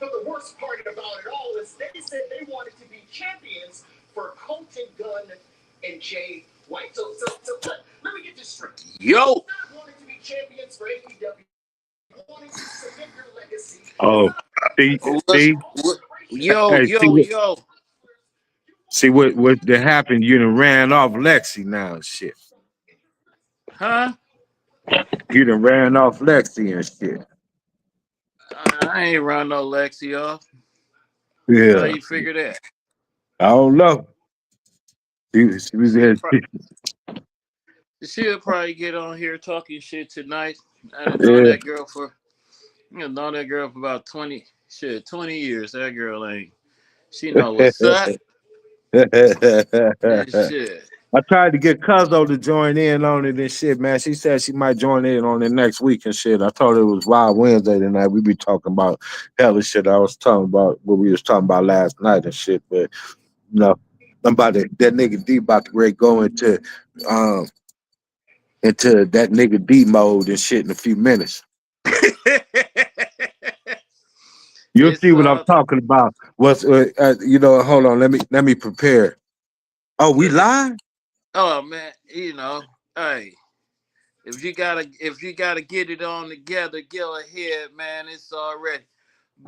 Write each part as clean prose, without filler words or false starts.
But the worst part about it all is they said they wanted to be champions for Colton Gunn and Jay White. So let me get this straight. Yo, not wanting to be champions for AEW, wanting to submit your legacy. Oh, see, see, Yo, hey, yo, yo. see what that happened. You done ran off Lexi now and shit. Huh? You done ran off Lexi and shit. I ain't run no Lexi off. How Yeah, you figure that? I don't know. She was She'll, there. pro- she'll probably get on here talking shit tonight. I done known Yeah. that girl for known that girl for about 20 years. That girl ain't. She know what's up. And shit. I tried to get Cuzzo to join in on it and shit, man. She said she might join in on it next week and shit. I told her it was Wild Wednesday tonight. We be talking about hella shit. I was talking about what we was talking about last night and shit, but no. I'm about to, that nigga D about to ready go um into that nigga D mode and shit in a few minutes. You'll It's see what I'm talking about. What's hold on, let me prepare. Oh, we it's live? oh man, hey, if you gotta get it on together, go ahead, man. It's already.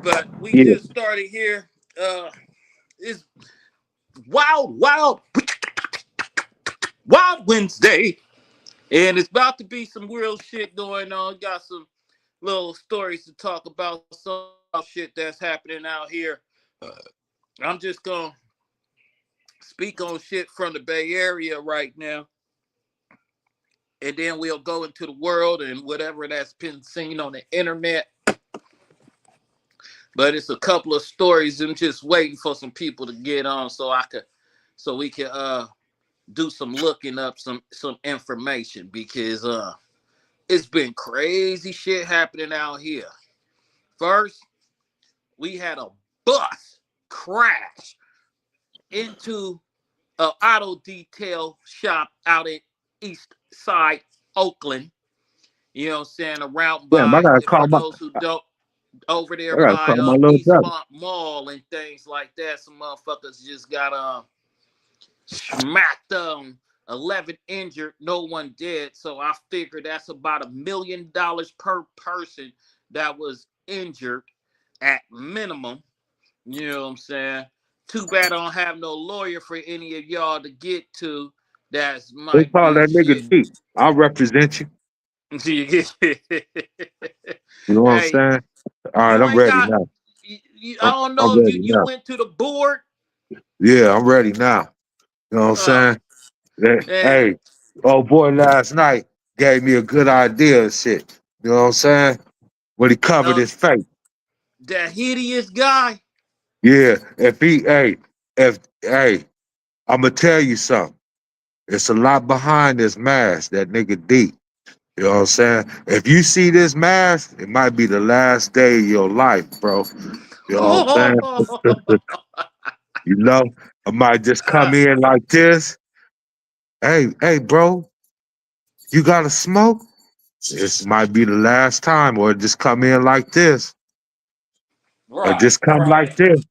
But we Yeah. just started here. It's wild Wednesday. And it's about to be some real shit going on. Got some little stories to talk about, some shit that's happening out here. I'm just gonna speak on shit from the Bay Area right now, and then we'll go into the world and whatever that's been seen on the internet. But it's a couple of stories. I'm just waiting for some people to get on so we can do some looking up some information because it's been crazy shit happening out here. First, we had a bus crash into an auto detail shop out in East Side, Oakland. You know what I'm saying? Around Damn, I by, gotta for call my those who don't, over I there gotta by call my little brother. Eastmont Mall and things like that. Some motherfuckers just got smacked 11 injured, no one dead. So I figured that's about $1 million per person that was injured at minimum. You know what I'm saying? Too bad I don't have no lawyer for any of y'all to get to. That's They might call be that nigga shit. D. I'll represent you. You get- You know what I'm hey, saying? All right, you I'm ain't ready got. now. I I'm, don't I'm know if ready you now. went to the board. Yeah, I'm ready now. You know what I'm Oh, saying? and Hey, oh boy, last night gave me a good idea and shit. You know what I'm saying? When he covered uh, his face. that hideous guy. Yeah, if I'm gonna tell you something. It's a lot behind this mask, that nigga D. You know what I'm saying? If you see this mask, it might be the last day of your life, bro. You know what I'm saying? You know, I might just come Uh, in like this. Hey, bro, you got to smoke? This might be the last time, or just come in like this, or right, just come like right. this.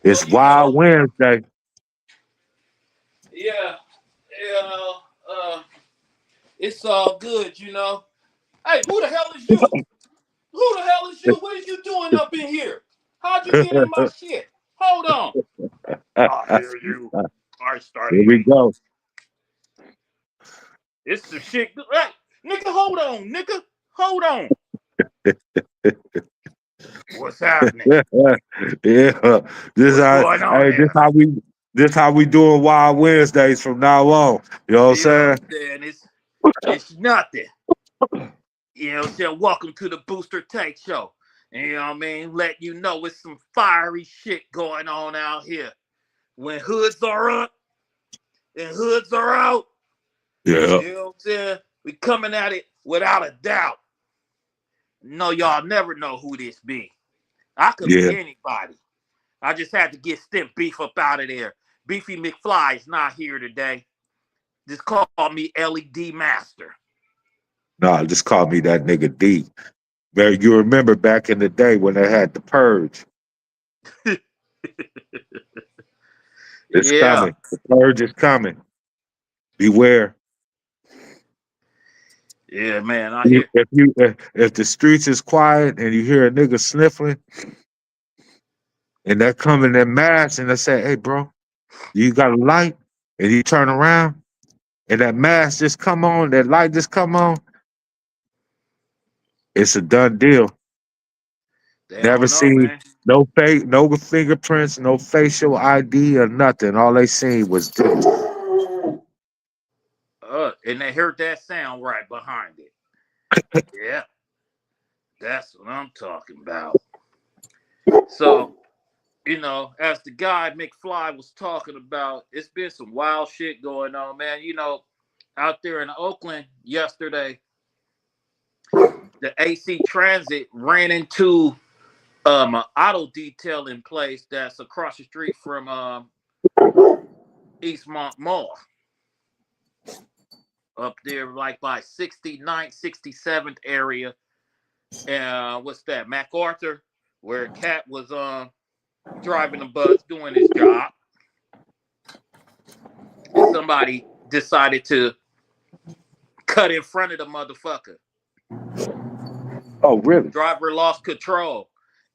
Well, It's Wild Wednesday. yeah, yeah. Uh, it's all good. Hey, who the hell is you? Who the hell is you? What are you doing up in here? How'd you get in my shit? Hold on. I hear you. I Here started. we go. It's the shit. Hey, nigga, hold on, nigga. Hold on. What's happening? Yeah, yeah. What's going on Hey, here? this how we doing Wild Wednesdays from now on. You know what I'm You know what saying? I'm saying? It's nothing. You know what I'm saying? Welcome to the Booster Take Show. You know what I mean? Let you know it's some fiery shit going on out here. When hoods are up and hoods are out, Yeah, you know what I'm saying? We coming at it without a doubt. No, y'all never know who this be. I could yeah. be anybody. I just had to get Stimp Beef up out of there. Beefy McFly's not here today. Just call me LED Master. Nah, just call me that nigga D. But you remember back in the day when they had the purge. It's Yeah, coming. The purge is coming. Beware. yeah, man. I hear. If the streets is quiet and you hear a nigga sniffling and they come in their mask and they say, "Hey, bro, you got a light?" And you turn around and that mask just come on, that light just come on. It's a done deal. They Never don't know, seen man. no fake, no fingerprints, no facial ID or nothing. All they seen was this. And they heard that sound right behind it. Yeah, that's what I'm talking about. So, as the guy McFly was talking about, it's been some wild shit going on, man. Out there in Oakland yesterday, the AC Transit ran into an auto detailing place that's across the street from Eastmont Mall. Up there, like by 69th, 67th area. What's that? MacArthur, where Cat was driving the bus, doing his job. And somebody decided to cut in front of the motherfucker. Oh, really? Driver lost control.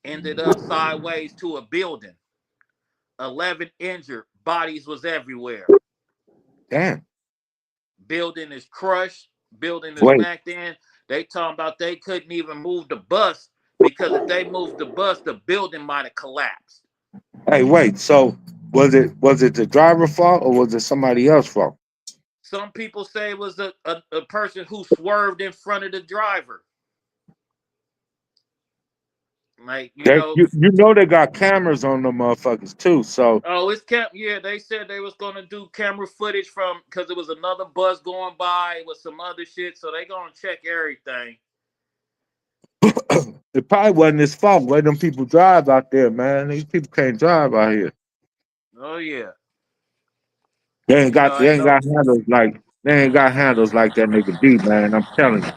Ended up sideways to a building. 11 injured. Bodies was everywhere. Damn. Building is crushed. Building is Wait, smacked in. They talking about they couldn't even move the bus because if they moved the bus, the building might have collapsed. hey, wait. So was it the driver fault or was it somebody else's fault? Some people say it was a person who swerved in front of the driver. Like, You know they got cameras on them motherfuckers too. So oh, it's camp. Yeah, they said they was gonna do camera footage from because it was another bus going by with some other shit. So they gonna check everything. it probably wasn't his fault. Where them people drive out there, man. These people can't drive out here. Oh yeah, They I ain't know. got handles like they ain't got handles like that nigga D, man. I'm telling you.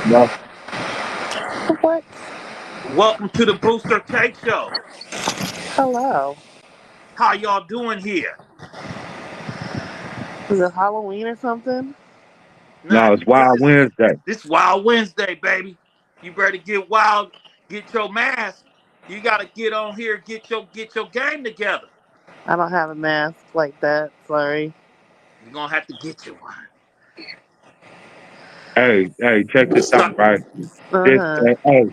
No. What? Welcome to the Booster Cake Show. Hello. How y'all doing here? Is it Halloween or something? Nah, No, it's this Wild is Wednesday. this Wild Wednesday, baby. You better get wild, get your mask. You gotta get on here, get your game together. I don't have a mask like that. Sorry. You're gonna have to get you one. Hey, check this out, Suck. right? Uh This huh. hey,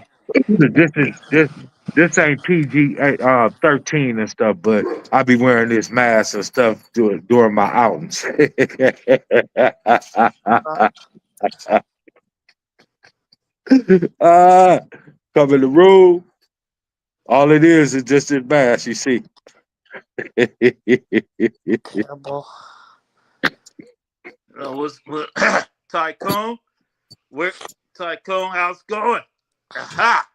this ain't PG 13 and stuff, but I be wearing this mask and stuff during my outings. uh, Cover the room. All it is just this mask, you see. Terrible. What Tycoon? Where Tycoon? How's it going? Aha!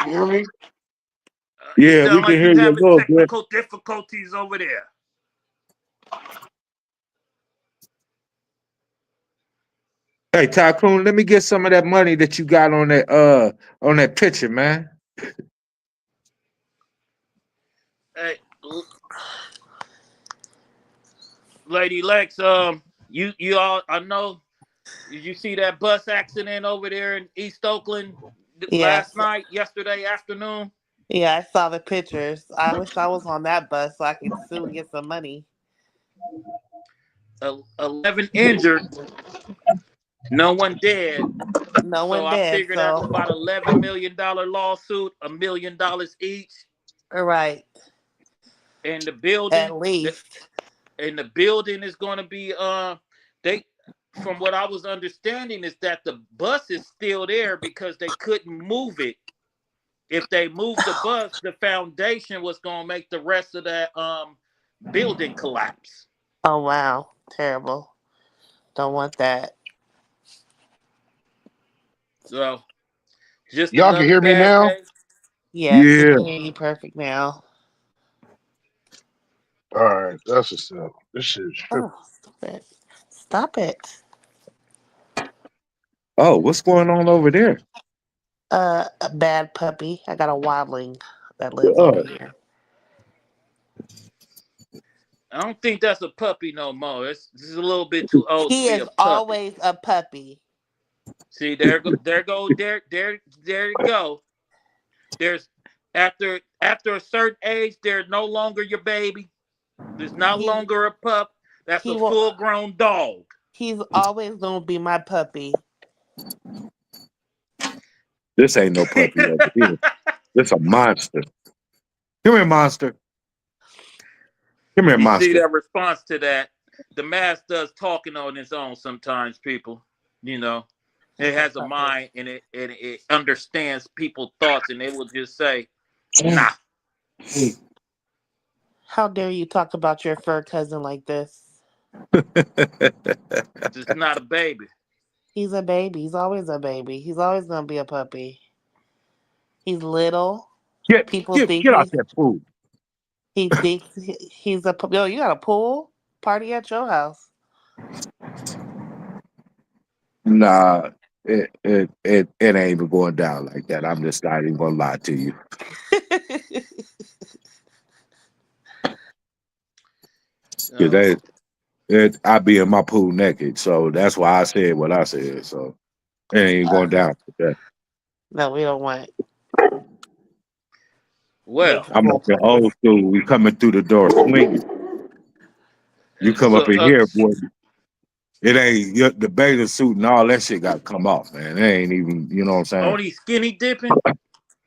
You hear me? You Yeah, we sound can like you hear you a having little bit. technical difficulties over there. Hey, Tycoon, let me get some of that money that you got on that picture, man. Hey, Lady Lex, you all, I know. Did you see that bus accident over there in East Oakland Yes. last night, yesterday afternoon? Yeah, I saw the pictures. I wish I was on that bus so I could sue and get some money. 11 injured, no one dead. No So one I dead, figure that's so. about $11 million lawsuit, $1 million each. Right. And the building, At least. and the building is going to be they. From what I was understanding is that the bus is still there because they couldn't move it. If they moved the bus, the foundation was going to make the rest of that building collapse. Oh, wow. Terrible. Don't want that. So just Y'all can another hear me bad now? day. Yes, we Yeah. can hear you perfect now. All right, that's what's up. This shit is tripping. Oh, stop it. Stop it. Oh, what's going on over there? A bad puppy. I got a wildling that lives over Oh, here. I don't think that's a puppy no more. This is a little bit too old to He be is a puppy. always a puppy. See, there you go. There's after a certain age, they're no longer your baby. There's not He longer a pup. That's he a will. full grown dog. He's always gonna be my puppy. this ain't no puppy over here. This a monster. Come here, monster. Come here, You see monster. that response to that? The mask does talking on its own sometimes, people. You know, it That's a has a puppy. mind and it understands people's thoughts, and it will just say, "Nah, How dare you talk about your fur cousin like this? it's not a baby." He's a baby. He's always a baby. He's always gonna be a puppy. He's little. get People get think get out that food. he's a puppy. Yo, you got a pool party at your house. Nah, it ain't even going down like that. I'm just not even gonna lie to you. Cause Uh, I be in my pool naked, so that's why I said what I said. So it ain't going down like that. No, we don't want well, naked I'm pool like the parties. old school. We coming through the door swinging. You come so up in here, boy. It ain't the bathing suit and all that shit got to come off, man. It ain't even, you know what I'm saying? only skinny dipping.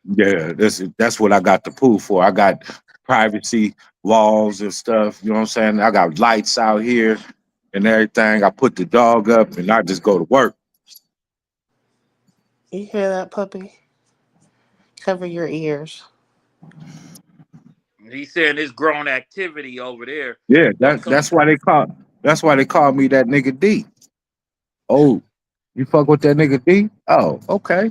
Yeah, that's what I got the pool for. I got privacy walls and stuff. You know what I'm saying? I got lights out here and everything. I put the dog up and I just go to work. You hear that, puppy? Cover your ears. He's saying it's grown activity over there. Yeah, Don't come. that's why they call me that nigga D. Oh, you fuck with that nigga D? Oh, okay.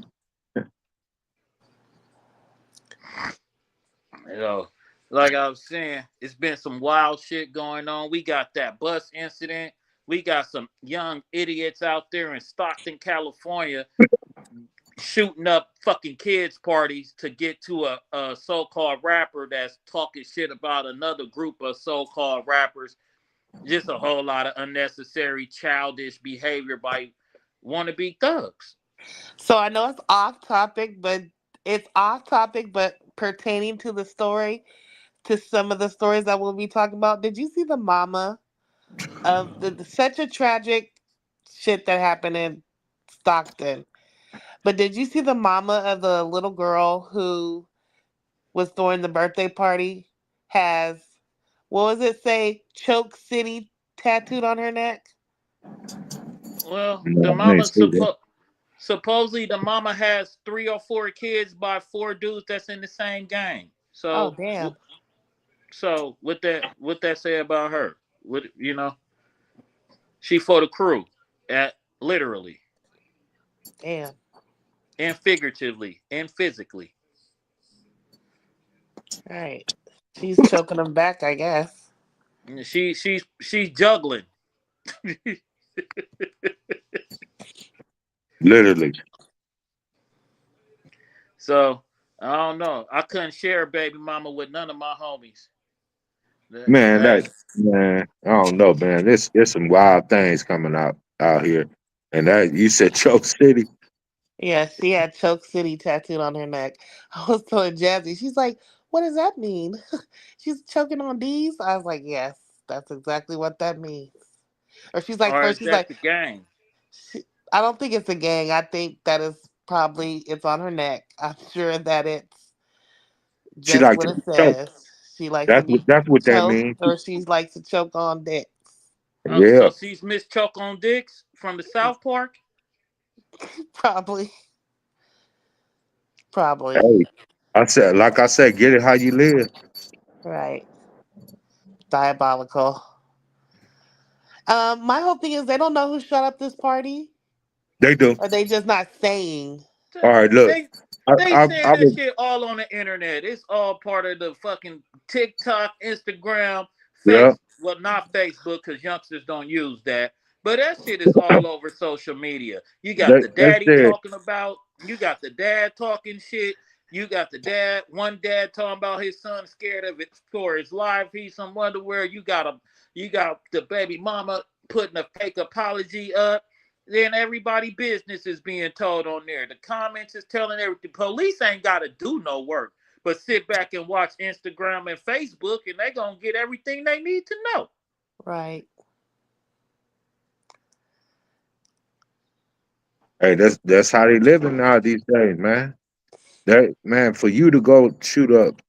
You know, like I was saying, it's been some wild shit going on. We got that bus incident. We got some young idiots out there in Stockton, California, shooting up fucking kids' parties to get to a so-called rapper that's talking shit about another group of so-called rappers. Just a whole lot of unnecessary childish behavior by wannabe thugs. So I know it's off topic, but pertaining to the story, to some of the stories that we'll be talking about. Did you see the mama of such a tragic shit that happened in Stockton? But did you see the mama of the little girl who was throwing the birthday party? Has, what was it say? Choke City tattooed on her neck? Well, the No, I ain't mama see that. supposedly the mama has 3 or 4 kids by 4 dudes that's in the same gang. Oh So, damn, what that say about her? What she for the crew, at literally damn. and figuratively and physically. All right, she's choking him back, I guess. She's juggling. Literally. So I don't know. I couldn't share a baby mama with none of my homies. Man, Hey, I don't know, man. There's some wild things coming out here. And that you said Choke City. Yeah, she had Choke City tattooed on her neck. I was telling Jazzy, she's like, "What does that mean?" She's choking on D's. I was like, "Yes, that's exactly what that means." Or she's like, or first is she's that like, the gang? I don't think it's a gang. I think that is probably it's on her neck. I'm sure that it's She just like what to it be choked. says. She likes to be That's what that choked, means. or she likes to choke on dicks. So Yeah. she's Miss Chuck on Dicks from the South Park. Probably, probably. Hey, like I said, get it how you live. Right. Diabolical. My whole thing is they don't know who shut up this party. They do. Are they just not saying? All right, look. They They I saying that was shit all on the internet. It's all part of the fucking TikTok, Instagram, yeah. Face. Well, not Facebook because youngsters don't use that. But that shit is all over social media. You got the They daddy said talking about. You got the dad talking shit. You got the dad. One dad talking about his son scared of it for his life. He's some underwear. You got a. You got the baby mama putting a fake apology up. Then everybody business is being told on there. The comments is telling everything. Police ain't got to do no work, but sit back and watch Instagram and Facebook, and they gonna get everything they need to know. Right. hey, that's how they living now these days, man. That man, for you to go shoot up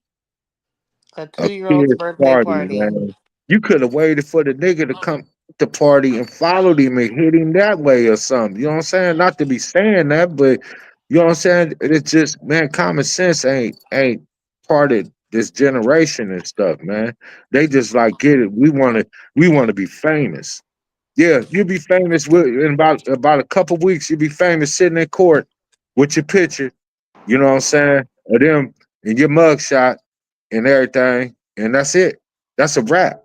A a 2-year-old's kid's birthday party, party. man, you could have waited for the nigga to come to party and followed him and hit him that way or something. You know what I'm saying? Not to be saying that, but you know what I'm saying? It's just, man, common sense ain't part of this generation and stuff, man. They just like get it. We want to be famous. Yeah, you'll be famous in about a couple weeks. You'll be famous sitting in court with your picture. You know what I'm saying? Of them and your mugshot and everything, and that's it. That's a wrap.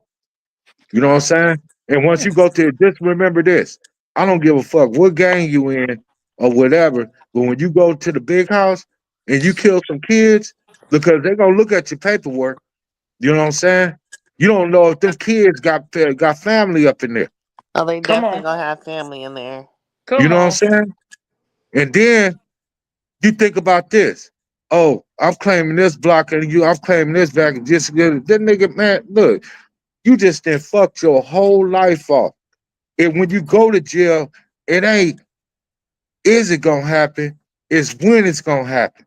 You know what I'm saying? And once you go to just remember this. I don't give a fuck what gang you in or whatever, but when you go to the big house and you kill some kids, because they're gonna look at your paperwork. You know what I'm saying? You don't know if them kids got family up in there. Oh, they Come definitely on, gonna have family in there. You come know what I'm on. saying? And then you think about this. Oh, I'm claiming this block and I'm claiming this back and just that nigga, man, look, you just then fucked your whole life off. And when you go to jail, it ain't is it gonna happen? It's when it's gonna happen.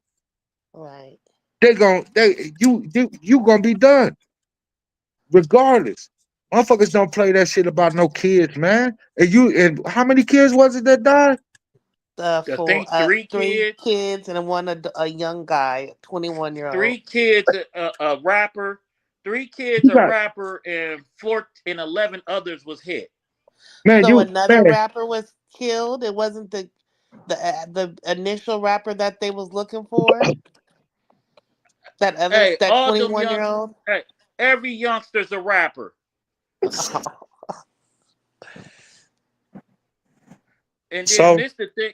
Right. You gonna be done regardless. Motherfuckers don't play that shit about no kids, man. And how many kids was it that died? I For think three 3 kids, kids and a young guy, 21-year-old. 3 kids, a rapper, 3 kids, You a got rapper, and 11 others was hit. man, So you another man, rapper was killed. It wasn't the initial rapper that they was looking for. Hey, That all twenty them one young, year old. hey, every youngster's a rapper. And then so this the thing,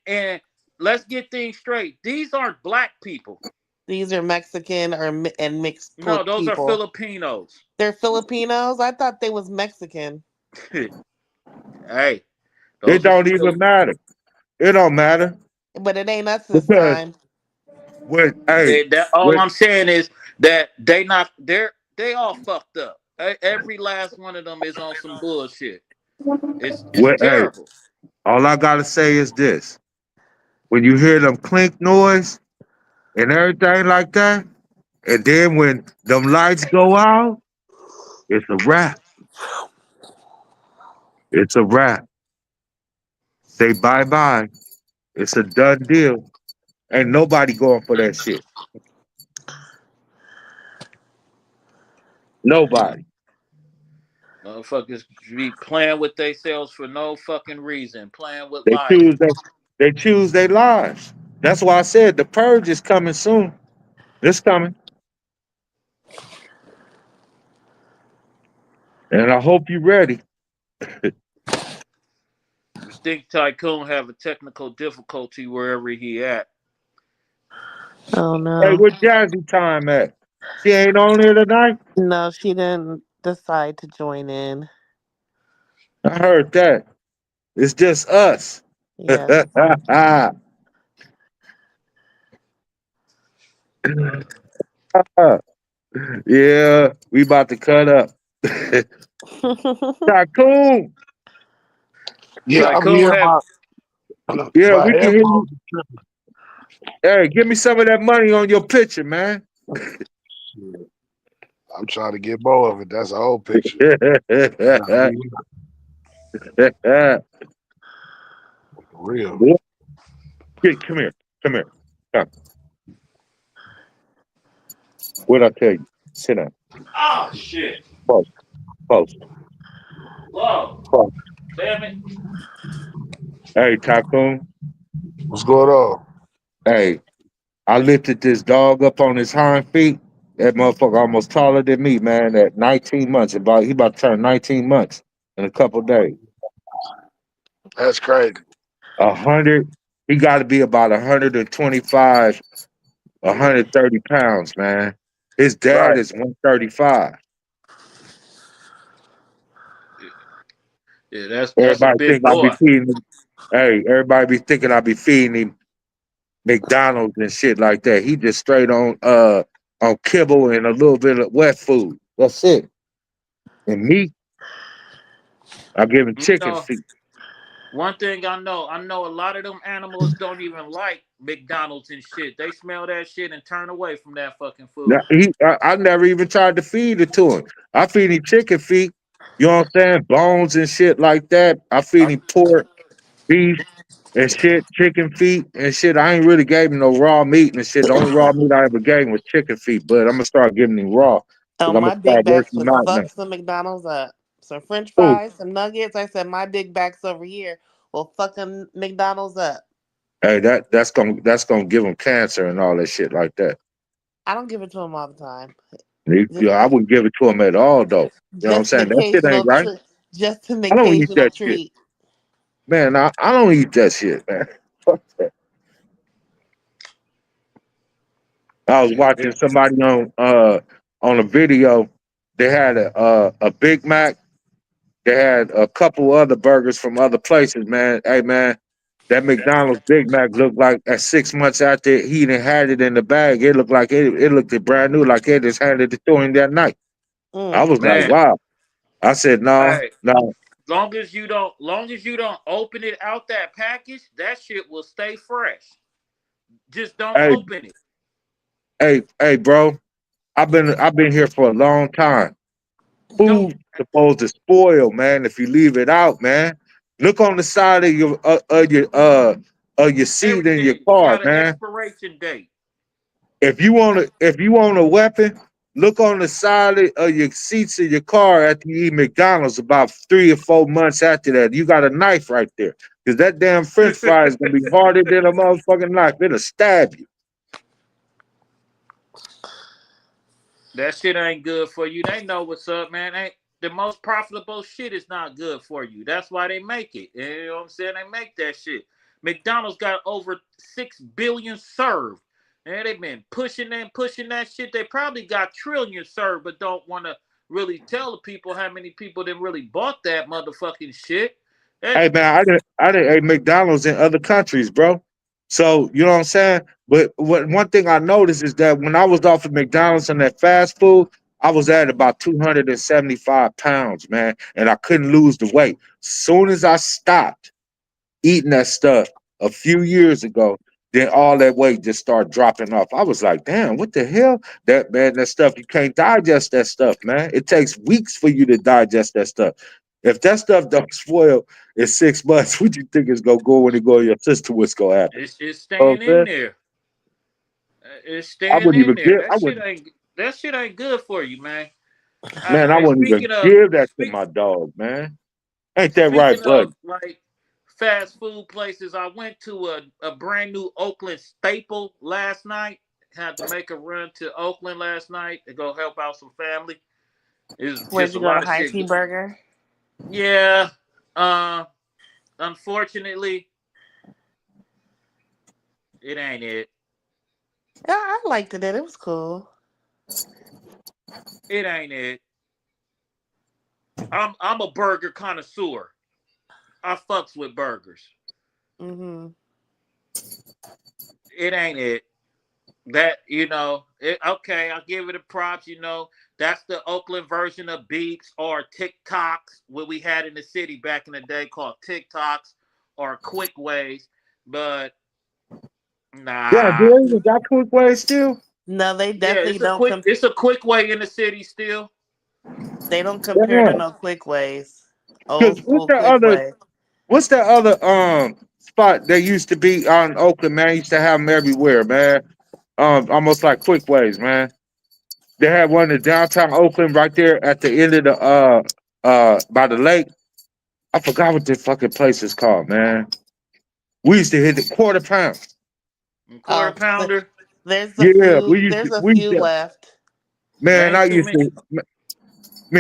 and let's get things straight. These aren't black people. These are Mexican and mixed No, those are people. Filipinos. They're Filipinos. I thought they was Mexican, Hey, it those are don't some even matter. It don't matter but it ain't us this because time. that all when I'm saying is that they all fucked up. Every last one of them is on some bullshit. It's when hey, terrible. all I gotta say is this: when you hear them clink noise and everything like that, and then when them lights go out, it's a wrap. It's a wrap. Say bye bye. It's a done deal. Ain't nobody going for that shit. Nobody. Motherfuckers be playing with themselves for no fucking reason, playing with They life. choose they choose their lives. That's why I said the purge is coming soon. It's coming. And I hope you're ready. Think Tycoon have a technical difficulty wherever he at. Oh Hey, no. where Jazzy Time at? She ain't on here tonight? No, she didn't decide to join in. I heard that. It's just us. Yes. Yeah, we about to cut up. Tycoon. Yeah, I'm Tycoon here. have Yeah, My we can hear you. headphones are tripping. Hey, give me some of that money on your picture, man. Shit. I'm trying to get more of it. That's a whole picture. Nah, Yeah. we for real. Come here. Come here. Come. What I tell you? Sit down. oh shit. Close. Close. Whoa. Close. Damn it. Hey, Tycoon. What's going on? Hey, I lifted this dog up on his hind feet. That motherfucker almost taller than me, man. At 19 months, he about to turn 19 months in a couple days. That's crazy. 100. He got to be about 125, 130 pounds, man. His dad Right. is 135. Yeah, that's a Everybody big think I be boy. feeding him. Hey, everybody be thinking I be feeding him McDonald's and shit like that. He just straight on kibble and a little bit of wet food. That's it. And meat, I give him You chicken know, feet. one thing I know a lot of them animals don't even like McDonald's and shit. They smell that shit and turn away from that fucking Now, food. I never even tried to feed it to him. I feed him chicken feet, you know what I'm saying? Bones and shit like that. I feed him pork, beef, and shit, chicken feet and shit. I ain't really gave him no raw meat and shit. The only raw meat I ever gave him was chicken feet, but I'm gonna start giving him raw Oh, because I'm my gonna big start backs working would him out now. fuck some McDonald's up. Some French Oh, fries, some nuggets. I said my big backs over here will fuck them McDonald's up. hey, that's gonna give him cancer and all that shit like that. I don't give it to them all the time. I wouldn't give it to him at all though. You know what I'm Just an saying? That shit ain't occasional right. treat. Just an I don't eat occasional that shit, treat. man. I don't eat that shit, man. Fuck that. I was Shit. watching somebody on a video. They had a Big Mac. They had a couple other burgers from other places, man. Hey, man, that McDonald's Big Mac looked like at 6 months after he done had it in the bag, it looked like it looked brand new, like they just handed it to him that night. I Mm. was like, Man, wow. I said, no, hey, no. long as you don't open it out that package, that shit will stay fresh. Just don't Hey, open it. hey, bro. I've been here for a long time. Don't Food supposed to spoil, man, if you leave it out, man. Look on the side of your seat in your everything car, got an man. expiration date. If you want a weapon, look on the side of your seats in your car after you eat McDonald's about 3 or 4 months after that. You got a knife right there. Because that damn French fry is gonna be harder than a motherfucking knife. It'll stab you. That shit ain't good for you. They know what's up, man. Ain't the most profitable shit is not good for you. That's why they make it. You know what I'm saying? They make that shit. McDonald's got over 6 billion served. And they've been pushing that shit. They probably got trillions served, but don't want to really tell the people how many people that really bought that motherfucking shit. That Hey man, I didn't ate McDonald's in other countries, bro. So you know what I'm saying? But one thing I noticed is that when I was off of McDonald's and that fast food, I was at about 275 pounds, man, and I couldn't lose the weight. Soon as I stopped eating that stuff a few years ago, then all that weight just started dropping off. I was like, damn, what the hell? That stuff, you can't digest that stuff, man. It takes weeks for you to digest that stuff. If that stuff don't spoil in 6 months, what you think is gonna go when it go in your system? What's gonna happen? it's You know what staying I'm in saying? there. It's I staying wouldn't in even there. give. That shit ain't good for you, man. Man, I Hey, wouldn't even give that to my dog, man. Ain't that right, speaking bud? of like fast food places, I went to a brand new Oakland staple last night. Had to make a run to Oakland last night to go help out some family. It was Where'd just a you go to lot of High shit. Tea Burger? Yeah. Uh unfortunately, it ain't it. Yeah, I liked it. It was cool. It ain't it. I'm a burger connoisseur. I fucks with burgers. Mm-hmm. It ain't it. That okay, I'll give it a props. That's the Oakland version of beeps or TikToks, what we had in the city back in the day called TikToks or quick ways. But Yeah, do nah, they even got quick ways still? No, they yeah, definitely don't it's a quick way in the city still. they don't compare to Yeah. no quick ways. Old Cause what's school that quick other way. What's that other spot that used to be on Oakland, man? Used to have them everywhere, man. Almost like quick ways, man. They had one in downtown Oakland right there at the end of the by the lake. I forgot what the fucking place is called, man. We used to hit the quarter pound. Quarter Oh, pounder. there's a Yeah, few. There's a we used few to, left. man, Ain't I too used many. to, man,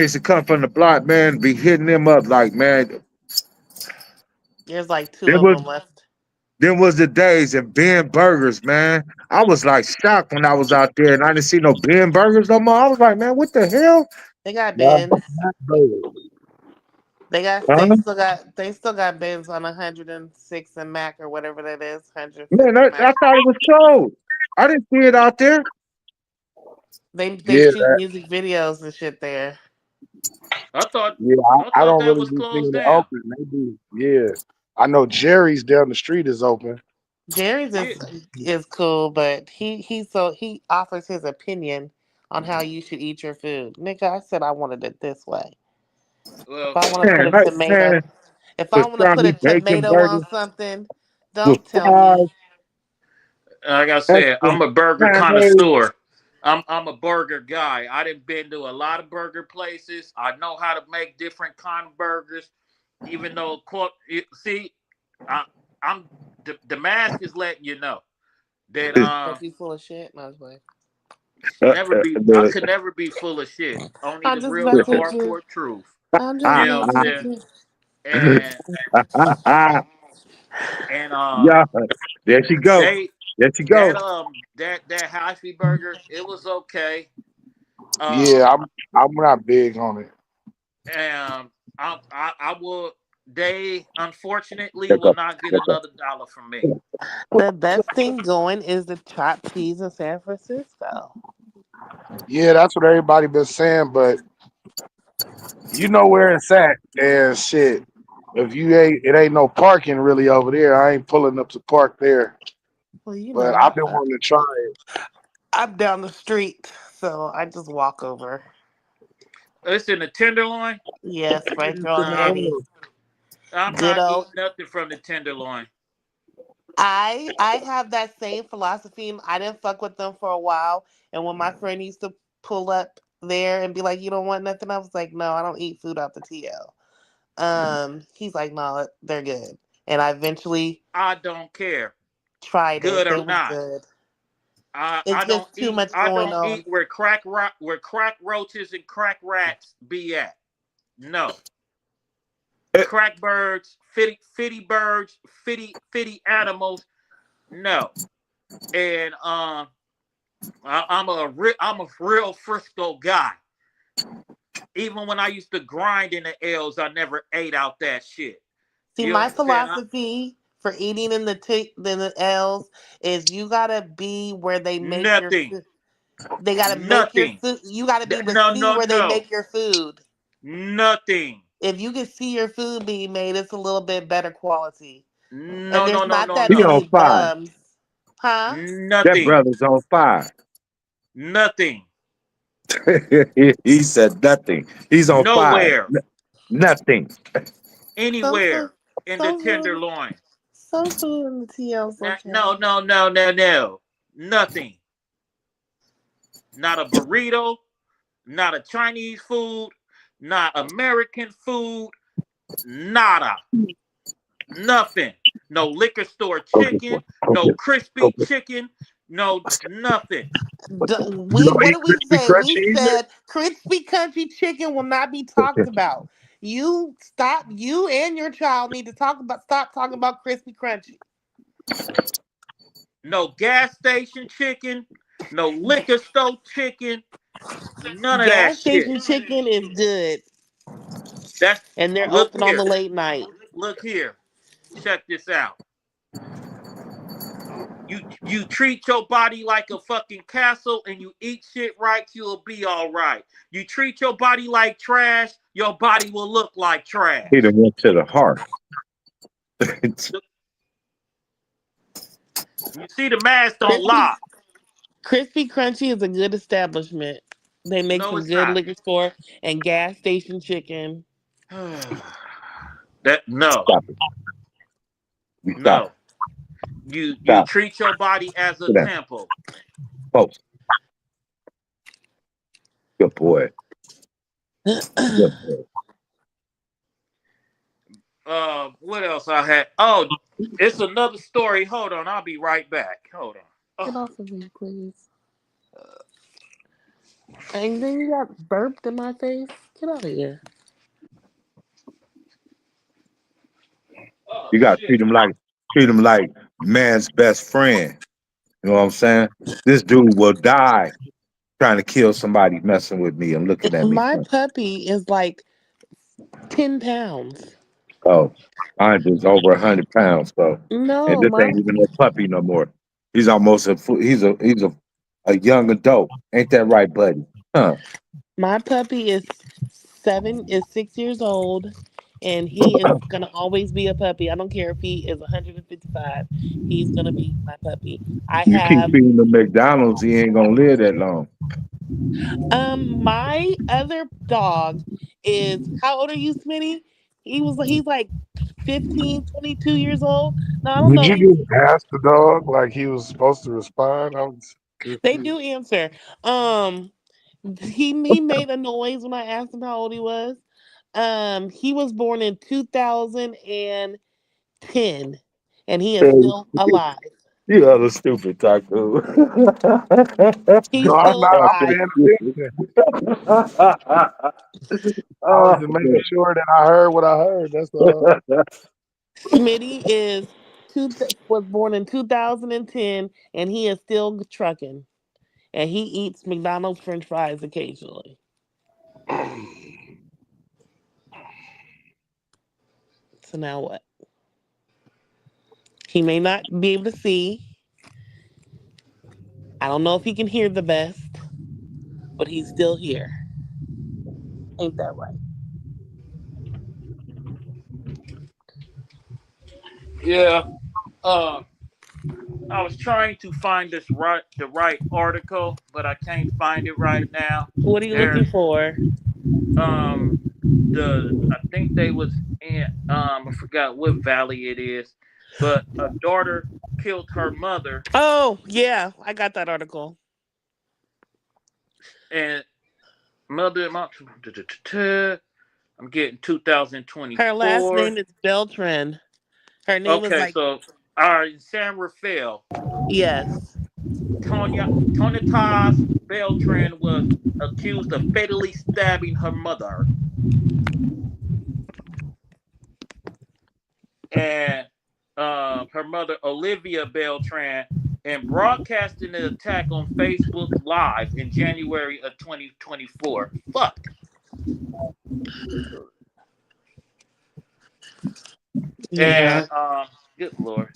used to come from the block, man, be hitting them up like, man, There's like two there of was them left. there was the days and Ben Burgers, man. I was like shocked when I was out there and I didn't see no Ben Burgers no more. I was like, man, what the hell? They got Nah, bins. bro. They got. Huh? They still got. They still got bins on 106 and Mac or whatever that is. Man, 150 I Mac. thought it was cold. I didn't see it out there. They Yeah, shoot music videos and shit there. I thought yeah. I I thought don't that really was be closed seeing it down. open. Maybe, yeah. I know Jerry's down the street is open. Jerry's Yeah. is cool, but he offers his opinion on how you should eat your food. Nigga, I said I wanted it this way. If Well, I want to put Man, a like, tomato, man, if I want to put a pastrami bacon tomato on burgers something, with don't tell fries, me. like I said, extra I'm a burger mayonnaise. connoisseur. I'm a burger guy. I done been to a lot of burger places. I know how to make different kind of burgers. Even though, see, I, I'm the mask is letting you know that Like you full of shit. No, I was like, I The, could never be full of shit. Only I'm the just real and messing with you. hardcore truth. I'm just You ah, know what I'm messing ah, with saying? you. And ah, and yeah, there she go. they There she go. that Happy Burger, it was okay. Yeah, Um I'm not big on it. and I will they unfortunately Check will up. not get Check up. another dollar from me. The best thing going is the chopped cheese in San Francisco. Yeah, that's what everybody been saying, but you know where it's at and shit. If you ain't, it ain't no parking really over there. I ain't pulling up to park there, Well, you but know, I've been wanting to try it. I'm down the street, so I just walk over. It's in the Tenderloin. Yes, right there on Uh, 80. I'm Good not old. eating nothing from the Tenderloin. I have that same philosophy. I didn't fuck with them for a while, and when my friend used to pull up there and be like, "You don't want nothing," I was like, "No, I don't eat food out the TL." He's like, "No, they're good," and I eventually I don't care, tried good it. They or was not. good. I It's I don't just too eat much I going don't eat on. where crack roaches and crack rats be at. No. Crack birds, fitty birds, fitty animals. No. And I'm a real Frisco guy. Even when I used to grind in the L's, I never ate out that shit. See, You my understand? philosophy for eating in the L's is you gotta be where they make your Nothing. food. They gotta make your Nothing. food. You gotta be able to No, see no, where they no. make your food. Nothing. If you can see your food being made, it's a little bit better quality. And No, no, there's no, not no, that He no. on many fire. bums. Huh? That Nothing. brother's on fire. Nothing. He said nothing. He's on fire. Nowhere. Nothing. Some food Anywhere in the some food Tenderloin. some food in the TL's No, okay. no, no, no, no. Nothing. Not a burrito, not a Chinese food, not American food, nada. Nothing. No liquor store Okay, boy. chicken, no Okay. crispy Okay. chicken, no nothing. You We don't what eat did we crispy say? We crunchy either. said crispy country chicken will not be talked about. You stop. You and your child need to stop talking about crispy crunchy. No gas station chicken, no Ga- liquor store chicken, none of that Gas shit. station chicken is good, That's and they're look open on here. the late night. Look here. Check this out. You treat your body like a fucking castle and you eat shit right, you'll be all right. You treat your body like trash, your body will look like He trash. done went to the heart. You see, the mask don't Crispy lie. Crispy Crunchy is a good establishment. They make No, some it's good not. liquor store and gas station chicken. That no, Stop it. You stop. no. You Stop. treat your body as a Sit down. temple. Folks. Good boy. Good boy. What else I had? Oh, it's another story. Hold on, I'll be right back. Hold on. Get Oh, off of me, please. And then you got burped in my face. Get out of here. oh You got to shit. treat him like man's best friend. You know what I'm saying? This dude will die trying to kill somebody messing with me and looking at me My funny. puppy is like 10 pounds. Oh, I'm just over 100 pounds, so and No, this ain't even a puppy no more. He's almost a young adult. Ain't that right, buddy? Huh? my puppy is 6 years old, and he is gonna always be a puppy. I don't care if he is 155. He's gonna be my puppy. I You keep have feeding him McDonald's, he ain't gonna live that long. my other dog is, how old are you, Smitty? He's like 15, 22 years old. No, I don't Did know. you just ask the dog like he was supposed to respond? I was They confused. do answer. Um he made a noise when I asked him how old he was. He was born in 2010, and he is still alive. You other stupid taco. He's No, I'm still not. I'm alive. paying attention. I was Oh, just making sure that I heard what I heard. That's all. man. Smitty was born in 2010, and he is still trucking. And he eats McDonald's French fries occasionally. So now what? He may not be able to see. I don't know if he can hear the best, but he's still here. Ain't that right? Yeah. Uh, I was trying to find the right article, but I can't find it right now. What are you looking There, for? um, I think they was in I forgot what valley it is, but a daughter killed her mother, Oh, yeah, I got that article. and mother. I'm getting Her last 2024. name is Beltran. Her name is Okay, like, so all right, San Rafael. yes. Tonitas Beltran was accused of fatally stabbing her mother, and her mother Olivia Beltran, and broadcasting the attack on Facebook Live in January of 2024. Fuck. And Yeah. good lord.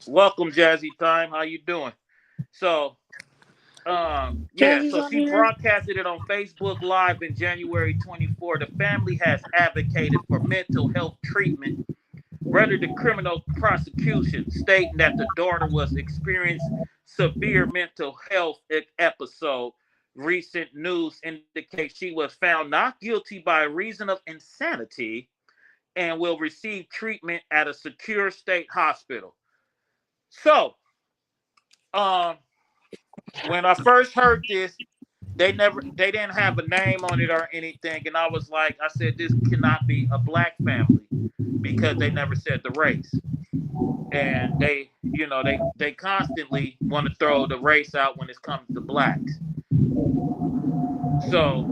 Welcome, Jazzy Time. How you doing? So yeah, Jazzy's so on she here? broadcasted it on Facebook Live in January 24. The family has advocated for mental health treatment rather than criminal prosecution, stating that the daughter was experiencing severe mental health episode. Recent news indicates she was found not guilty by reason of insanity and will receive treatment at a secure state hospital. So, um, when I first heard this, they didn't have a name on it or anything, and I said this cannot be a black family because they never said the race. And they constantly want to throw the race out when it comes to blacks. So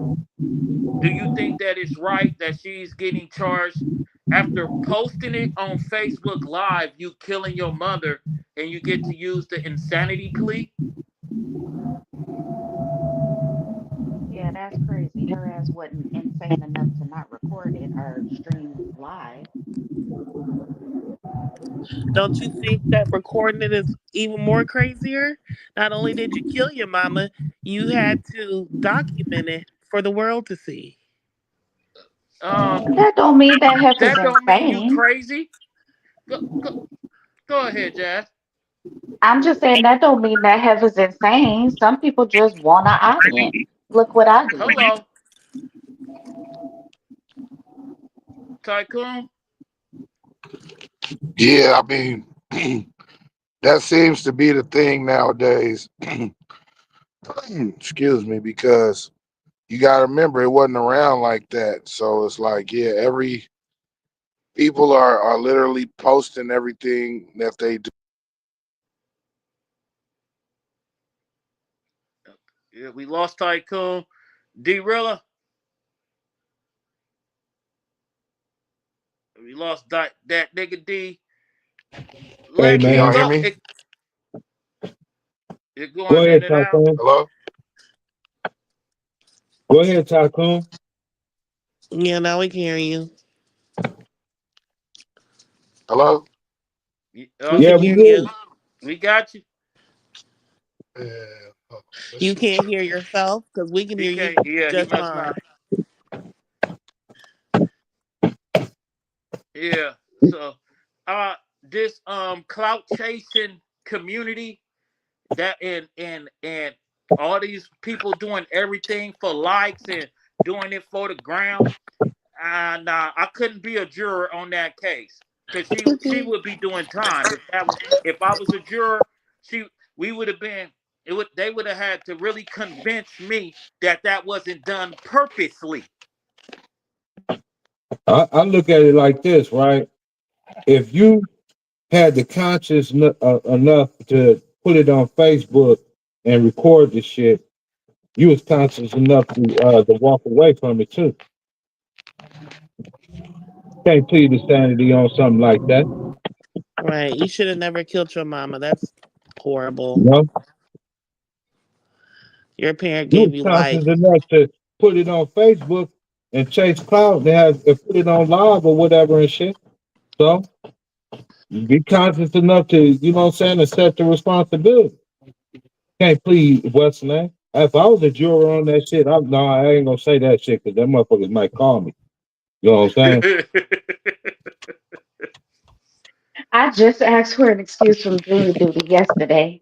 do you think that it's right that she's getting charged after posting it on Facebook Live, you killing your mother, and you get to use the insanity plea? Yeah, that's crazy. Her ass wasn't insane enough to not record it or stream live. Don't you think that recording it is even more crazier? Not only did you kill your mama, you had to document it for the world to see. Um, That don't mean that heifer's that don't mean you insane. crazy. Go, go, go ahead, Jazz. I'm just saying that don't mean that heifer's insane. Some people just want an audience. Look what I did. Hello, Tycoon. Yeah, I mean, that seems to be the thing nowadays. Excuse me, because you got to remember it wasn't around like that. So it's like, yeah, People are literally posting everything that they do. Yeah, we lost Tycoon. D-Rilla, we lost that nigga D. Hey Lex, Can it y'all man, hear go. me? It go going in ahead, and out. Tycoon. Hello? Go ahead, Tycoon. Yeah, now we can hear you. Hello? We Okay, Yeah, can we hear hear you. you. we got you. Yeah. Oh, this You shit can't tripping. hear yourself because we can He hear you can't. Yeah, he just must fine. not. Yeah. So, this clout chasing community that and all these people doing everything for likes and doing it for the ground. And I couldn't be a juror on that case because she would be doing time if I was a juror. She we would have been they would have had to really convince me that that wasn't done purposely. I look at it like this, right? If you had the conscience enough to put it on Facebook and record the shit, you was conscious enough to walk away from it too. Can't plead the sanity on something like that. Right. You should have never killed your mama. That's horrible. You know, Your parent you was gave you life. conscious enough to put it on Facebook and chase clout and put it on live or whatever and shit. So be conscious enough to, you know what I'm saying, accept the responsibility. Can't plead what's name. If I was a juror on that shit, I ain't gonna say that shit because them motherfuckers might call me. You know what I'm saying? I just asked for an excuse from jury duty yesterday.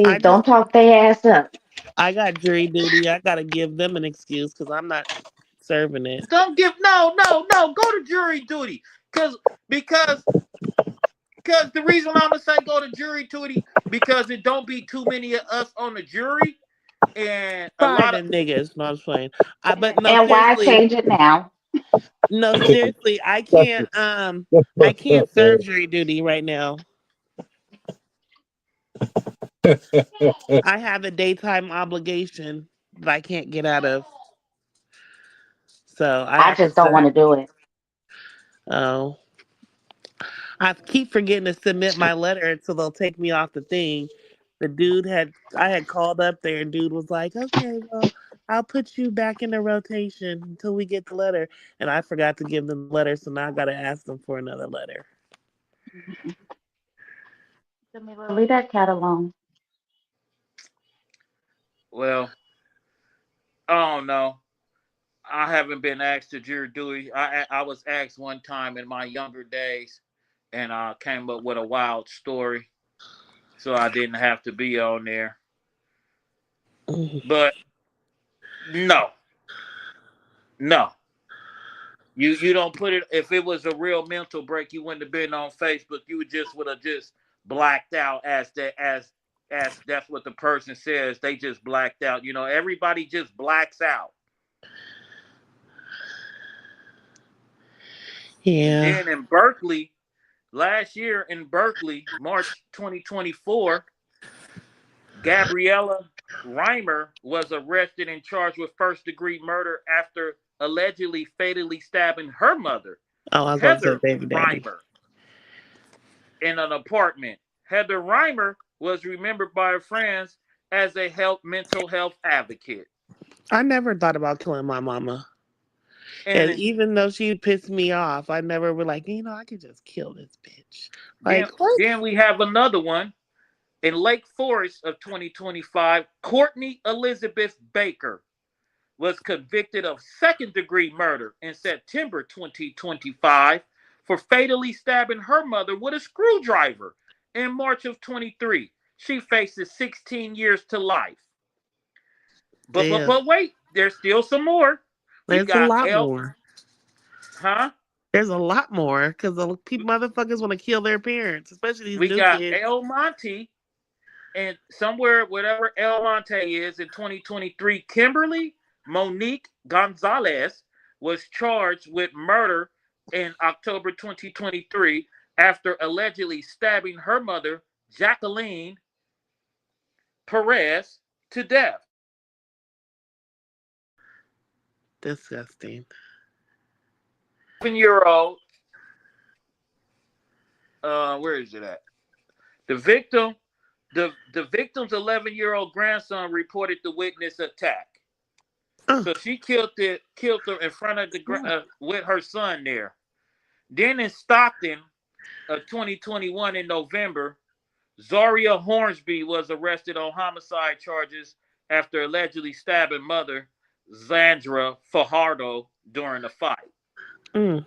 I Please just don't talk their ass up. I got jury duty. I gotta give them an excuse because I'm not serving it. Don't give no. Go to jury duty because because because the reason I'm gonna say go to jury duty because it don't be too many of us on the jury and a Fire lot of them niggas. No, I'm just playing. But no, And why seriously, change it now? no, seriously, I can't serve jury duty right now. I have a daytime obligation that I can't get out of, so I I have to just don't want serve. to do it. Oh, I keep forgetting to submit my letter, so they'll take me off the thing. I had called up there, and dude was like, "Okay, well, I'll put you back in the rotation until we get the letter." And I forgot to give them the letter, so now I got to ask them for another letter. Jamila, leave that cat alone. well, I don't know. I haven't been asked to jury duty. I was asked one time in my younger days, and I came up with a wild story, so I didn't have to be on there. But no, no, you don't put it. If it was a real mental break, you wouldn't have been on Facebook. You would have just blacked out as that's what the person says. They just blacked out. You know, everybody just blacks out. And Yeah. then in Berkeley, last year in Berkeley, March 2024, Gabriella Reimer was arrested and charged with first degree murder after allegedly fatally stabbing her mother, Oh, I was about to say Heather baby daddy. Reimer, in an apartment. Heather Reimer was remembered by her friends as a mental health advocate. I never thought about killing my mama. And And even though she pissed me off, I never were like, I could just kill this bitch. then, Like, what? then we have another one. In Lake Forest of 2025, Courtney Elizabeth Baker was convicted of second degree murder in September 2025 for fatally stabbing her mother with a screwdriver in March of 23. She faces 16 years to life. But but Damn. but wait, there's still some more. We There's a got lot more. huh? There's a lot more because the people motherfuckers want to kill their parents, especially these We new got kids. El Monte and somewhere whatever El Monte is in 2023, Kimberly Monique Gonzalez was charged with murder in October 2023 after allegedly stabbing her mother, Jacqueline Perez, to death. Disgusting. 7-year-old, where is it at? The victim, the victim's 11-year-old grandson reported the witness attack. So she killed her in front of the with her son there. Then in Stockton, 2021 in November, Zaria Hornsby was arrested on homicide charges after allegedly stabbing mother Zandra Fajardo during a fight. Mm.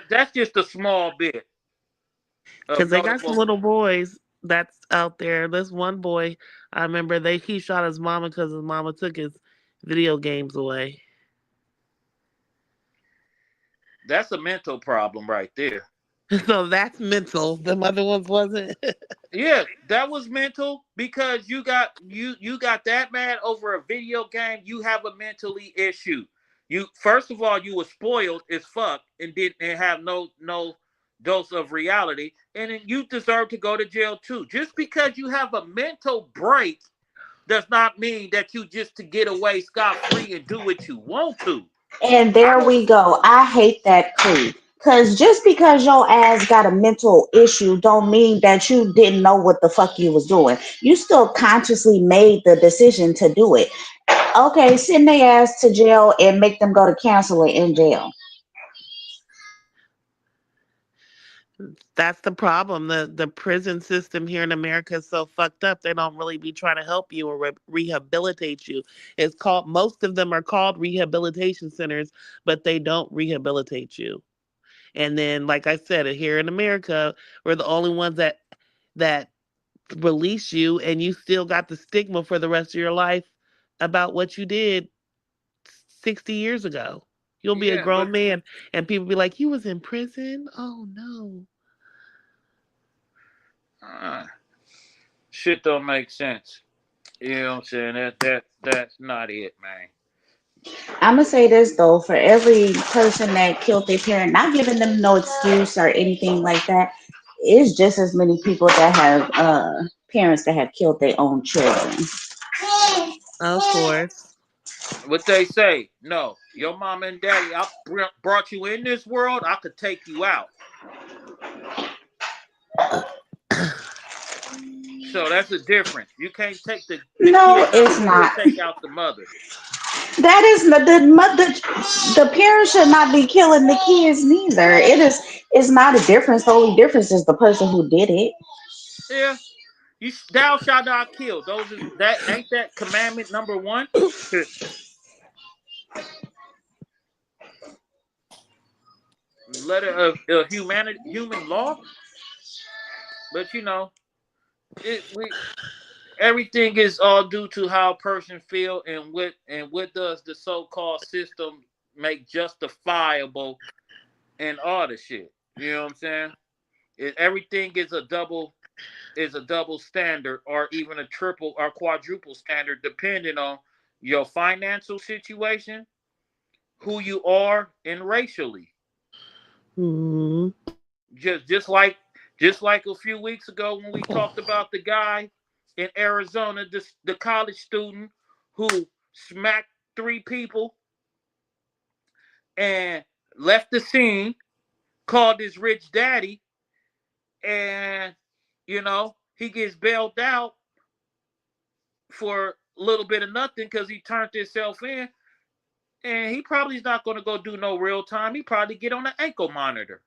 That's just a small bit. Because they got some little boys that's out there. This one boy, I remember he shot his mama because his mama took his video games away. That's a mental problem right there. So that's mental. The other ones wasn't. Yeah, that was mental because you got that mad over a video game. You have a mentally issue. You first of all, you were spoiled as fuck and didn't have no dose of reality, and then you deserve to go to jail too. Just because you have a mental break does not mean that you just to get away scot-free and do what you want to. And there we go. I hate that creed. Cause just because your ass got a mental issue don't mean that you didn't know what the fuck you was doing. You still consciously made the decision to do it. Okay, send their ass to jail and make them go to counseling in jail. That's the problem. The prison system here in America is so fucked up. They don't really be trying to help you or rehabilitate you. Most of them are called rehabilitation centers, but they don't rehabilitate you. And then, like I said, here in America, we're the only ones that release you, and you still got the stigma for the rest of your life about what you did 60 years ago. You'll be a Yeah, grown but man, and people be like, "You was in prison? Oh no." shit don't make sense. You know what I'm saying? That's not it, man. I'm gonna say this though, for every person that killed their parent, not giving them no excuse or anything like that, it's just as many people that have parents that have killed their own children. Of course. What they say? No, your mom and daddy. I brought you in this world. I could take you out. So that's the difference. You can't take the No, kids out it's and still not. take out the mother. That is not the mother. The parents should not be killing the kids neither. It is. It's not a difference. The only difference is the person who did it. Yeah, thou shalt not kill. Those is that ain't that commandment number one. Letter of human law. But we everything is all due to how a person feel and what does the so-called system make justifiable and all the shit. You know what I'm saying? Everything is a double standard or even a triple or quadruple standard depending on your financial situation, who you are, and racially. Hmm. Just like a few weeks ago when we talked about the guy in Arizona, the college student who smacked three people and left the scene, called his rich daddy, and he gets bailed out for a little bit of nothing because he turned himself in, and he probably is not going to go do no real time. He probably get on an ankle monitor.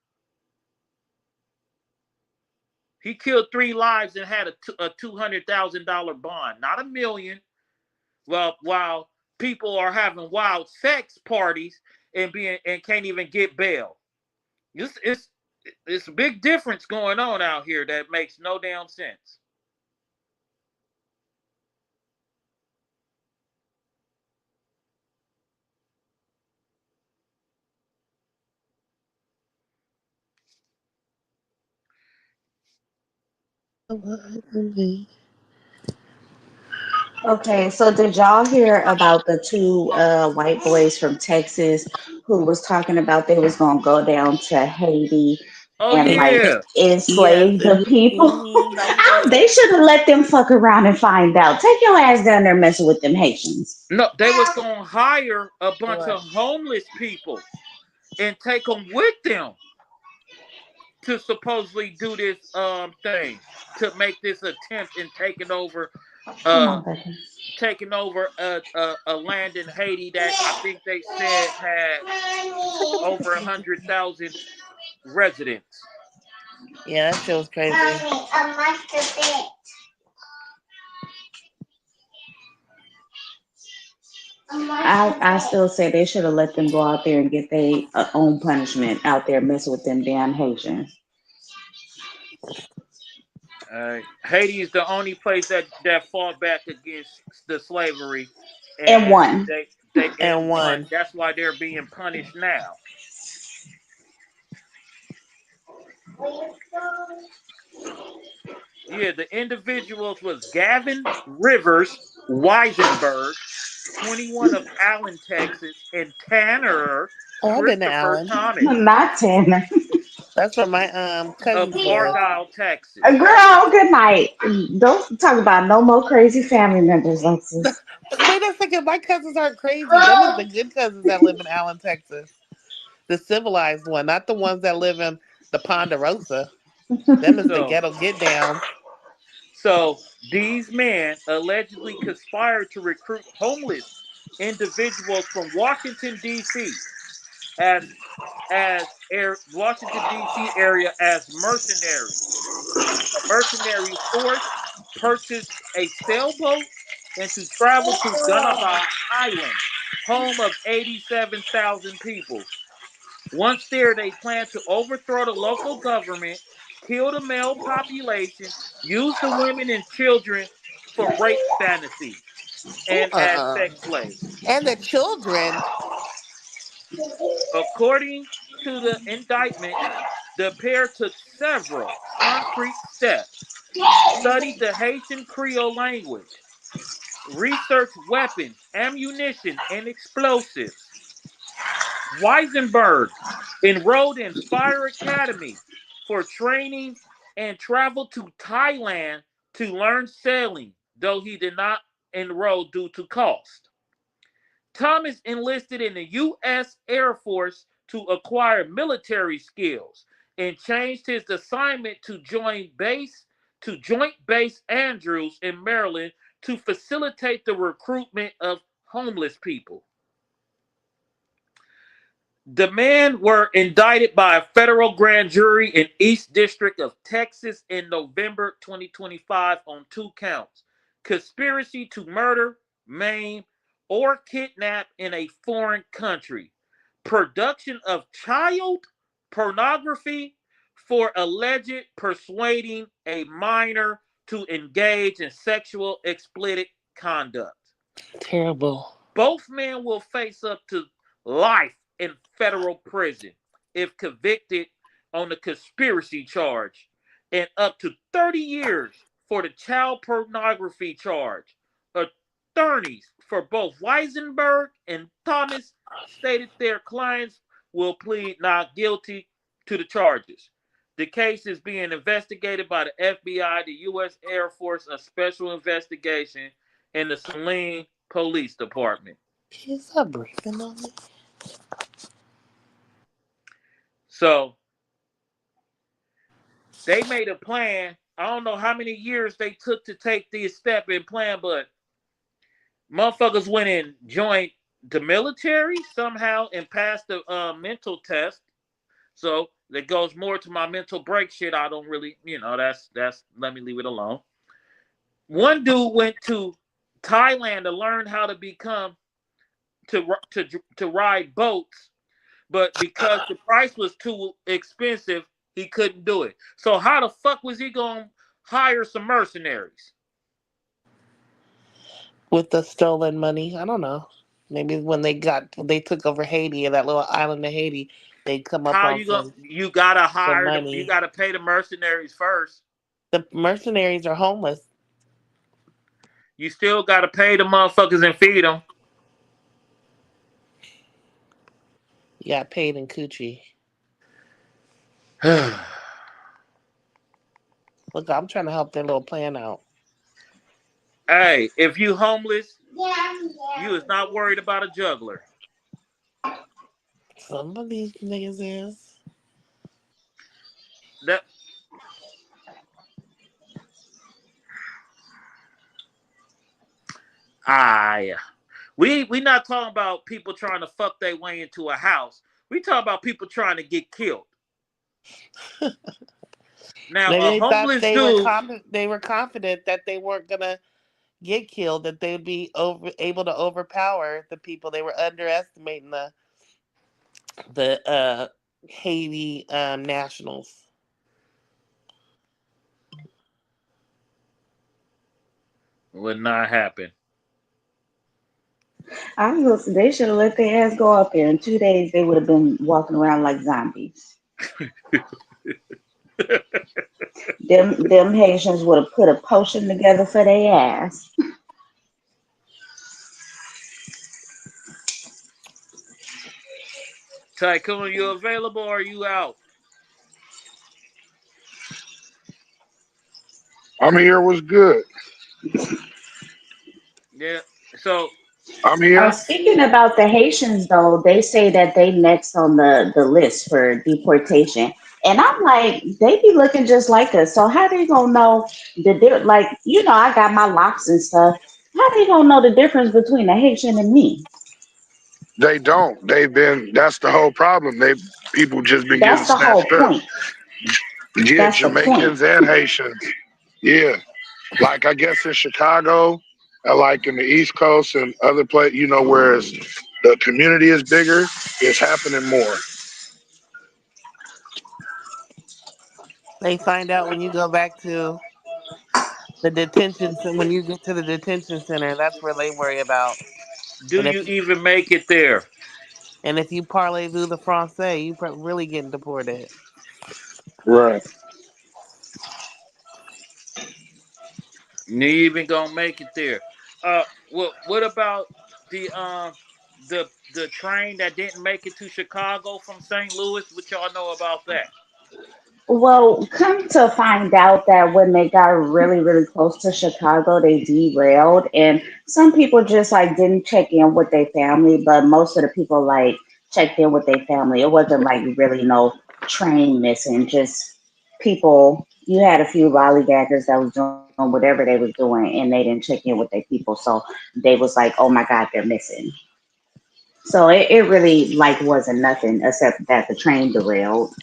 He killed 3 lives and had a $200,000 bond, not $1 million. Well, while people are having wild sex parties and can't even get bail. It's a big difference going on out here that makes no damn sense. Okay, so did y'all hear about the two white boys from Texas who was talking about they was gonna go down to Haiti Oh and like yeah. Yes, enslave the and people? They should have let them fuck around and find out. Take your ass down there messing with them Haitians. No, they was gonna hire a bunch what? of homeless people and take them with them to supposedly do this thing to make this attempt in Come uh on, baby. taking over a land in Haiti that I think they said had over 100,000 residents. Yeah, that shit was crazy. I still say they should have let them go out there and get their own punishment out there messing with them damn Haitians. Haiti is the only place that fought back against the slavery, And and one. they And and won. one. That's why they're being punished now. Yeah, the individuals was Gavin Rivers Weisenberg, 21 of Allen, Texas, and Tanner Oh, I've been to Christopher Allen. Thomas Not Tanner. That's where my of cousins live. Argyle, Texas. Girl, good night. Don't talk about no more crazy family members, Lexus. Wait a second, my cousins aren't crazy. Them is the good cousins that live in Allen, Texas. The civilized one, not the ones that live in the Ponderosa. Them is the So, ghetto get down. so these men allegedly conspired to recruit homeless individuals from Washington D.C. as Washington D.C. area as mercenaries. The mercenary force purchased a sailboat and to travel to Gunnehaw Island, home of 87,000 people. Once there, they plan to overthrow the local government, kill the male population, use the women and children for rape fantasies, Ooh, and as sex slaves. And the children. According to the indictment, the pair took several concrete steps, studied the Haitian Creole language, researched weapons, ammunition, and explosives. Weisenberg enrolled in Fire Academy for training and traveled to Thailand to learn sailing, though he did not enroll due to cost. Thomas enlisted in the U.S. Air Force to acquire military skills and changed his assignment to Joint Base Andrews in Maryland to facilitate the recruitment of homeless people. The men were indicted by a federal grand jury in East District of Texas in November 2025 on 2 counts: conspiracy to murder, maim, or kidnap in a foreign country, production of child pornography for alleged persuading a minor to engage in sexual explicit conduct. Terrible. Both men will face up to life in federal prison if convicted on the conspiracy charge, and up to 30 years for the child pornography charge. Attorneys for both Weisenberg and Thomas stated their clients will plead not guilty to the charges. The case is being investigated by the FBI, the U.S. Air Force, a special investigation, and the Saline Police Department. Is that breathing on me? So they made a plan. I don't know how many years they took to take this step and plan, but motherfuckers went and joined the military somehow and passed the mental test. So that goes more to my mental break shit. I don't really, that's let me leave it alone. One dude went to Thailand to learn how to become to ride boats, but because the price was too expensive, he couldn't do it. So how the fuck was he gonna hire some mercenaries? With the stolen money, I don't know. Maybe when they took over Haiti and that little island of Haiti, they come up How on you gonna? You gotta some hire them. You money. gotta pay the mercenaries first. The mercenaries are homeless. You still gotta pay the motherfuckers and feed them. You got paid in coochie. Look, I'm trying to help their little plan out. Hey, if you homeless, you is not worried about a juggler. Some of these niggas is. That we not talking about people trying to fuck their way into a house. We talking about people trying to get killed. Now Maybe a they thought homeless dude. they were confident that they weren't gonna get killed, that they would be able to overpower the people. They were underestimating the Haiti nationals. Would not happen. They should have let their ass go up there. In 2 days, they would have been walking around like zombies. Them Haitians would have put a potion together for their ass. Tycoon, you available or are you out? I'm here. What's good? Yeah. So I'm here. Speaking about the Haitians, though, they say that they next on the list for deportation. And I'm like, they be looking just like us. So how they gonna know that they're like, I got my locks and stuff. How they gonna know the difference between a Haitian and me? They don't. They've been. That's the whole problem. People just been getting That's the whole snatched up. point. Yeah, That's the point. Jamaicans and Haitians. Yeah, like I guess in Chicago, like in the East Coast and other places, whereas the community is bigger, it's happening more. They find out when you go back to the detention center. When you get to the detention center, that's where they worry about. do And you even make it there? if you parlay through the Francais, you really getting deported. Right. You even gonna make it there? What about the train that didn't make it to Chicago from St. Louis? What y'all know about that? Well, come to find out that when they got really, really close to Chicago, they derailed, and some people just like didn't check in with their family, but most of the people like checked in with their family. It wasn't like really no train missing, just people. You had a few lollygaggers that was doing whatever they was doing, and they didn't check in with their people, so they was like, "Oh my God, they're missing." So it really like wasn't nothing except that the train derailed.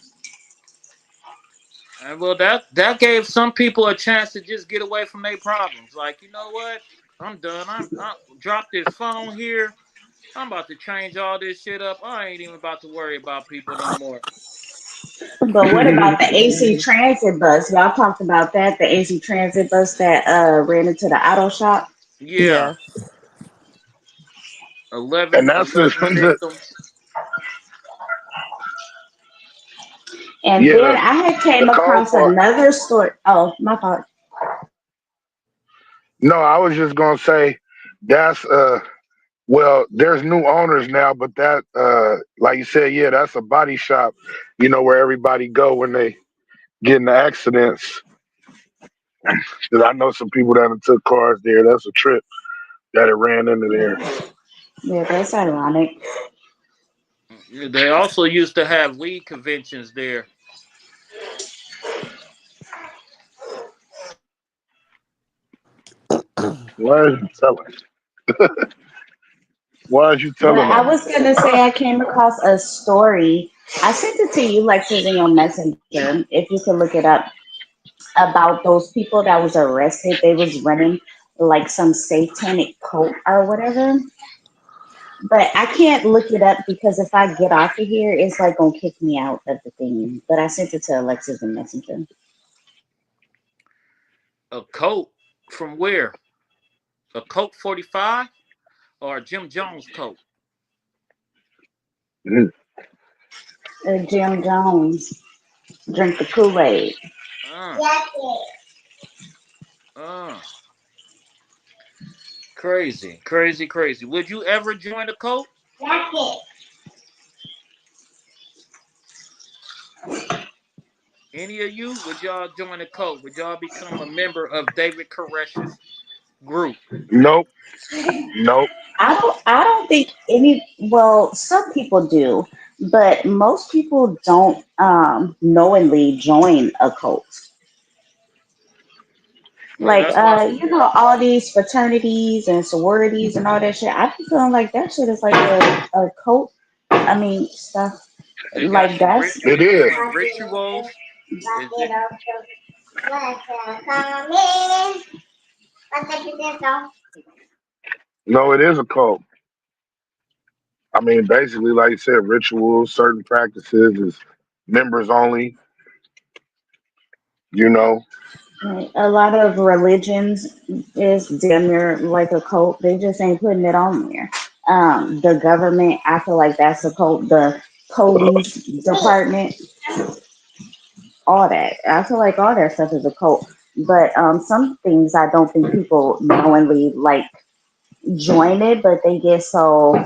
And well, that gave some people a chance to just get away from their problems. Like, you know what? I'm done. I drop this phone here. I'm about to change all this shit up. I ain't even about to worry about people no more. But what about the AC Transit bus? Y'all talked about that, the AC Transit bus that ran into the auto shop. Yeah, Yeah. 11, And that's 11 victims. And then yeah. I had The came cold across part. another story. Oh, my fault. No, I was just gonna say that's well, there's new owners now, but that like you said, yeah, that's a body shop, where everybody go when they get in the accidents. 'Cause I know some people that have took cars there. That's a trip that it ran into there. Yeah, that's ironic. They also used to have weed conventions there. Why is you telling? Why is you But telling I on me? was gonna say I came across a story. I sent it to you, like in your messenger. If you could look it up, about those people that was arrested. They was running like some satanic cult or whatever. But I can't look it up because if I get off of here, it's like gonna kick me out of the thing. But I sent it to Alexis and Messenger. A coat from where? A Coke 45 or a Jim Jones coat? Mm. Jim Jones, drink the Kool Aid. Uh, uh. Crazy, crazy, crazy. Would you ever join a cult? Any of you? Would y'all join a cult? Would y'all become a member of David Koresh's group? Nope, nope. I don't think any, well, some people do, but most people don't knowingly join a cult. Well, Like that's why. all these fraternities and sororities and all that shit. I be feeling like that shit is like a cult. I mean stuff They got like you that's It you is. doing rituals. Is it No, it is a cult. I mean, basically, like you said, rituals, certain practices is members only. You know, right. A lot of religions is damn near like a cult. They just ain't putting it on there. The government, I feel like that's a cult. The police department, all that. I feel like all that stuff is a cult. But some things I don't think people knowingly like join it, but they get so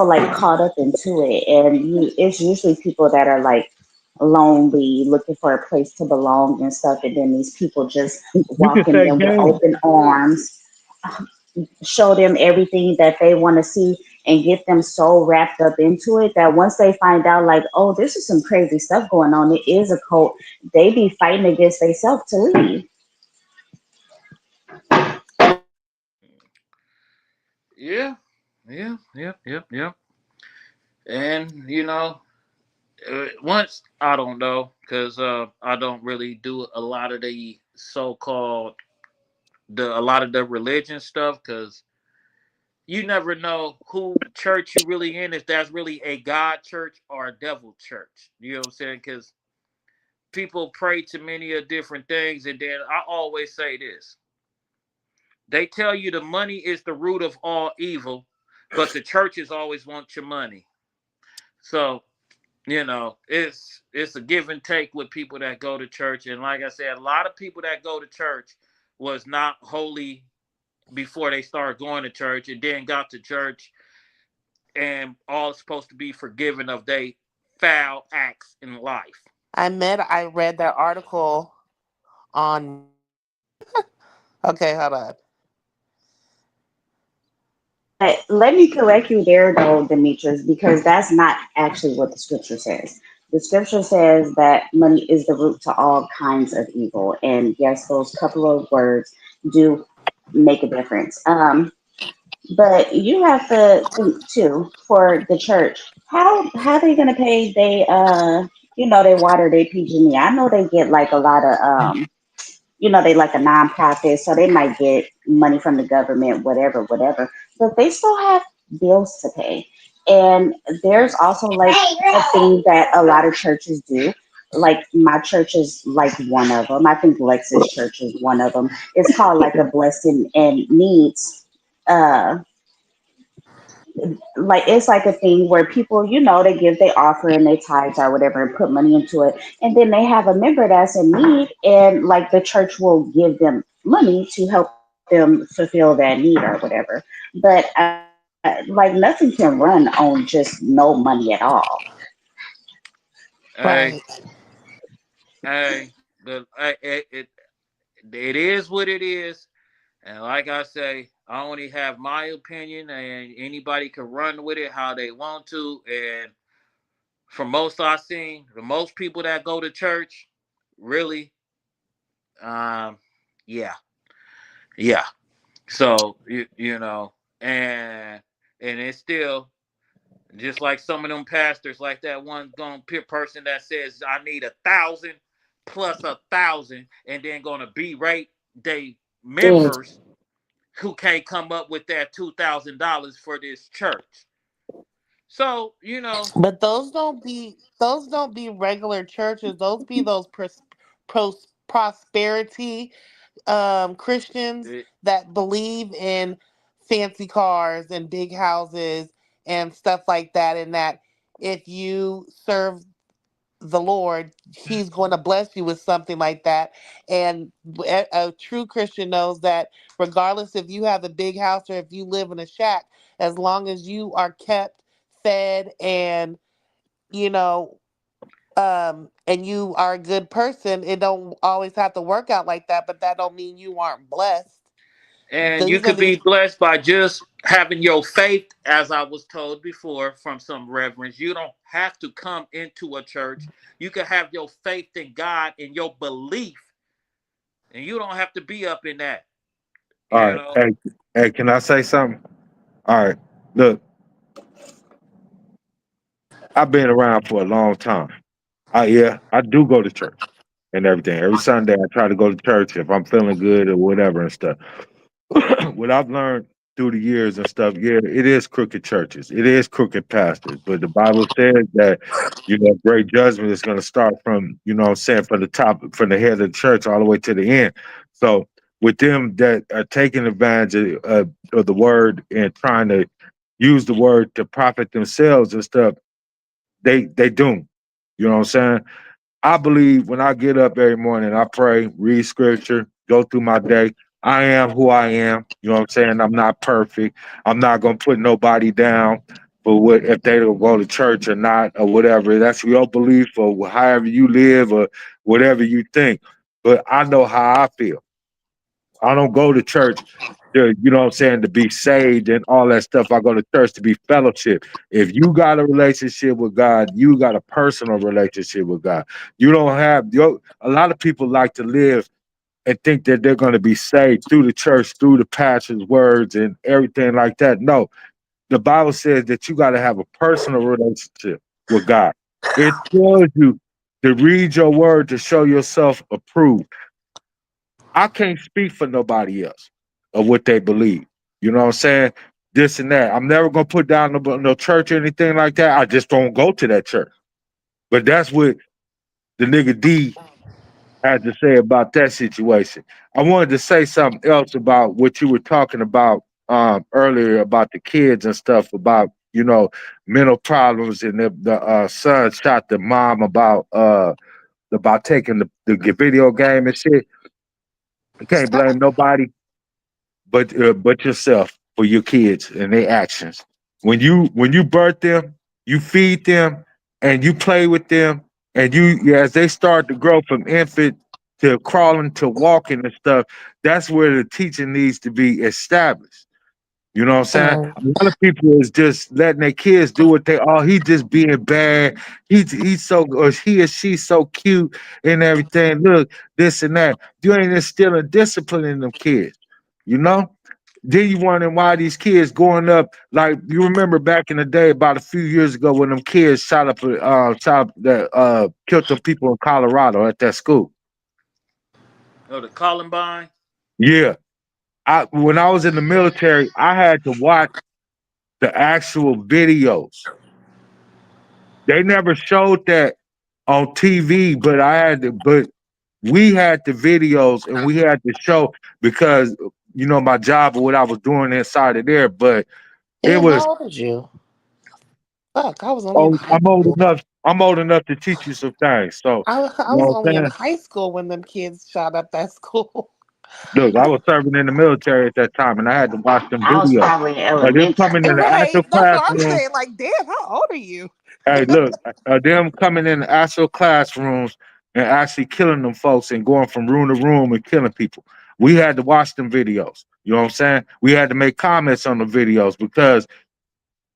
like caught up into it, and it's usually people that are like lonely, looking for a place to belong and stuff, and then these people just You can walk in say them with gang. open arms, show them everything that they want to see, and get them so wrapped up into it that once they find out, like, oh, this is some crazy stuff going on, it is a cult, they be fighting against themselves to leave. yeah. Yeah, yep, yep, yep. And once I don't know because I don't really do a lot of the so-called a lot of the religion stuff because you never know who church you really in, if that's really a God church or a devil church. You know what I'm saying? Because people pray to many of different things, and then I always say this: they tell you the money is the root of all evil, but the churches always want your money. So it's a give and take with people that go to church, and like I said, a lot of people that go to church was not holy before they started going to church, and then got to church and all supposed to be forgiven of their foul acts in life. I read that article on. Okay, hold on. But let me correct you there, though, Demetrius, because that's not actually what the scripture says. The scripture says that money is the root to all kinds of evil. And yes, those couple of words do make a difference. But you have to think too for the church. How they gonna pay they they water they PG&E. I know they get like a lot of they like a nonprofit, so they might get money from the government, whatever. But they still have bills to pay. And there's also like a thing that a lot of churches do. Like my church is like one of them. I think Lex's church is one of them. It's called like a blessing and needs. Uh, like it's like a thing where people, they give their offering, they tithes or whatever, and put money into it, and then they have a member that's in need, and like the church will give them money to help them fulfill that need or whatever. But like nothing can run on just no money at all. Hey, Right. hey, it is what it is, and like I say, I only have my opinion, and anybody can run with it how they want to. And from most I've seen, the most people that go to church, really, um, yeah, yeah. So and it's still just like some of them pastors, like that one gone person that says I need 1,000 plus 1,000, and then gonna berate they Mm. members who can't come up with that $2,000 for this church. So But those don't be regular churches. Those be those prosperity Christians it, that believe in fancy cars and big houses and stuff like that. And that if you serve the Lord, He's going to bless you with something like that. And a true Christian knows that regardless if you have a big house or if you live in a shack, as long as you are kept, fed, and you know, and you are a good person, it don't always have to work out like that. But that don't mean you aren't blessed. And you These are could be the blessed by just having your faith, as I was told before from some reverends. You don't have to come into a church. You can have your faith in God and your belief, and you don't have to be up in that. All You right. know, Hey, can I say something? All right. Look, I've been around for a long time. Yeah, I do go to church and everything. Every Sunday I try to go to church if I'm feeling good or whatever and stuff. What I've learned through the years and stuff, yeah, it is crooked churches. It is crooked pastors. But the Bible says that, great judgment is going to start from, what I'm saying, from the top, from the head of the church all the way to the end. So with them that are taking advantage of the word and trying to use the word to profit themselves and stuff, they doom. You know what I'm saying? I believe when I get up every morning, I pray, read scripture, go through my day. I am who I am. You know what I'm saying? I'm not perfect. I'm not gonna put nobody down for what if they don't go to church or not or whatever. That's your belief or however you live or whatever you think. But I know how I feel. I don't go to church to, to be saved and all that stuff. I go to church to be fellowship. If you got a relationship with God, you got a personal relationship with God. You don't have a lot of people like to live and think that they're going to be saved through the church, through the pastor's words and everything like that. No, the Bible says that you got to have a personal relationship with God. It tells you to read your word to show yourself approved. I can't speak for nobody else of what they believe. You know what I'm saying? This and that. I'm never gonna put down no church or anything like that. I just don't go to that church. But that's what the nigga D had to say about that situation. I wanted to say something else about what you were talking about earlier about the kids and stuff about mental problems and the son shot the mom about taking the video game and shit. You can't blame nobody but yourself for your kids and their actions. When you birth them, you feed them, and you play with them, and as they start to grow from infant to crawling to walking and stuff, that's where the teaching needs to be established. You know what I'm saying? Mhm. A lot of people is just letting their kids do what he just being bad. He's so or he or she's so cute and everything. Look, this and that. You ain't instilling discipline in them kids. You know? Then you wondering why these kids going up like you remember back in the day about a few years ago when them kids killed them people in Colorado at that school. oh, the Columbine. Yeah. When I was in the military, I had to watch the actual videos. They never showed that on TV, but we had the videos and we had to show because my job or what I was doing inside of there. But it Damn, was how old is you? Fuck, I was only in oh, high school. I'm old enough to teach you some things. So I you know was what I'm only in saying? high school when them kids shot up that school. Look, I was serving in the military at that time and I had to watch them I was videos. probably in Them elementary. coming in the Right, actual that's what I'm classroom. saying. Like, damn, how old are you? Hey, look, them coming in the actual classrooms and actually killing them folks and going from room to room and killing people. We had to watch them videos. You know what I'm saying? We had to make comments on the videos because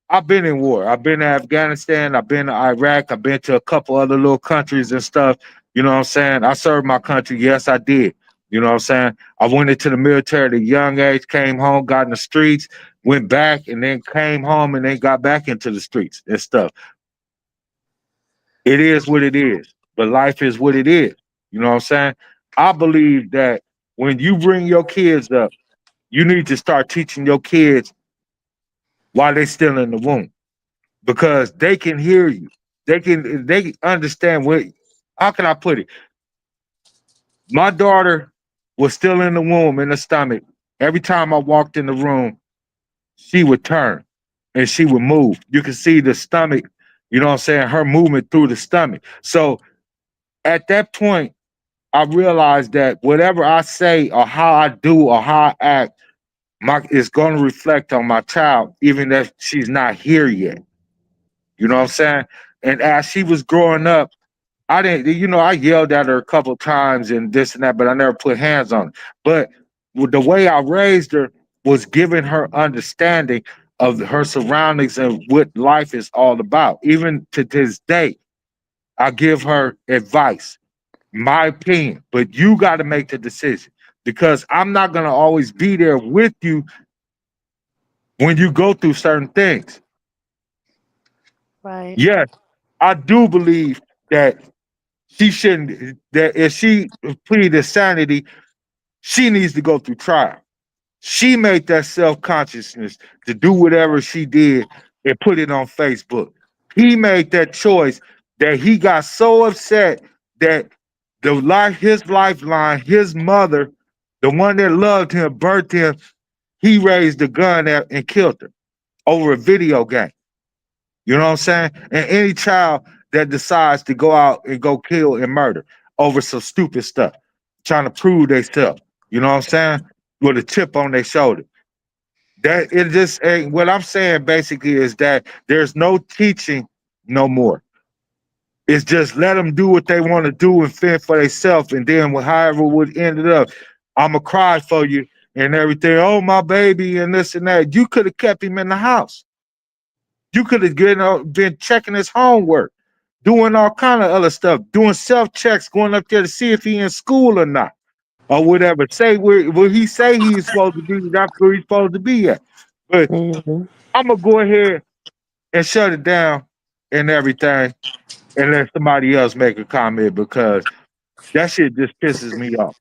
I've been in war. I've been to Afghanistan. I've been to Iraq. I've been to a couple other little countries and stuff. You know what I'm saying? I served my country. Yes, I did. You know what I'm saying? I went into the military at a young age, came home, got in the streets, went back, and then came home and then got back into the streets and stuff. It is what it is, but life is what it is. You know what I'm saying? I believe that when you bring your kids up, you need to start teaching your kids while they're still in the womb because they can hear you. They understand what how can I put it? My daughter was still in the womb in the stomach. Every time I walked in the room, she would turn and she would move. You could see the stomach, You know what I'm saying? Her movement through the stomach. So at that point, I realized that whatever I say or how I do or how I act, is going to reflect on my child, even if she's not here yet. You know what I'm saying? And as she was growing up, I didn't, I yelled at her a couple times and this and that, but I never put hands on her. But with the way I raised her was giving her understanding of her surroundings and what life is all about. Even to this day, I give her advice, my opinion, but you got to make the decision because I'm not going to always be there with you when you go through certain things. Right. Yes, I do believe that she shouldn't, that if she pleaded insanity, she needs to go through trial. She made that self-consciousness to do whatever she did and put it on Facebook. He made that choice that he got so upset that his lifeline, his mother, the one that loved him, birthed him, he raised the gun and killed her over a video game. You know what I'm saying? And any child that decides to go out and go kill and murder over some stupid stuff, trying to prove themselves, you know what I'm saying? With a chip on their shoulder. That it just ain't what I'm saying basically is that there's no teaching no more. It's just let them do what they want to do and fend for themselves. And then however would end it up, I'ma cry for you and everything. Oh, my baby, and this and that. You could have kept him in the house. You could have been checking his homework, doing all kind of other stuff, doing self-checks, going up there to see if he in school or not, or whatever. Say where he say he's supposed to be, that's where he's supposed to be at. But Mhm. I'm gonna go ahead and shut it down and everything and let somebody else make a comment because that shit just pisses me off.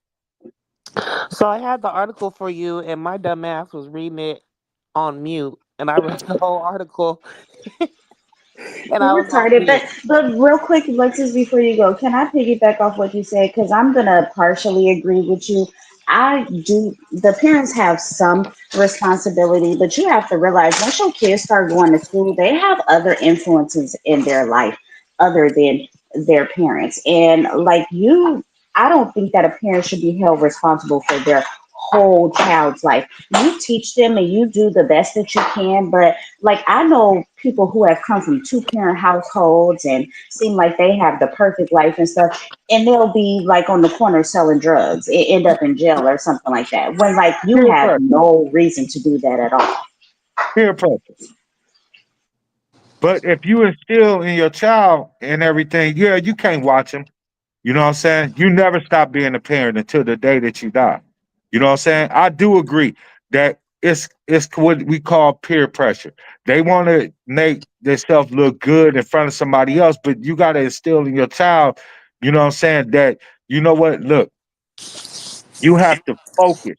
So I had the article for you, and my dumb ass was reading it on mute, and I read the whole article, and I You're was on retarded. mute. But real quick, Alexis, before you go, can I piggyback off what you said? Because I'm gonna partially agree with you. I do. The parents have some responsibility, but you have to realize once your kids start going to school, they have other influences in their life other than their parents. And like you, I don't think that a parent should be held responsible for their whole child's life. You teach them and you do the best that you can, but like I know people who have come from two parent households and seem like they have the perfect life and stuff, and they'll be like on the corner selling drugs, end up in jail or something like that. When like you Peer have pressure, no reason to do that at all. peer pressure. But if you instill in your child and everything, yeah, you can't watch him. You know what I'm saying? You never stop being a parent until the day that you die. You know what I'm saying? I do agree that it's what we call peer pressure. They want to make themselves look good in front of somebody else, but you got to instill in your child, you know what I'm saying, that you know what, look, you have to focus.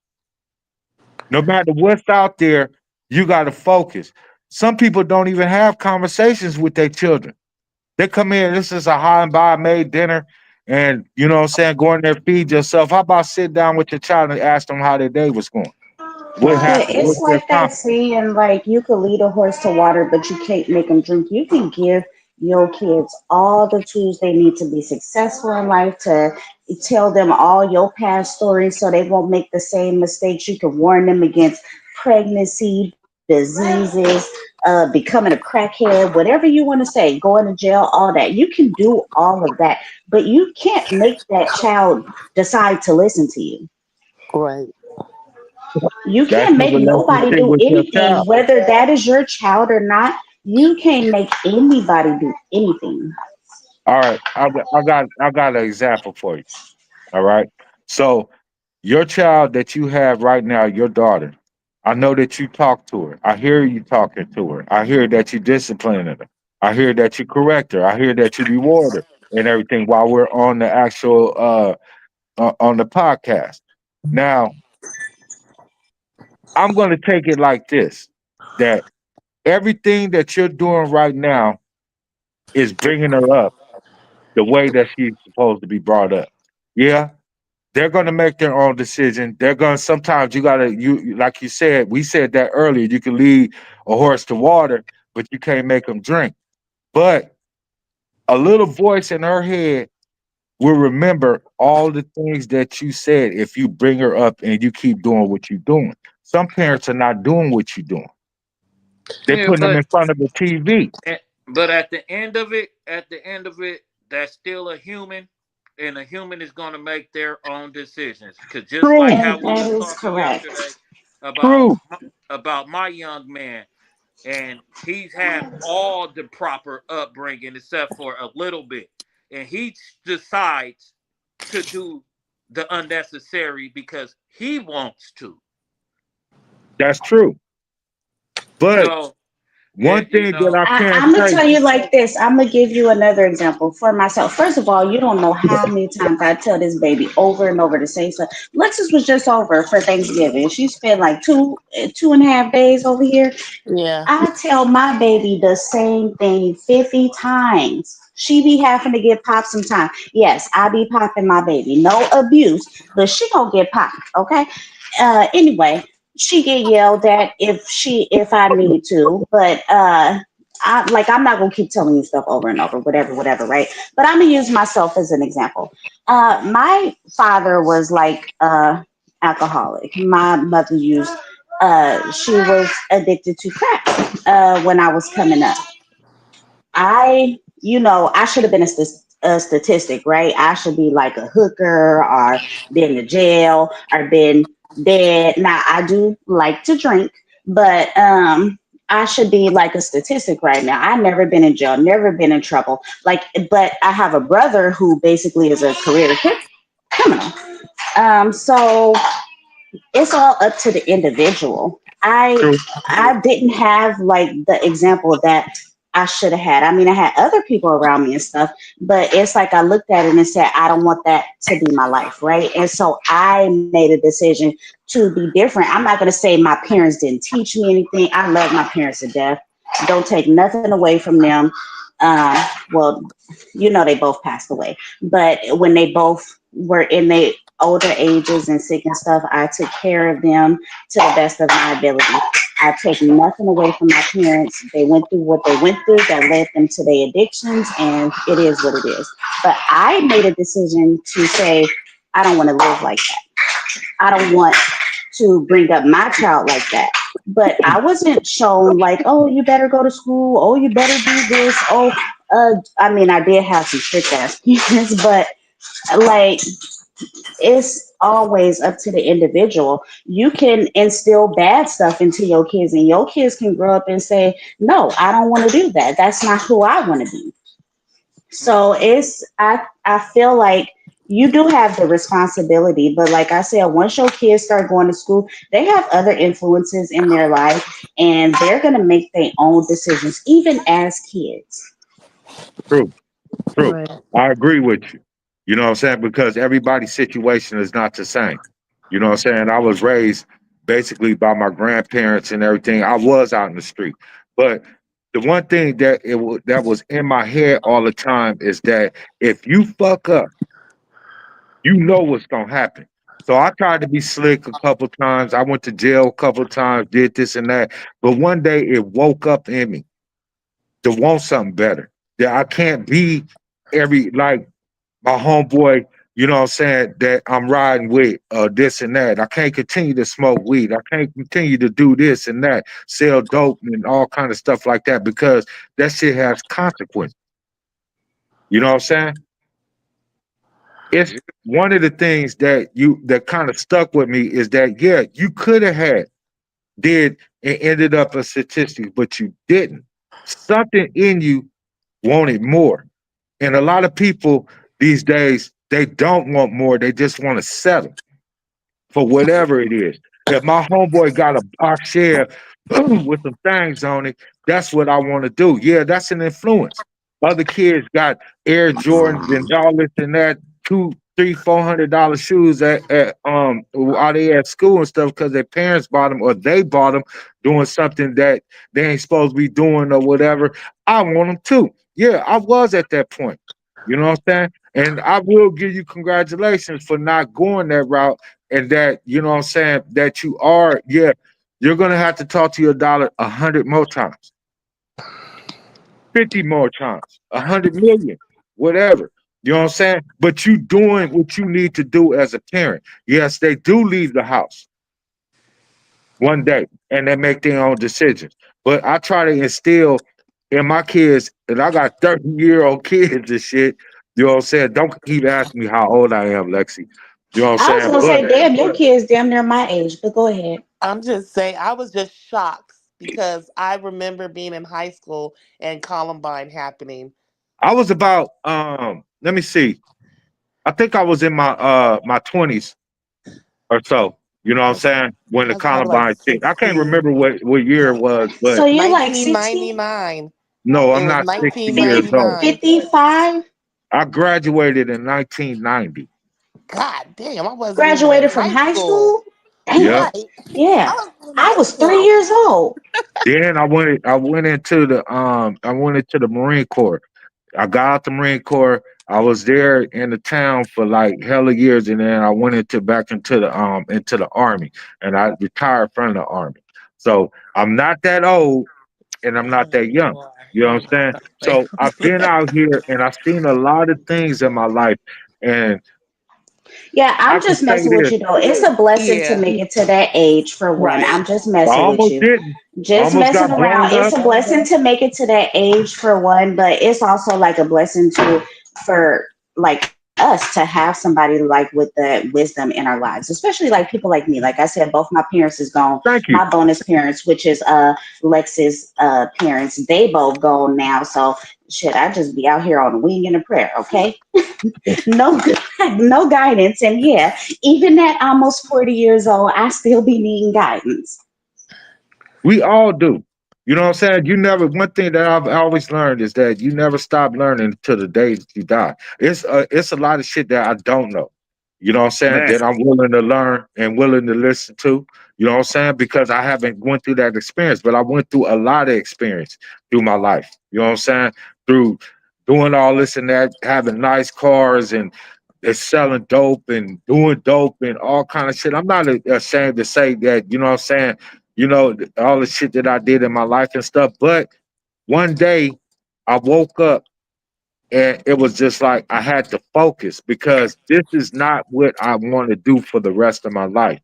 No matter what's out there, you got to focus. Some people don't even have conversations with their children. They come in, this is a high and by made dinner, and you know what I'm saying, go in there, feed yourself. How about sit down with your child and ask them how their day was going? What But happened? it's What's their like that accomplishment? saying, like you could lead a horse to water, but you can't make them drink. You can give your kids all the tools they need to be successful in life, to tell them all your past stories so they won't make the same mistakes. You can warn them against pregnancy, diseases, becoming a crackhead, whatever you want to say, going to jail, all that. You can do all of that, but you can't make that child decide to listen to you. Right. You That's can't the make nobody relationship do with your anything, child. whether that is your child or not. You can't make anybody do anything. All right, I got an example for you. All right. So your child that you have right now, your daughter, I know that you talk to her. I hear you talking to her. I hear that you discipline her. I hear that you correct her. I hear that you reward her and everything while we're on the actual on the podcast. Now, I'm going to take it like this: that everything that you're doing right now is bringing her up the way that she's supposed to be brought up. Yeah, they're going to make their own decision. They're going to sometimes you got to like you said, we said that earlier. You can lead a horse to water, but you can't make them drink. But A little voice in her head will remember all the things that you said if you bring her up and you keep doing what you're doing. Some parents are not doing what you're doing. They're Yeah, putting them in front of the TV. eh, but at the end of it, that's still a human, and a human is going to make their own decisions. Because just like True, how And we that was is talking correct. yesterday about true. about my young man, and he's had all the proper upbringing except for a little bit, and he decides to do the unnecessary because he wants to. That's true. But So, one you thing that know, I can I'm gonna say, tell you like this. I'm gonna give you another example for myself. First of all, you don't know how many times I tell this baby over and over the same stuff. Lexus was just over for Thanksgiving. She spent like 2.5 days over here. Yeah. I tell my baby the same thing 50 times. She be having to get popped sometime. Yes, I be popping my baby. No abuse, but she gonna get popped. Okay. Anyway, she get yelled at if I need to, but I'm not gonna keep telling you stuff over and over, whatever, right? But I'm gonna use myself as an example. My father was like alcoholic. My mother used she was addicted to crack when I was coming up. I should have been a statistic, right? I should be like a hooker or been to jail or been dead. Now, I do like to drink, but I should be like a statistic right now. I've never been in jail, never been in trouble. Like, but I have a brother who basically is a career criminal. So it's all up to the individual. true, I didn't have like the example that I should have had. I mean, I had other people around me and stuff, but it's like I looked at it and said, I don't want that to be my life, right? And so I made a decision to be different. I'm not going to say my parents didn't teach me anything. I love my parents to death. Don't take nothing away from them. Well, they both passed away, but when they both were in their older ages and sick and stuff, I took care of them to the best of my ability. I take nothing away from my parents. They went through what they went through that led them to their addictions, and it is what it is. But I made a decision to say, I don't want to live like that. I don't want to bring up my child like that. But I wasn't shown like, oh, you better go to school. Oh, you better do this. Oh, I mean, I did have some strict ass parents, but like it's always up to the individual. You can instill bad stuff into your kids, and your kids can grow up and say, no, I don't want to do that. That's not who I want to be. So I feel like you do have the responsibility, but like I said, once your kids start going to school, they have other influences in their life and they're gonna make their own decisions, even as kids. true, true. Right. I agree with you. You know what I'm saying? Because everybody's situation is not the same. You know what I'm saying? I was raised basically by my grandparents and everything. I was out in the street. But the one thing that was in my head all the time is that if you fuck up, you know what's gonna happen. So I tried to be slick a couple times. I went to jail a couple times, did this and that. But one day it woke up in me to want something better. That I can't be every like my homeboy, you know what I'm saying, that I'm riding with this and that. I can't continue to smoke weed. I can't continue to do this and that, sell dope and all kind of stuff like that because that shit has consequences. You know what I'm saying? It's one of the things that kind of stuck with me is that yeah, you could have had did and ended up a statistic, but you didn't. Something in you wanted more. And a lot of people these days, they don't want more. They just want to settle for whatever it is. If my homeboy got a box share with some things on it, that's what I want to do. Yeah, that's an influence. Other kids got Air Jordans and all this and that, two, three, $400 shoes at while they at school and stuff because their parents bought them or they bought them doing something that they ain't supposed to be doing or whatever. I want them too. Yeah, I was at that point. You know what I'm saying? And I will give you congratulations for not going that route and that, you know what I'm saying, that you are, yeah, you're gonna have to talk to your dollar 100 more times. 50 more times, 100 million, whatever. You know what I'm saying? But you doing what you need to do as a parent. Yes, they do leave the house one day and they make their own decisions. But I try to instill in my kids, and I got 30-year-old kids and shit. You know what I'm saying? Don't keep asking me how old I am, Lexi. You know what I'm I was saying? gonna But say, damn, your kids damn near my age, but go ahead. I'm just saying, I was just shocked because I remember being in high school and Columbine happening. I was about let me see. I think I was in my 20s or so. You know what I'm saying? When the I was probably like Columbine shit. I can't 16. remember what year it was, So but you like 60? 1999. no, It I'm was not 60 years old. 1999. 55? I graduated in 1990. God damn, I wasn't even in Graduated from high high school. school? Damn. Yep. Right. Yeah. I was in I high was three school. years old. Then I went into the Marine Corps. I got out the Marine Corps. I was there in the town for like hella years, and then I went into back into the army, and I retired from the army. So I'm not that old, and I'm not that young. Boy, You know what I'm saying? So I've been out here, and I've seen a lot of things in my life, and Yeah, I I'm can just say messing with this: you though. It's a blessing to Yeah. make it to that age for one. Right. I'm just I messing with almost you. didn't. I Just almost messing got around. blown It's up. a blessing to make it to that age for one, but it's also like a blessing to for like us to have somebody like with the wisdom in our lives, especially like people like me. Like I said, both my parents is gone. Thank you. My bonus parents, which is Lex's parents, they both gone now. So shit, I just be out here on a wing and a prayer, okay? No no guidance. And yeah, even at almost 40 years old, I still be needing guidance. We all do. You know what I'm saying? You never. One thing that I've always learned is that you never stop learning to the day that you die. It's a lot of shit that I don't know. You know what I'm saying? Man, That I'm willing to learn and willing to listen to. You know what I'm saying? Because I haven't went through that experience, but I went through a lot of experience through my life. You know what I'm saying? Through doing all this and that, having nice cars and selling dope and doing dope and all kind of shit. I'm not ashamed to say that. You know what I'm saying? All the shit that I did in my life and stuff. But one day I woke up and it was just like I had to focus because this is not what I want to do for the rest of my life.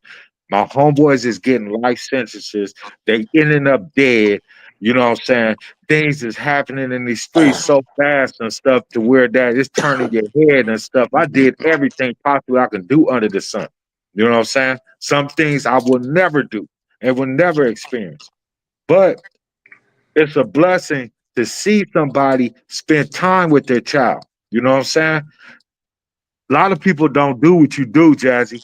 My homeboys is getting life sentences. They ending up dead. You know what I'm saying? Things is happening in these streets so fast and stuff to where that it's turning your head and stuff. I did everything possible I can do under the sun. You know what I'm saying? Some things I will never do and will never experience. But it's a blessing to see somebody spend time with their child. You know what I'm saying? A lot of people don't do what you do, Jazzy.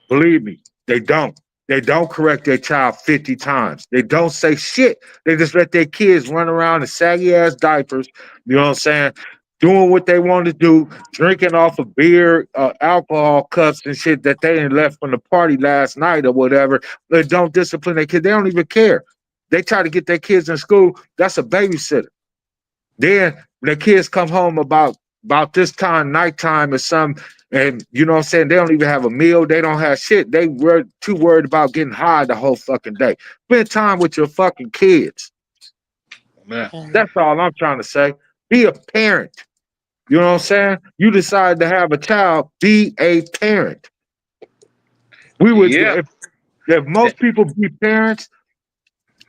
Believe me, they don't. They don't correct their child 50 times. They don't say shit. They just let their kids run around in saggy ass diapers, you know what I'm saying? Doing what they want to do, drinking off of beer, alcohol cups and shit that they didn't left from the party last night or whatever. They don't discipline their kids. They don't even care. They try to get their kids in school. That's a babysitter. Then when the kids come home about this time, nighttime or something, and you know what I'm saying, they don't even have a meal, they don't have shit. They were too worried about getting high the whole fucking day. Spend time with your fucking kids. man. That's all I'm trying to say. Be a parent. You know what I'm saying? You decide to have a child, be a parent. We would Yeah. if most people be parents,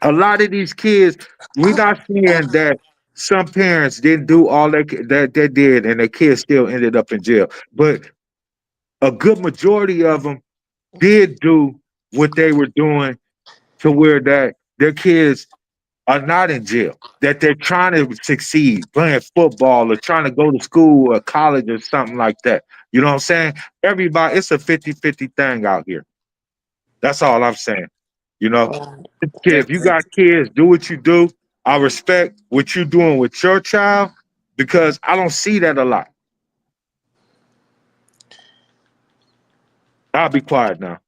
a lot of these kids, we're not saying that some parents didn't do all that they did and their kids still ended up in jail. But a good majority of them did do what they were doing to where that their kids are not in jail. That they're trying to succeed, playing football or trying to go to school or college or something like that. You know what I'm saying? Everybody, it's a 50-50 thing out here. That's all I'm saying. You know, And if you got kids, do what you do. I respect what you're doing with your child because I don't see that a lot. I'll be quiet now.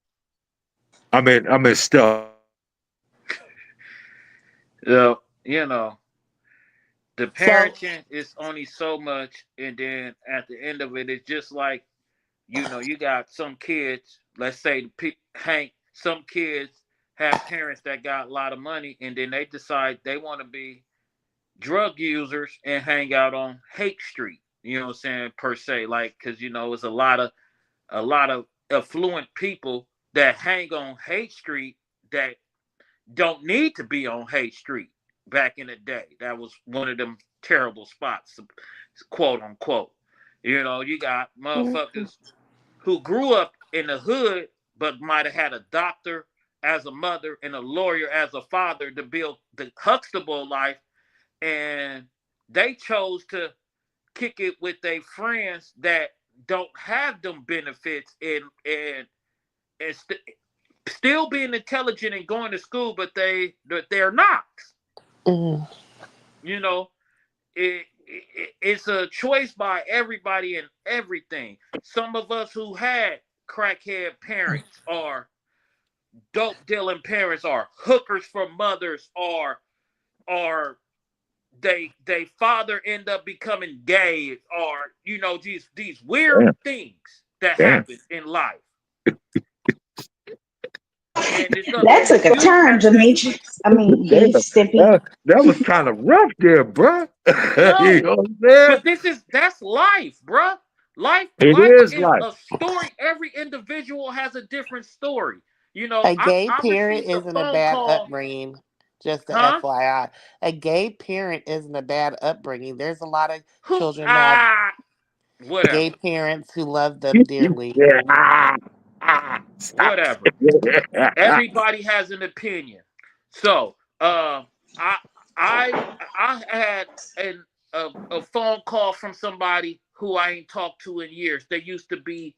I'm in stealth. you know, the So, parenting is only so much, and then at the end of it, it's just like you got some kids. Let's say Hank. Some kids have parents that got a lot of money, and then they decide they want to be drug users and hang out on Hate Street. You know what I'm saying, per se, like, because it's a lot of affluent people that hang on Hate Street that don't need to be on Hate Street. Back in the day, that was one of them terrible spots, quote unquote. You got Mhm. motherfuckers who grew up in the hood but might have had a doctor as a mother and a lawyer as a father to build the Huxtable life, and they chose to kick it with their friends that don't have them benefits and still being intelligent and going to school, but they're not. Mhm. You know, it's a choice by everybody and everything. Some of us who had crackhead parents or dope dealing parents or hookers for mothers or they father end up becoming gay or these weird Damn, things that damn. happen in life. And it's up That to took a you turn, as the Demetrius. I mean, Damn. Stimpy. That was kind of rough there, bro. You no, know what I'm saying? but that's life, bruh. Life It life is is like, a story. Every individual has a different story. A I gay I parent received a isn't a phone bad call, upbringing. Just a huh? FYI. A gay parent isn't a bad upbringing. There's a lot of Who children that have gay whatever. parents who love them dearly. yeah, stop. Whatever. Everybody has an opinion. So, I I I had a phone call from somebody who I ain't talked to in years. They used to be,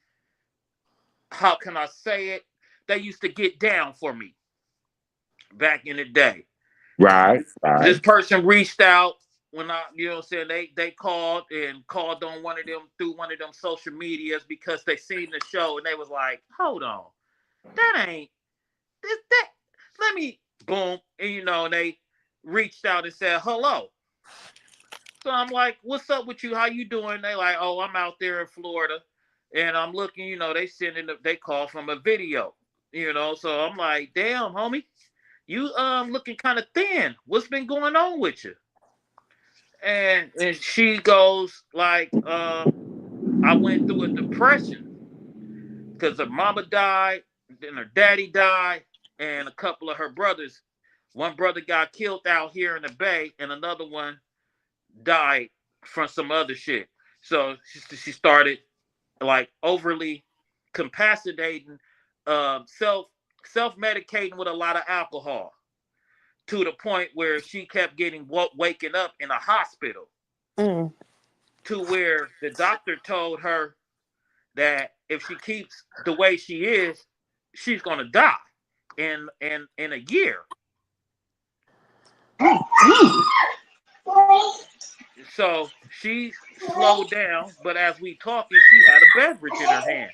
how can I say it? They used to get down for me back in the day. Right, right. This person reached out when what I'm saying, they called on one of them through one of them social medias because they seen the show and they was like, hold on, that ain't that. Let me boom, and and they reached out and said hello. So I'm like, what's up with you? How you doing? They like, oh, I'm out there in Florida, and I'm looking. They call from a video. So I'm like, damn, homie, you looking kind of thin. What's been going on with you? And she goes like, I went through a depression because her mama died, then her daddy died, and a couple of her brothers. One brother got killed out here in the Bay, and another one died from some other shit. So she started like overly capacitating, self medicating with a lot of alcohol to the point where she kept getting waking up in a hospital, Mm. to where the doctor told her that if she keeps the way she is, she's gonna die in a year. So she slowed down, but as we talking, she had a beverage in her hand.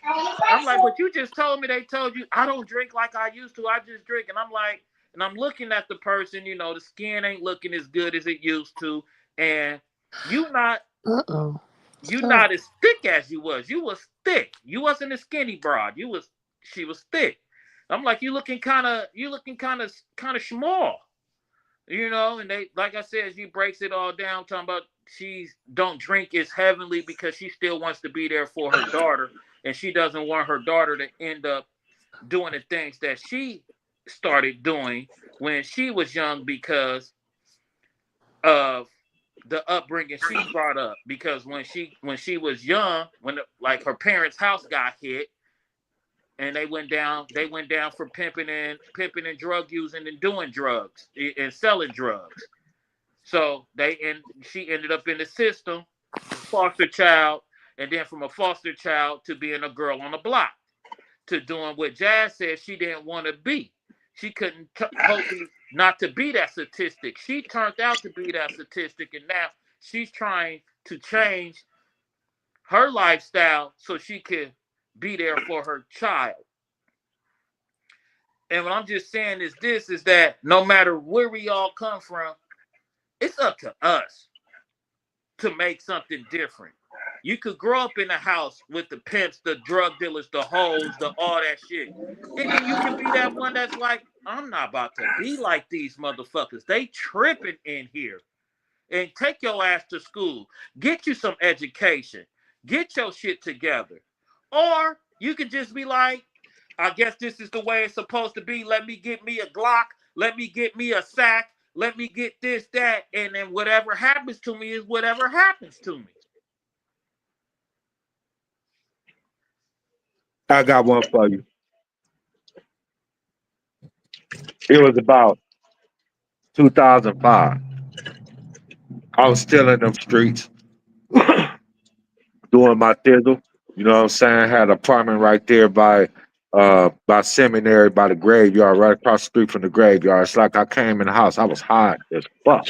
I'm like, but you just told me they told you I don't drink like I used to. I just drink. And I'm like, and I'm looking at the person, the skin ain't looking as good as it used to. And you not Uh-oh. you Stop. not as thick as you was. You was thick. You wasn't a skinny broad. She was thick. I'm like, you looking kind of small. And they, like I said, she breaks it all down, talking about she don't drink is heavenly because she still wants to be there for her daughter, and she doesn't want her daughter to end up doing the things that she started doing when she was young because of the upbringing she brought up. Because when she was young, like her parents' house got hit, and they went down for pimping and drug using and doing drugs and selling drugs. So she ended up in the system, foster child, and then from a foster child to being a girl on the block, to doing what Jazz said she didn't want to be. She couldn't hopefully not to be that statistic. She turned out to be that statistic, and now she's trying to change her lifestyle so she could be there for her child. And what I'm just saying is that no matter where we all come from, it's up to us to make something different. You could grow up in a house with the pimps, the drug dealers, the hoes, the all that shit. And then you can be that one that's like, I'm not about to be like these motherfuckers. They tripping in here. and take your ass to school. Get you some education. Get your shit together. Or you can just be like, I guess this is the way it's supposed to be. Let me get me a Glock. Let me get me a sack. Let me get this, that. And then whatever happens to me is whatever happens to me. I got one for you. It was about 2005. I was still in them streets doing my thizzle. You know what I'm saying? Had an apartment right there by seminary, by the graveyard, right across the street from the graveyard. It's like I came in the house. I was high as fuck.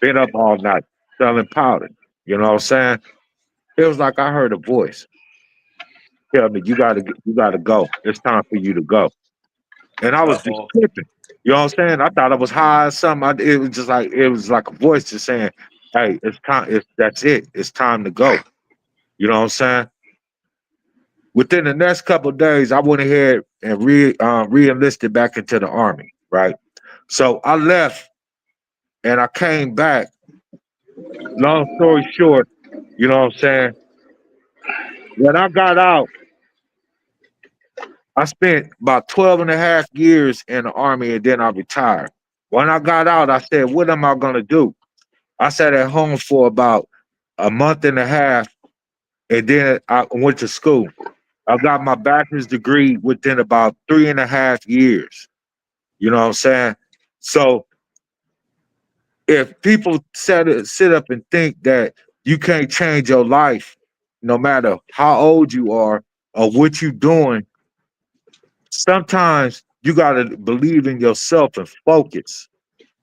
Been up all night selling powder. You know what I'm saying? It was like I heard a voice tell me, you gotta go. It's time for you to go. And I was just Uh-oh. tripping. You know what I'm saying? I thought I was high or something. It was like a voice just saying, "Hey, it's time. That's it. It's time to go." You know what I'm saying? Within the next couple of days, I went ahead and re-enlisted back into the army. Right. So I left and I came back. Long story short, you know what I'm saying? When I got out, I spent about 12 and a half years in the army and then I retired. When I got out, I said, what am I going to do? I sat at home for about a month and a half and then I went to school. I got my bachelor's degree within about 3.5 years. You know what I'm saying? So if people sit up and think that you can't change your life, no matter how old you are or what you're doing, sometimes you got to believe in yourself and focus.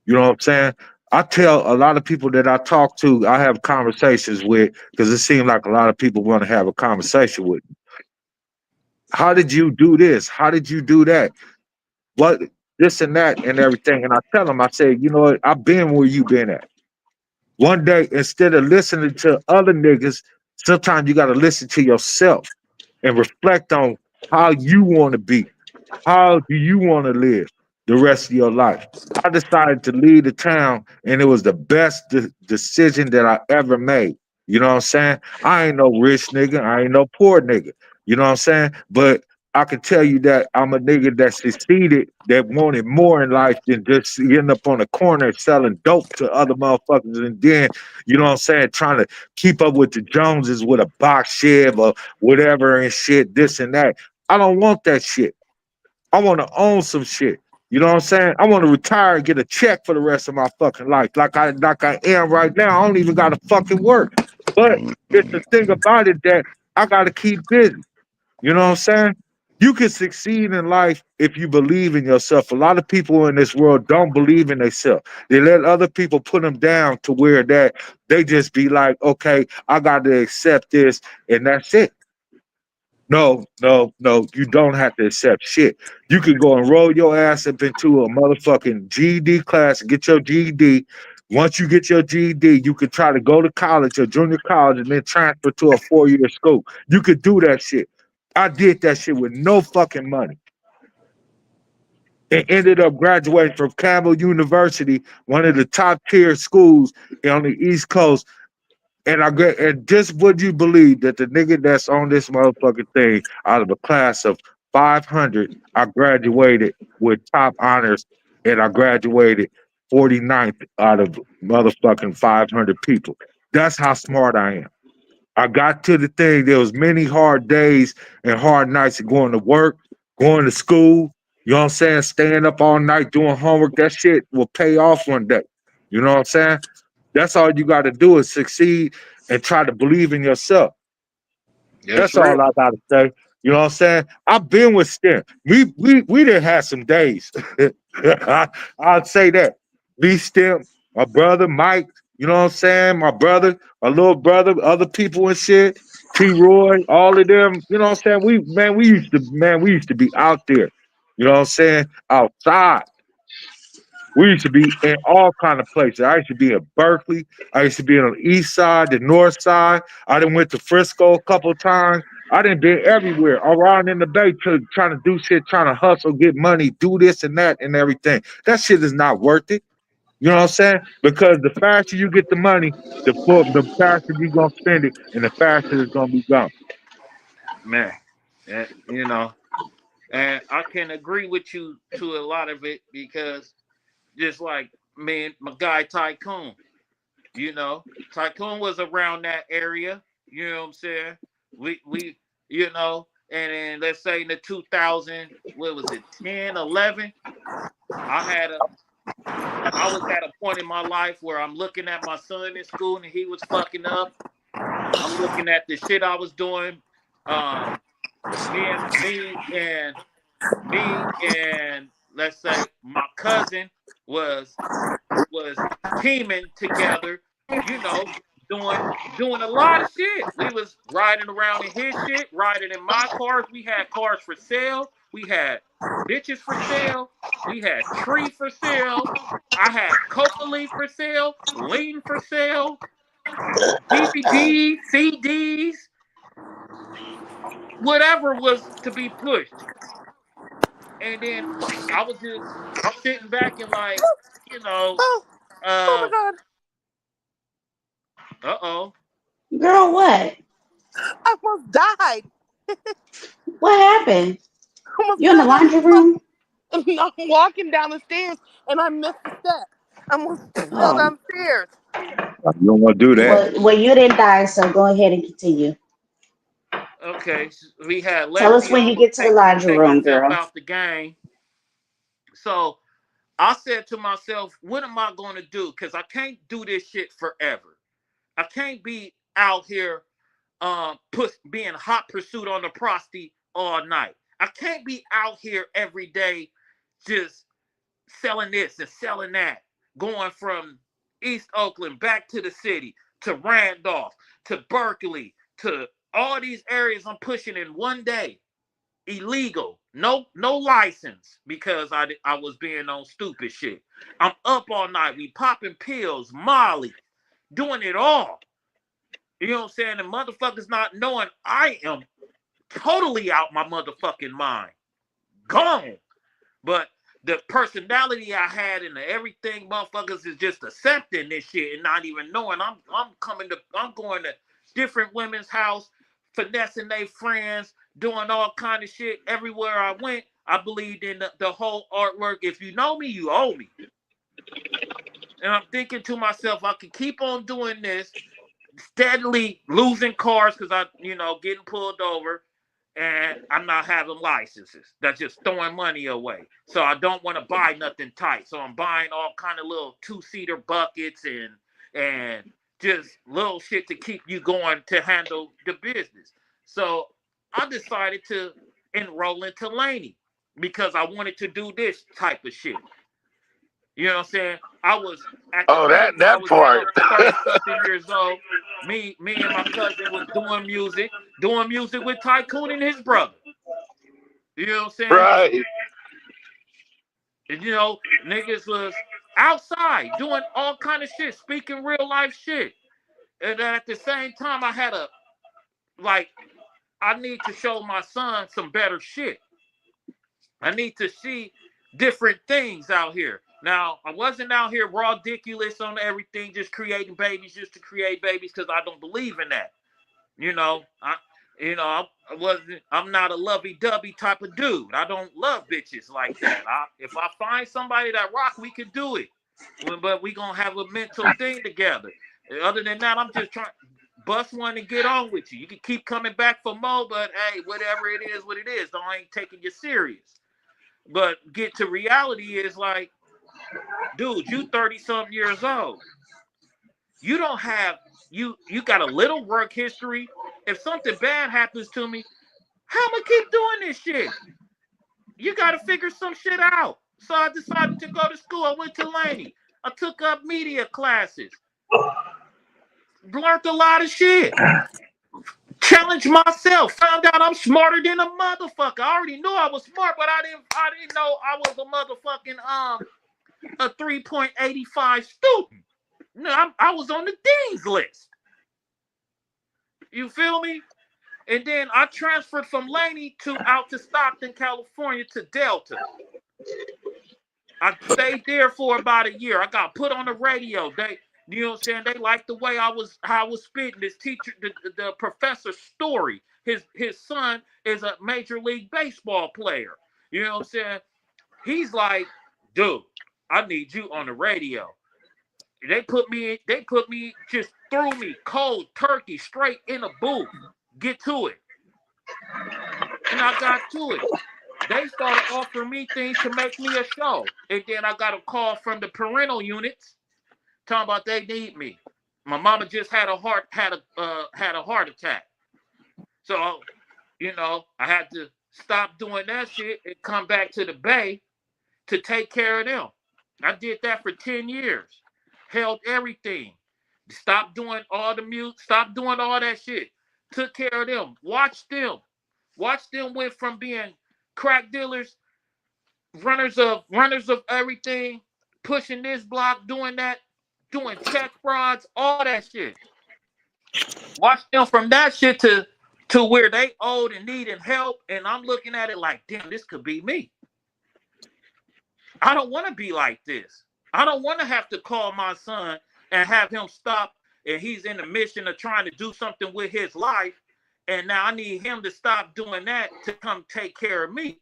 You know what I'm saying? I tell a lot of people that I talk to, I have conversations with, because it seems like a lot of people want to have a conversation with me. How did you do this? How did you do that? What, this and that and everything. And I tell them, I say, you know what? I've been where you been at. One day, instead of listening to other niggas, sometimes you got to listen to yourself and reflect on how you want to be. How do you want to live the rest of your life? I decided to leave the town, and it was the best decision that I ever made. You know what I'm saying? I ain't no rich nigga. I ain't no poor nigga. You know what I'm saying? But I can tell you that I'm a nigga that succeeded, that wanted more in life than just getting up on the corner selling dope to other motherfuckers, and then, you know what I'm saying, trying to keep up with the Joneses with a box Chev or whatever and shit, this and that. I don't want that shit. I want to own some shit. You know what I'm saying? I want to retire and get a check for the rest of my fucking life, like I am right now. I don't even got to fucking work. But it's the thing about it that I got to keep busy. You know what I'm saying? You can succeed in life if you believe in yourself. A lot of people in this world don't believe in themselves. They let other people put them down to where that they just be like, okay, I got to accept this, and that's it. No, no, no. You don't have to accept shit. You can go and roll your ass up into a motherfucking GED class and get your GED. Once you get your GED, you can try to go to college or junior college and then transfer to a 4-year school. You could do that shit. I did that shit with no fucking money. And ended up graduating from Campbell University, one of the top tier schools on the East Coast. And just would you believe that the nigga that's on this motherfucking thing out of a class of 500, I graduated with top honors, and I graduated 49th out of motherfucking 500 people. That's how smart I am. I got to the thing. There was many hard days and hard nights of going to work, going to school. You know what I'm saying? Staying up all night doing homework. That shit will pay off one day. You know what I'm saying? That's all you got to do is succeed and try to believe in yourself. That's That's all real. I got to say. You know what I'm saying? I've been with Stem. We didn't have some days. I'd say that. Me, Stem, my brother Mike. You know what I'm saying? My brother, my little brother, other people and shit. T. Roy, all of them. You know what I'm saying? We used to be out there. You know what I'm saying? Outside. We used to be in all kind of places. I used to be in Berkeley. I used to be on the east side, the north side. I done went to Frisco a couple of times. I done been everywhere around in the Bay trying to do shit, trying to hustle, get money, do this and that and everything. That shit is not worth it. You know what I'm saying? Because the faster you get the money, the faster you're gonna spend it, and the faster it's gonna be gone. Man, you know, and I can agree with you to a lot of it because just like me and my guy Tycoon, you know, Tycoon was around that area. You know what I'm saying? We you know, and then let's say in the 2000, what was it, 10, 11? I was at a point in my life where I'm looking at my son in school and he was fucking up. I'm looking at the shit I was doing. Um, me and let's say my cousin was teaming together, you know, doing a lot of shit. We was riding around in his shit, riding in my cars. We had cars for sale. We had bitches for sale. We had tree for sale. I had coca leaf for sale, lean for sale, DVDs, CDs, whatever was to be pushed. And then I was just sitting back and like, you know, Oh, oh uh, my God. Girl, what? I almost died. What happened? Almost You in the died. laundry room? I'm walking down the stairs and I missed the step. I almost fell Oh, downstairs. You don't want to do that. well, you didn't die, so go ahead and continue. okay, we had Tell us Lexi when you almost get to the laundry take room, herself girl. out the game. So I said to myself, what am I going to do? Because I can't do this shit forever. I can't be out here being hot pursuit on the prosty all night. I can't be out here every day just selling this and selling that, going from East Oakland back to the city, to Randolph, to Berkeley, to all these areas I'm pushing in one day. Illegal, no license because I was being on stupid shit. I'm up all night. We popping pills, Molly, doing it all. You know what I'm saying? The motherfuckers not knowing I am totally out my motherfucking mind, gone. But the personality I had and the everything, motherfuckers is just accepting this shit and not even knowing. I'm going to different women's house, finessing their friends, doing all kind of shit. Everywhere I went, I believed in the whole artwork. If you know me, you owe me. And I'm thinking to myself, I could keep on doing this, steadily losing cars because getting pulled over, and I'm not having licenses. That's just throwing money away. So I don't want to buy nothing tight. So I'm buying all kind of little 2-seater buckets and just little shit to keep you going to handle the business. So I decided to enroll into Laney because I wanted to do this type of shit. You know what I'm saying? I was at the Oh, age I that was part. 30 something years old. Me and my cousin was doing music with Tycoon and his brother. You know what I'm saying? Right. And niggas was outside doing all kind of shit, speaking real life shit. And then at the same time, I need to show my son some better shit. I need to see different things out here. Now, I wasn't out here ridiculous on everything, just creating babies just to create babies, because I don't believe in that. I wasn't. I'm not a lovey-dovey type of dude. I don't love bitches like that. If I find somebody that rock, we can do it. But we gonna have a mental thing together. Other than that, I'm just trying bust one and get on with you. You can keep coming back for more, but hey, whatever it is, what it is. Though I ain't taking you serious. But get to reality is like, dude, you 30 something years old. You don't have you got a little work history. If something bad happens to me, how am I keep doing this shit? You got to figure some shit out. So I decided to go to school. I went to Laney. I took up media classes. Learned a lot of shit. Challenged myself. Found out I'm smarter than a motherfucker. I already knew I was smart, but I didn't know I was a motherfucking a 3.85 student. No, I was on the dean's list. You feel me? And then I transferred from Laney out to Stockton, California to Delta. I stayed there for about a year. I got put on the radio. You know what I'm saying? They liked the way how I was spitting. This teacher, the professor's story. His son is a major league baseball player. You know what I'm saying? He's like, dude, I need you on the radio. They just threw me cold turkey straight in a booth. Get to it. And I got to it. They started offering me things to make me a show. And then I got a call from the parental units talking about they need me. My mama just had a heart attack. So, you know, I had to stop doing that shit and come back to the Bay to take care of them. I did that for 10 years. Held everything. Stopped doing all the music. Stopped doing all that shit. Took care of them. Watched them. Watched them went from being crack dealers, runners of everything, pushing this block, doing that, doing check frauds, all that shit. Watched them from that shit to where they owed and needed help, and I'm looking at it like, damn, this could be me. I don't want to be like this. I don't want to have to call my son and have him stop, and he's in the mission of trying to do something with his life, and now I need him to stop doing that to come take care of me.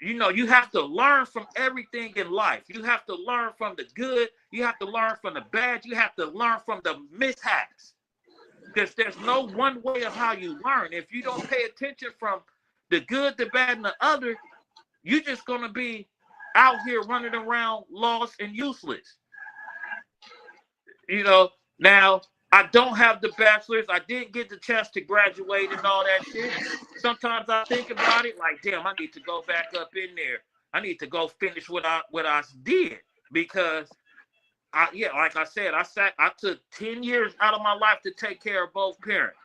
You know, you have to learn from everything in life. You have to learn from the good. You have to learn from the bad. You have to learn from the mishaps. Because there's no one way of how you learn. If you don't pay attention from the good, the bad, and the other, you're just going to be out here running around lost and useless. You know, now, I don't have the bachelor's. I didn't get the chance to graduate and all that shit. Sometimes I think about it like, damn, I need to go back up in there. I need to go finish what I did, because like I said, I took 10 years out of my life to take care of both parents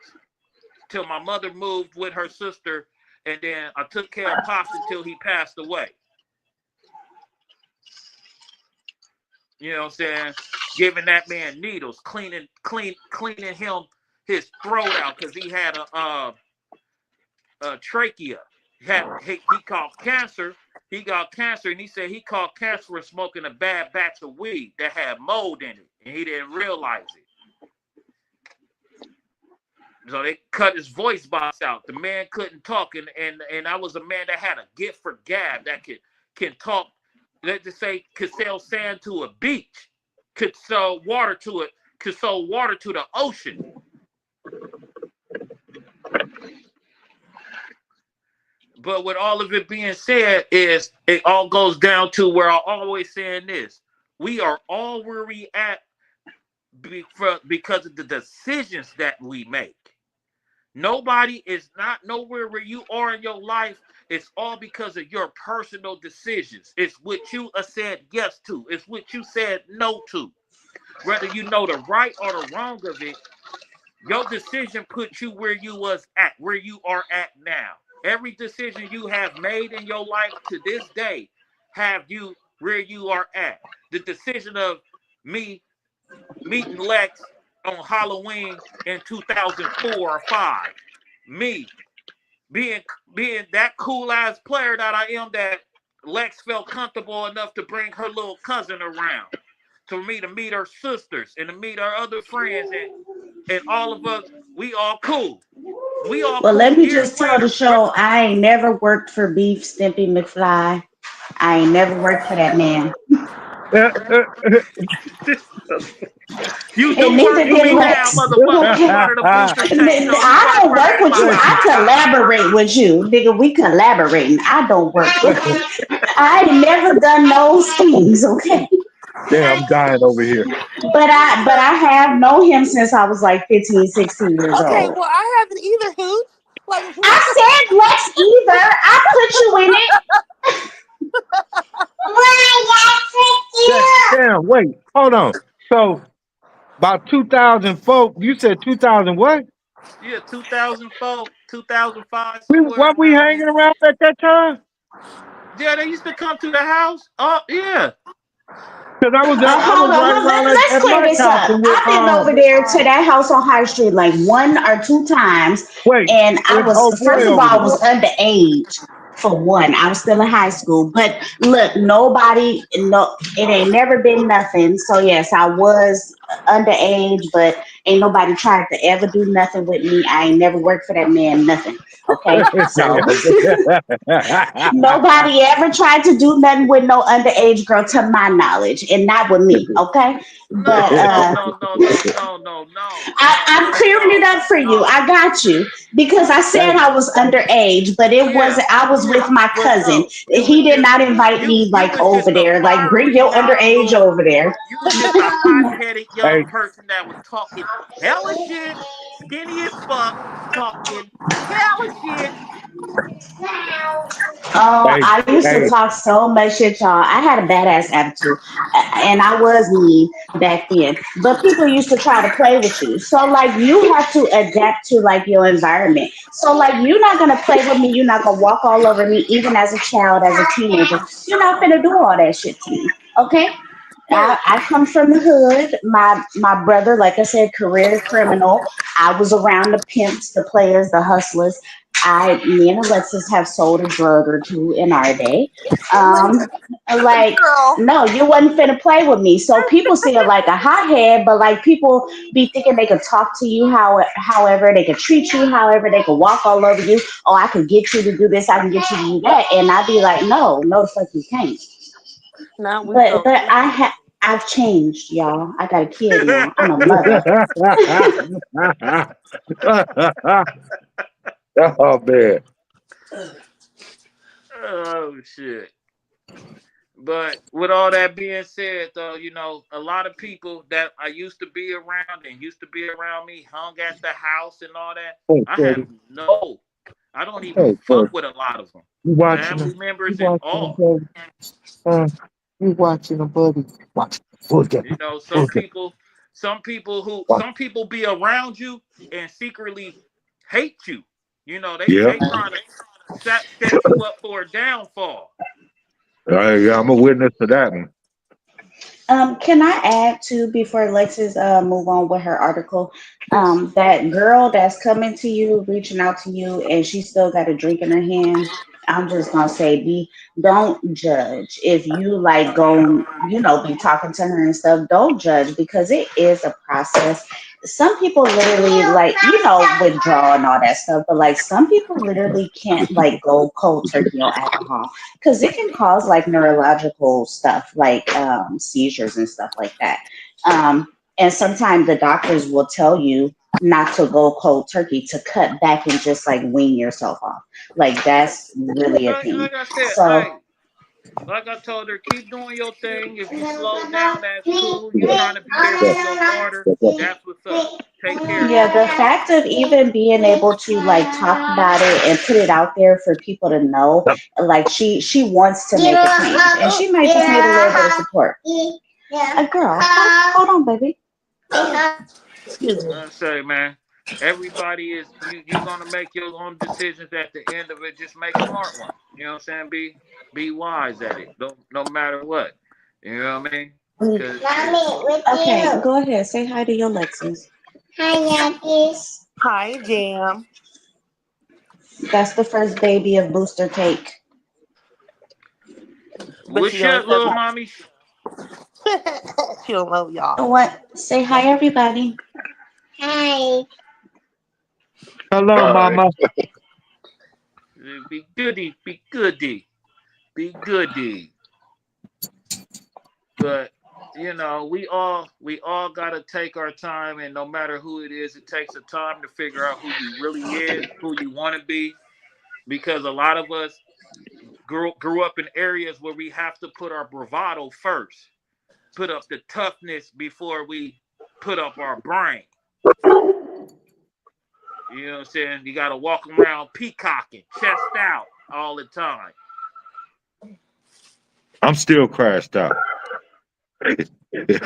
till my mother moved with her sister, and then I took care of Pops until he passed away. You know what I'm saying? Giving that man needles, cleaning him his throat out because he had a trachea. He caught cancer. He got cancer, and he said he caught cancer from smoking a bad batch of weed that had mold in it, and he didn't realize it. So they cut his voice box out. The man couldn't talk, and I was a man that had a gift for gab that can talk. Let's just say could sell sand to a beach, could sell water to it, could sell water to the ocean. But with all of it being said, is it all goes down to where I'm always saying this: we are all where we at because of the decisions that we make. Nobody is not nowhere where you are in your life. It's all because of your personal decisions. It's what you said yes to. It's what you said no to. Whether you know the right or the wrong of it, your decision puts you where you was at, where you are at now. Every decision you have made in your life to this day have you where you are at. The decision of me meeting Lex on Halloween in 2004 or 5. Me being that cool ass player that I am, that Lex felt comfortable enough to bring her little cousin around, for me to meet her sisters and to meet our other friends, and all of us, we all cool. We all Well, cool. let me Years just tell the later, show, I ain't never worked for Beef Stimpy McFly. I ain't never worked for that man. you And do neither work for did me now, Lex. motherfucker. You part of the booster tank, so you I don't work with you. right. I collaborate with you. Nigga, we collaborating. I don't work with you. I ain't never done those things, okay? Damn, I'm dying over here. But I have known him since I was like 15, 16 years Okay, old. well, I haven't either, Hooch. Like, I said Lex either. I put you in it. Damn, wait, hold on. So about 2004, you said 2000 what? Yeah, 2004, 2005, Why somewhere we around hanging there. around at that time? Yeah, they used to come to the house. Oh, yeah. Because I was Hold on. right around Let's at clear my this house up. and with I've been over there to that house on High Street like 1 or 2 times, wait, and I with was old boy first of all over I there. was underage. for one. I was still in high school. But look, nobody, no, it ain't never been nothing. So yes, I was underage, but ain't nobody tried to ever do nothing with me. I ain't never worked for that man, nothing. Okay, so nobody ever tried to do nothing with no underage girl to my knowledge, and not with me. Okay, but No, no, no, no, no, no, no, no, no, I'm no, clearing it no, up for you. no. I got you because I said Hey, I was underage, but it Yeah, wasn't. I was with my but cousin. no, you was He did just not invite me you like was over just a there. Like bring fiery your young underage little. over there. You was just a hot-headed young hey, person that was talking hella shit, skinny as fuck, talking hella shit. Oh, hey, I used to hey, talk so much shit, y'all. I had a badass attitude, and I was mean back then. But people used to try to play with you, so like you have to adapt to like your environment. So like you're not gonna play with me. You're not gonna walk all over me, even as a child, as a teenager. You're not gonna do all that shit to me, okay? Well, I come from the hood. My brother, like I said, career criminal. I was around the pimps, the players, the hustlers. Me and Alexis have sold a drug or two in our day. Um, like, Girl. no, you wasn't finna play with me. So people see it like a hothead, but like people be thinking they could talk to you however, they could treat you however, they could walk all over you. Oh, I could get you to do this, I can get you to do that. And I'd be like, no, the fuck you can't. Now we But so I've changed, y'all. I got a kid now. I'm a mother. oh man. oh shit. But with all that being said, though, a lot of people that I used to be around and used to be around me hung at the house and all that. Hey, I have Freddie. I don't even Hey, fuck Freddie. with a lot of them, You watching family them? You members and watching them, all. buddy? You watching them, buddy? Watch. Look at You them. know, some Look at people, watch. some people be around you and secretly hate you. Yeah. They trying to set you up for a downfall. Yeah, I'm a witness to that one. Can I add to before Alexis move on with her article? That girl that's coming to you, reaching out to you, and she still got a drink in her hand. I'm just gonna say, don't judge. If you like go, be talking to her and stuff, don't judge because it is a process. Some people literally like, withdraw and all that stuff, but like some people literally can't like go cold turkey on alcohol because it can cause like neurological stuff like seizures and stuff like that. And sometimes the doctors will tell you not to go cold turkey to cut back and just like wean yourself off. Like that's really a thing. Like I said, So hey, like I told her, keep doing your thing. If you slow down, that's cool. You trying to be there for your daughter. That's what's up. Take care of yeah, the yourself. fact of even being able to like talk about it and put it out there for people to know, like she wants to make a change, and she might just need a little bit of support. A girl, hold on, baby. excuse me. I say, man, everybody is you're gonna make your own decisions at the end of it. Just make smart ones. You know what I'm saying? Be wise at it. Don't no matter what. You know what I mean? Cause shit. Okay, go ahead. Say hi to your Lexus. Hi, Lexus. Hi, Jam. That's the first baby of Booster Cake. But she What's always up, says little hi. mommy? She don't love y'all. What? Say hi, everybody. Hi. Hello, All right. mama. Be goody, be goody, be goody. But we all gotta take our time, and no matter who it is, it takes a time to figure out who you really is, who you want to be. Because a lot of us grew up in areas where we have to put our bravado first, put up the toughness before we put up our brain. You know what I'm saying? You gotta walk around peacocking, chest out all the time. I'm still crashed out. I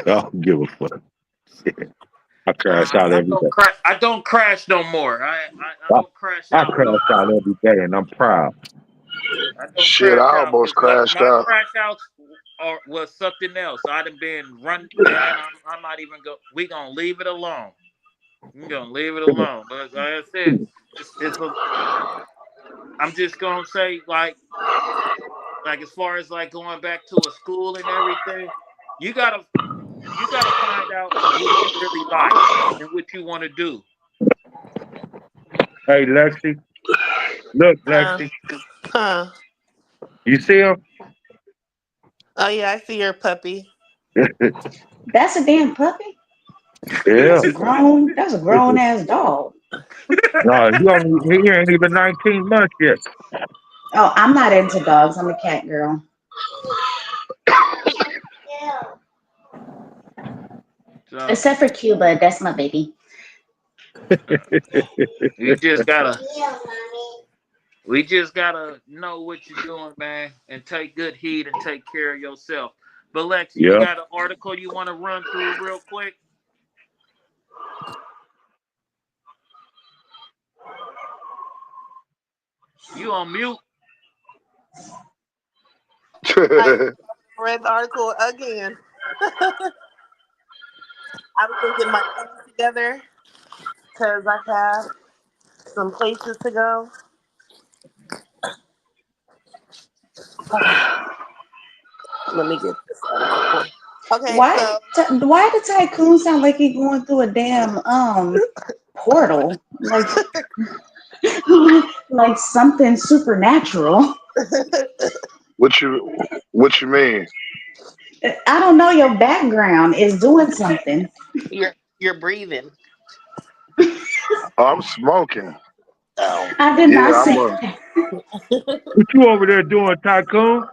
don't give a fuck. I crash out every day. I don't crash no more. I I, don't crash I out no crash out more. every day, and I'm proud. I don't Shit, crash I out almost because my, crashed my out. crash outs was something else. I'd have been run, man. I'm not even go. We gonna leave it alone. We gonna leave it alone. But like I said, it's a I'm just gonna say like as far as like going back to a school and everything, you gotta find out what you really like and what you want to do. Hey, Lexi. Look, Uh, Lexi. huh. You see him? Oh yeah, I see your puppy. That's a damn puppy. Yeah. That's a grown. That's a grown ass dog. No, he ain't even 19 months yet. Oh, I'm not into dogs. I'm a cat girl. So Except for Cuba, that's my baby. you just gotta we just gotta know what you're doing, man, and take good heed and take care of yourself. But Lexi, you Yeah. got an article you want to run through real quick? You on mute? I read the article again. I was gonna get my things together because I have some places to go. Okay, let me get this article for you. Okay, Why? so Why did Tycoon sound like he going through a damn portal? Like something supernatural. What you mean? I don't know. Your background is doing something. you're breathing. Oh, I'm smoking. Oh. I did not Yeah, say. What you over there doing, Tycoon?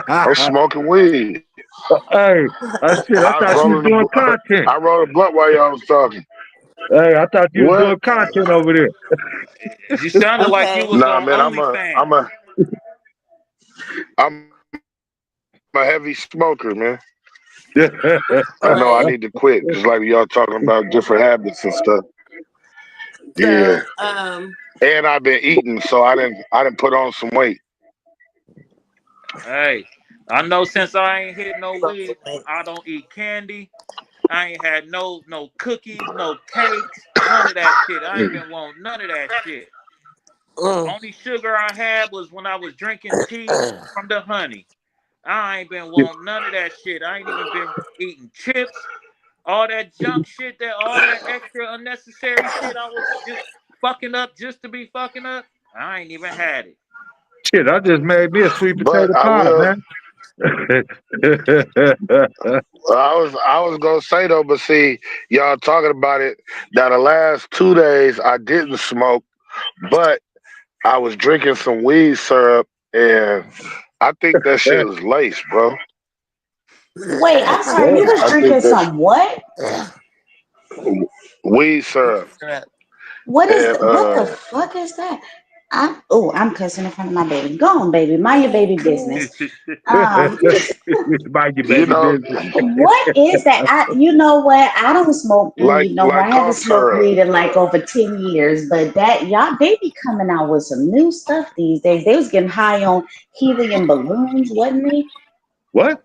I'm smoking weed. Hey, I I was thought you was rolling doing the content. I rolled a blunt while y'all was talking. Hey, I thought you was What? doing content over there. You sounded like you Okay. was Nah, on man, OnlyFans. I'm a heavy smoker, man. Yeah. I know I Right. need to quit because like y'all talking about different habits and stuff. Yeah, So, and I've been eating, so I didn't put on some weight. Hey, I know since I ain't hit no weed, I don't eat candy. I ain't had no cookies, no cakes, none of that shit. I ain't been wanting none of that shit. mm, Only sugar I had was when I was drinking tea from the honey. I ain't been wanting none of that shit. I ain't even been eating chips, all that junk shit, all that extra unnecessary shit I was just fucking up just to be fucking up. I ain't even had it. Shit, I just made me a sweet potato But I pie, will. man. I was gonna say though, but see, y'all talking about it. Now the last 2 days I didn't smoke, but I was drinking some weed syrup, and I think that shit was laced, bro. Wait, I'm sorry. Yeah. You was I drinking think that's some what? weed syrup, What is? and What the fuck is that? I'm cussing in front of my baby. Go on, baby. Mind your baby business. Um, Mind your you baby know, business. what is that? You know what? I don't smoke like weed no more. like I haven't cough smoked syrup. weed in like over 10 years. But that y'all, they be coming out with some new stuff these days. They was getting high on helium balloons, wasn't they? What?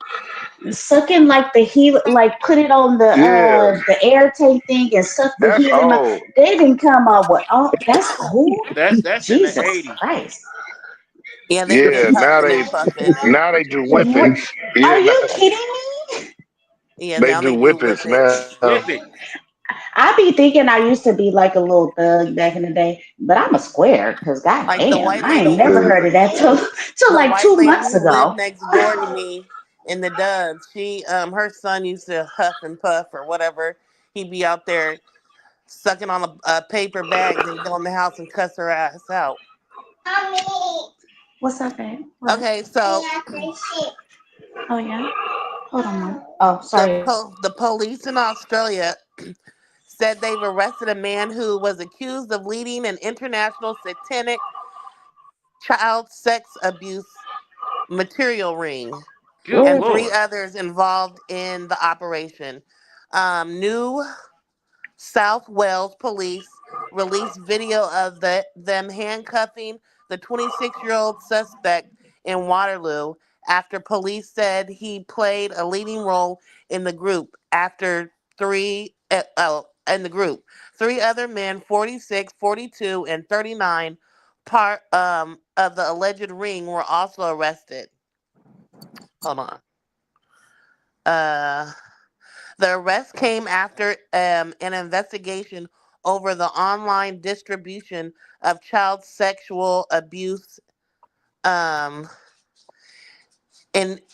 Sucking like like put it on Yeah, the air tank thing and suck the that's helium out. old. They didn't come up with that's old. that's in the Jesus 80s. Christ. yeah, they've been Yeah, now huffing they and puffing, and now they do What? whippets. Are Yeah, you kidding me? yeah, they now do they do whippets whippets. now. Whip it. I be thinking I used to be like a little thug back in the day, but I'm a square because Like the goddamn, white I ain't lady never who, heard of that till the like white two lady months who lived ago. next door to me in the Duds. She, her son used to huff and puff or whatever. He'd be out there sucking on a paper bag, then go in the house and cuss her ass out. What's up, babe? What? Okay, so Oh yeah. Hold on, mom. Oh, sorry. the police in Australia said they've arrested a man who was accused of leading an international satanic child sex abuse material ring, Good What? and three lord. others involved in the operation. New South Wales police released video of them handcuffing the 26-year-old suspect in Waterloo after police said he played a leading role in the group. In the group, three other men, 46, 42, and 39, part of the alleged ring were also arrested. Hold on. Uh, the arrest came after an investigation over the online distribution of child sexual abuse um,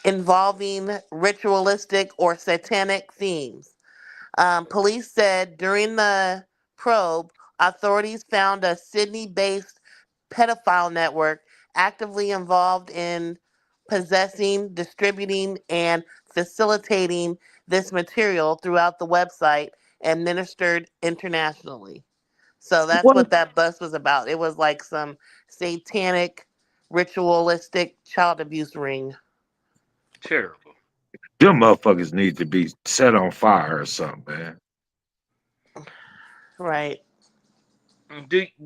involving ritualistic or satanic themes. Police said during the probe, authorities found a Sydney based pedophile network actively involved in possessing, distributing, and facilitating this material throughout the website administered internationally. So that's What? what that bus was about. It was like some satanic, ritualistic child abuse ring. Terrible. Them motherfuckers need to be set on fire or something, man. Right.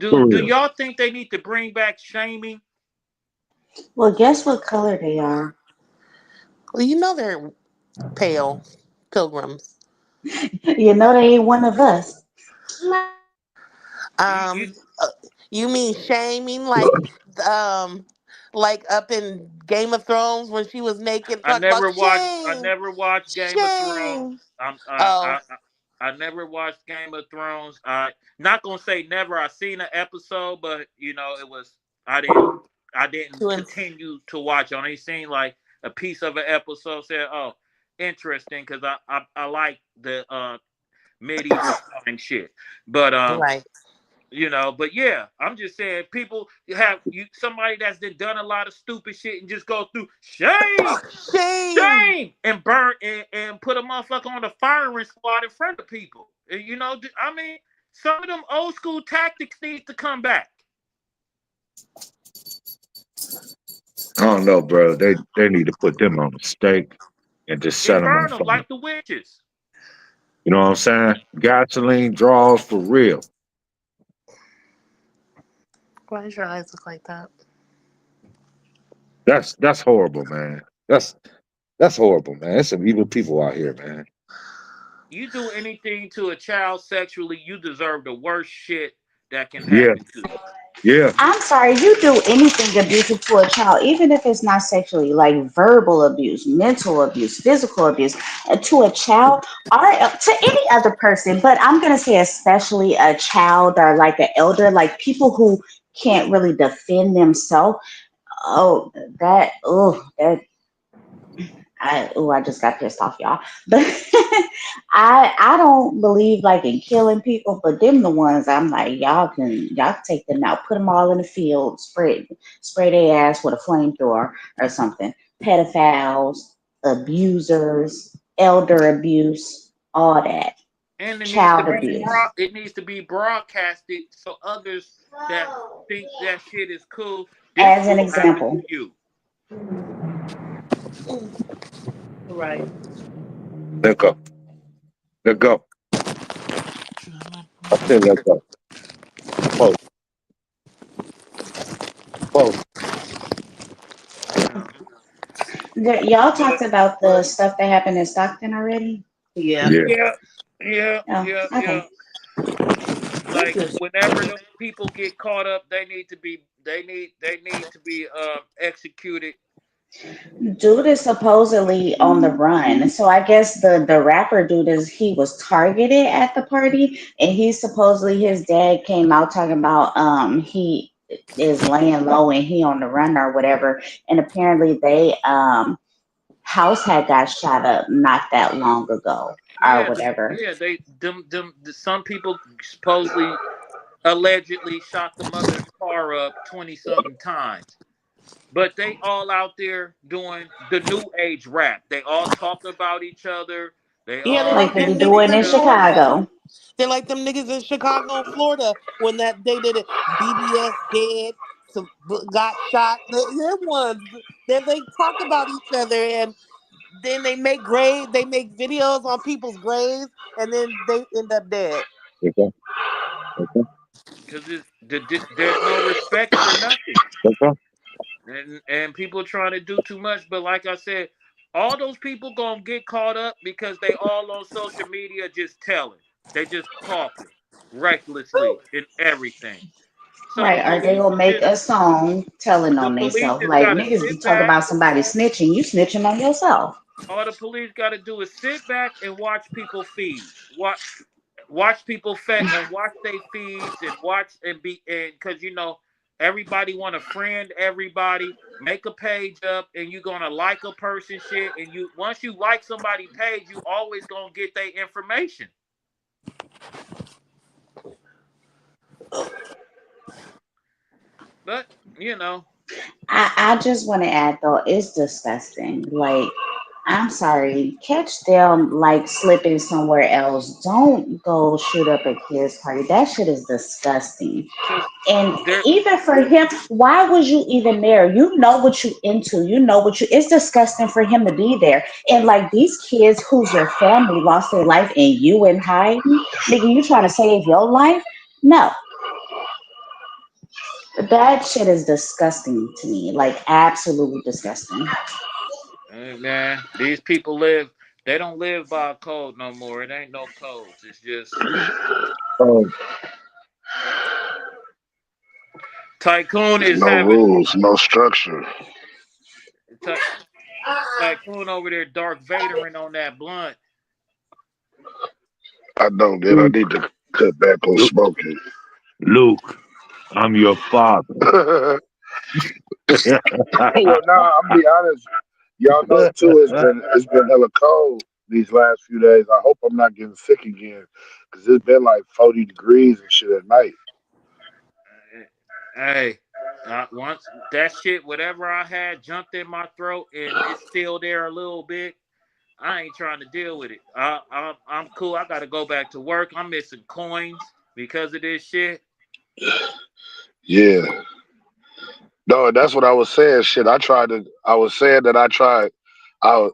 For Do real. y'all think they need to bring back shaming? Well, guess what color they are? Well, you know they're pale pilgrims. You know they ain't one of us. You Um, uh, you mean shaming like up in Game of Thrones when she was naked, I talk about never watched. I shame, never watched Game of Thrones. shame. I'm. Oh, I never watched Game of Thrones. I not gonna say never. I seen an episode, but you know it was. I didn't. I didn't too continue to watch. I only seen like a piece of an episode. Said, "Oh, interesting," because I like the medieval time shit. But right. you know, but yeah, I'm just saying people have you somebody that's done a lot of stupid shit and just go through shame, Shame. shame, and burn and put a motherfucker on the firing squad in front of people. And, you know, I mean, some of them old school tactics need to come back I don't know, bro. They need to put them on a stake and just set and them on burn them fire. like the witches. You know what I'm saying? Gasoline draws for real. Why does your eyes look like that? That's horrible, man. That's horrible, man. There's some evil people out here, man. You do anything to a child sexually, you deserve the worst shit that can Yeah, happen to you. yeah, I'm sorry, you do anything abusive to a child, even if it's not sexually, like verbal abuse, mental abuse, physical abuse, to a child or to any other person, but I'm going to say especially a child or like an elder, like people who can't really defend themselves. Oh, I just got pissed off, y'all. But I don't believe like in killing people, but them the ones I'm like y'all can take them out, put them all in the field, spray their ass with a flamethrower or something. Pedophiles, abusers, elder abuse, all that, And child abuse. it needs to be broadcasted so others that think that shit is cool, this As an will happen to example, you. Right. let go, let go. I said let go. Close, close. y'all But talked about the stuff that happened in Stockton already. Yeah. Yeah, Oh, okay. yeah. Like whenever them people get caught up, they need to be executed. Dude is supposedly on the run. So I guess the rapper dude he was targeted at the party, and he supposedly his dad came out talking about he is laying low and he on the run or whatever. And apparently they house had got shot up not that long ago or whatever. They some people supposedly allegedly shot the mother's car up 20 something times. But they all out there doing the new age rap. They all talk about each other. They Yeah, they're all Like like they them be lifting niggas doing in in each up. Florida. Chicago. They're like them niggas in Chicago, Florida, when that they did it. BBS dead, some got shot. Them ones. Then they talk about each other, and then they make they make videos on people's graves, and then they end up dead. let go, let go, Because there's no respect for nothing. let go. And people trying to do too much. But like I said, all those people gonna get caught up because they all on social media just telling. They just talking recklessly and everything. So the Right, or they police gonna make just a song telling the on police themselves. just Like gotta niggas be sit talking back. about somebody snitching, you snitching on yourself. All the police gotta do is sit back and watch people feeds. Watch people and watch their feeds and watch and be and because everybody want to friend everybody, make a page up, and you gonna like a person shit, and you once you like somebody page, you always gonna get their information. But I just want to add though, it's disgusting. Like, I'm sorry, catch them like slipping somewhere else. Don't go shoot up a kid's party. That shit is disgusting. because And they're even for him, why was you even there? You know what you into. You know what you. It's disgusting for him to be there. And like these kids, who's your family, lost their life, and you in hiding, nigga, you trying to save your life? No, that shit is disgusting to me. Like absolutely disgusting. man, these people live. They don't live by a code no more. It ain't no codes. It's just Oh, Tycoon There's is no having rules, no structure. Ty, Tycoon over there, Dark Vadering on that blunt. I know, man. I need to cut back on Luke, smoking. Luke, I'm your father. Well, nah, I'm be honest. Y'all know too. It's been hella cold these last few days. I hope I'm not getting sick again because it's been like 40 degrees and shit at night. Hey, once that shit, whatever I had, jumped in my throat and it's still there a little bit. I ain't trying to deal with it. I'm cool. I got to go back to work. I'm missing coins because of this shit. Yeah. No, that's what I was saying. Shit, I was saying that I tried. I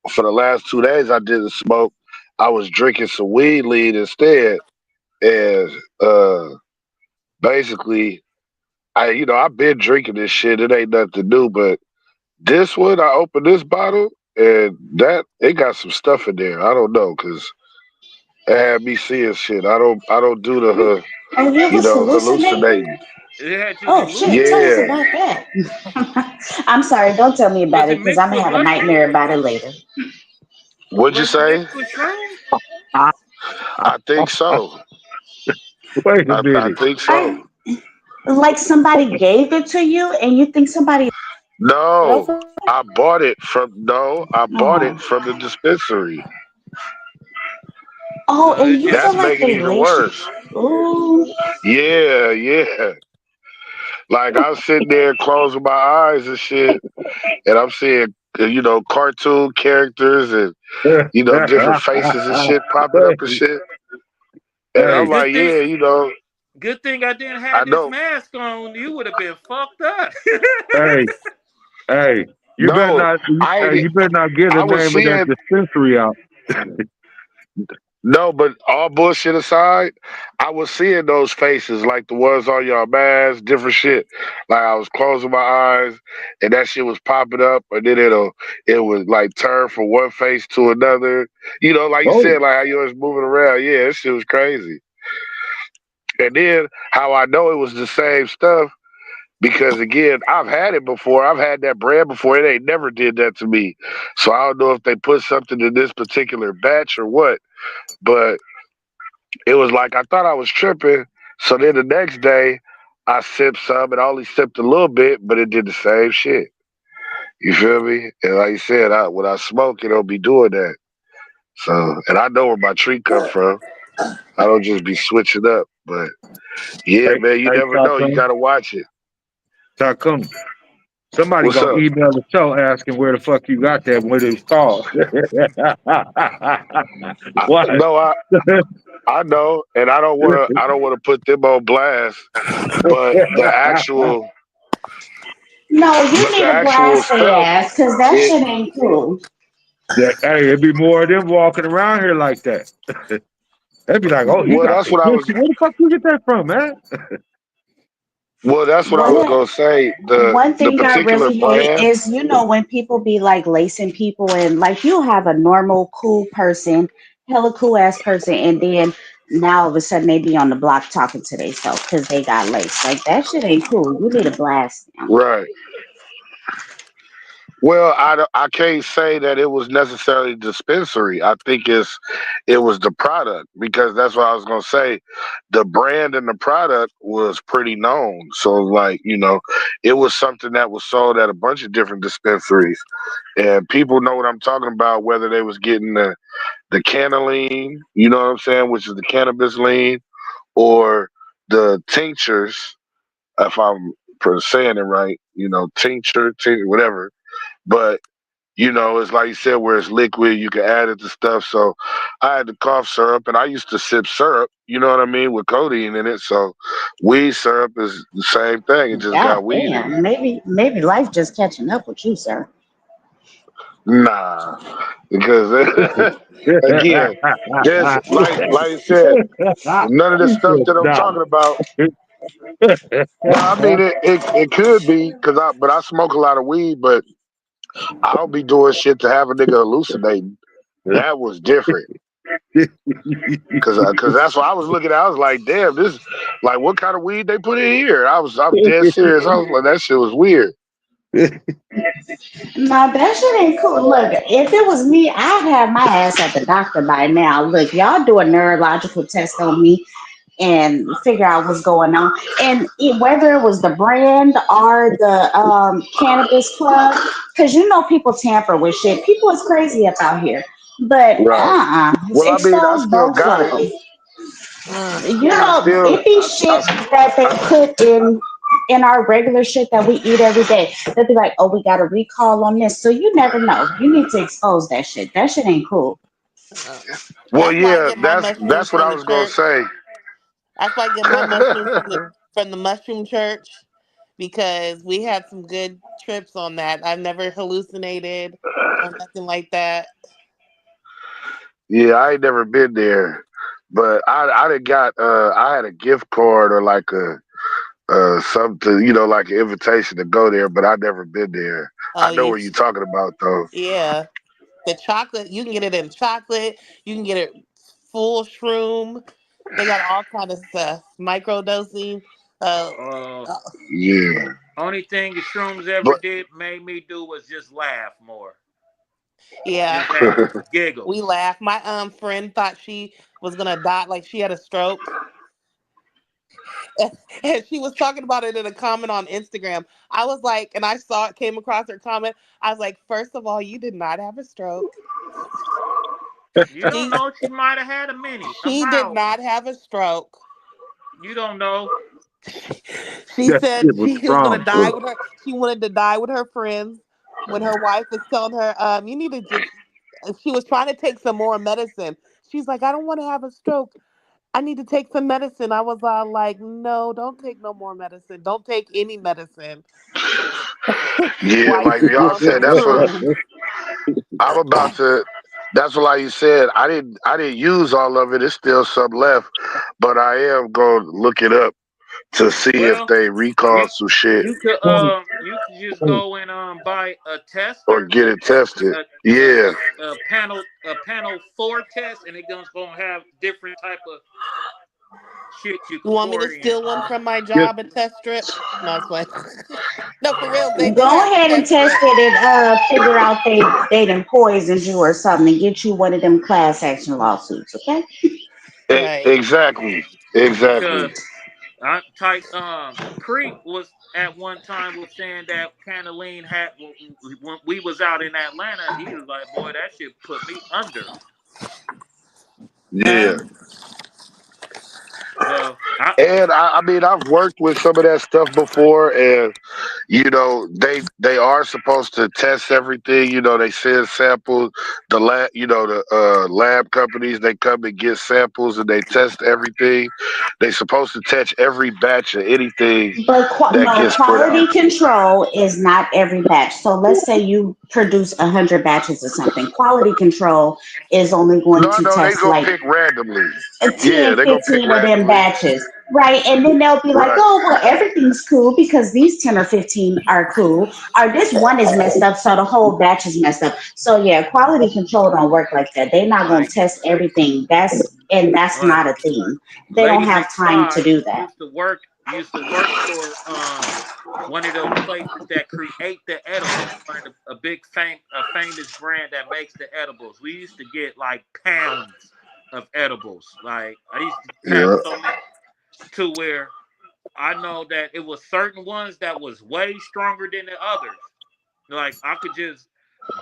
for the last 2 days I didn't smoke. I was drinking some weed lead instead, and basically, I've been drinking this shit. It ain't nothing to do, but this one I opened this bottle and that it got some stuff in there. I don't know because it had me seeing shit. I don't do the Oh, you was hallucinating? hallucinating. It had you Oh shit, tell us hallucinating. Yeah. about that. I'm sorry, don't tell me about Was it it because mixed I'm gonna with have a nightmare mushrooms? about it later. What'd you Was it say? mixed with shrooms? I think so. Wait a I minute. think so. I like somebody gave it to you and you think somebody No, over? I bought it Oh. from the dispensary. Oh, No, and it you just feel That's like making it they even laced you. worse. Ooh. Yeah, yeah. Like I'm sitting there closing my eyes and shit, and I'm seeing cartoon characters and different faces and shit popping up and shit. And I'm Hey, like, good thing. yeah, Good thing I didn't I have this know. mask on. You would have been fucked up. hey, hey, No, I ain't- you better not get the I was name of that seeing dispensary out. no, but all bullshit aside, I was seeing those faces like the ones on your mask, different shit. Like I was closing my eyes and that shit was popping up, and then it would like turn from one face to another. Like you Oh, said, like how you was moving around. Yeah, that shit was crazy. And then how I know it was the same stuff because again, I've had it before. I've had that brand before. It ain't never did that to me. So I don't know if they put something in this particular batch or what, but it was like I thought I was tripping. So then the next day, I sipped some and I only sipped a little bit, but it did the same shit. You feel me? And like you said, when I smoke, it don't be doing that. So, and I know where my tree come from. I don't just be switching up. But yeah, hey, man, you hey, never know. You Tycoon, gotta watch it. Tycoon. Somebody What's gonna up? email the show asking where the fuck you got that, what it's called. What? No, I know, and I don't wanna put them on blast. But the actual No, you but the need to actual blast their stuff, ass because that it shit ain't cool. Hey, it'd be more of them walking around here like that. They'd be like, "Oh, he well got that's the what I was pussy. Where the fuck you get that from, man?" well that's what I was One gonna say. one The thing I particular really hate brand. is, when people be like lacing people and like you have a normal cool person, hella cool ass person, and then now all of a sudden they be on the block talking to themselves because they got laced. Like that shit ain't cool. You need a blast them. Right. Well, I can't say that it was necessarily dispensary. I think it was the product because that's what I was gonna say. The brand and the product was pretty known, so like it was something that was sold at a bunch of different dispensaries, and people know what I'm talking about. Whether they was getting the cannabis, you know what I'm saying, which is the cannabis lean, or the tinctures, if I'm saying it right, tincture, whatever. But it's like you said, where it's liquid, you can add it to stuff. So I had the cough syrup, and I used to sip syrup. You know what I mean, with codeine in it. So weed syrup is the same thing. It just got God weed in it. damn. Maybe life just catching up with you, sir. Nah, because again, there's like I said, none of the stuff that I'm Nah. talking about. No, I mean it could be because I smoke a lot of weed, but I'll be doing shit to have a nigga hallucinating. That was different. Cause that's what I was looking at. I was like, damn, this like what kind of weed they put in here? I'm dead serious. I was like, that shit was weird. No, that shit ain't cool. Look, if it was me, I'd have my ass at the doctor by now. Look, y'all do a neurological test on me and figure out what's going on. And whether it was the brand or the cannabis club, because people tamper with shit. People is crazy up out here. But Right. Well, I mean, I expose still both got of it. them. I still, It be shit that they put in our regular shit that we eat every day. They'll be like, "Oh, we got a recall on this," so you never know. You need to expose that shit. That shit ain't cool. well, That's why I yeah, get my mushrooms that's what from I the was gonna church. say. That's why I get my mushrooms from the mushroom church because we had some good trips on that. I've never hallucinated or nothing like that. Yeah, I ain't never been there, but I done got I had a gift card or like a something, like an invitation to go there, but I never been there. I Oh, know where you're talking about though. yeah. The chocolate, you can get it in chocolate. You can get it full shroom. They got all kind of stuff. Micro dosing. Uh, Uh, Yeah, only thing the shrooms ever but did made me do was just laugh more. yeah, Just have we giggles. laughed. My friend thought she was gonna die, like she had a stroke, and she was talking about it in a comment on Instagram. I was like, and I saw it, came across her comment. I was like, first of all, you did not have a stroke. You don't She know. She might have had a she did mild one. not have a stroke. You don't know. She That said shit was she was gonna strong die too. with her. She wanted to die with her friends. When her wife was telling her, you need to just. She was trying to take some more medicine. She's like, I don't want to have a stroke. I need to take some medicine. I was like, no, don't take no more medicine. Don't take any medicine. yeah, Wife like is y'all on said, some that's what shrooms. I'm about to. That's what like you said. I didn't use all of it. It's still some left, but I am gonna look it up to see if Well, they recall you some shit you could just go and buy a or tester, get it tested. a Yeah. panel 4 test, and it's gonna have different type of shit you You can want me to pour in. steal one from my Yes. job and test strip? No, it's fine. No, for real, they do Go have ahead and test test strips. it and figure out they done poisoned you or something and get you one of them class action lawsuits, okay? Right. Exactly. Because Exactly. I type Creek was at one time was saying that Cantaline had when we was out in Atlanta. He was like, "Boy, that shit put me under." Huh? Yeah. So I And I mean, I've worked with some of that stuff before, and they are supposed to test everything. They send samples. The lab, the lab companies, they come and get samples and they test everything. They supposed to test every batch of anything But that no, gets put quality out. control is not every batch. So let's say you produce 100 batches of something. Quality control is only going No, to no, they test go like pick randomly. Yeah, 10, they go pick 15 of them randomly. batches. Right, and then they'll be like, Right. "Oh, well, everything's cool because these 10 or 15 are cool, or this one is messed up, so the whole batch is messed up." So yeah, quality control don't work like that. They're not gonna Like test everything. That's like not a thing. They don't Lady have time to McFly do that. used to work for one of those places that create the edibles, one of a famous brand that makes the edibles. We used to get like pounds of edibles. Like I used to have Yeah. so many to where I know that it was certain ones that was way stronger than the others. Like I could just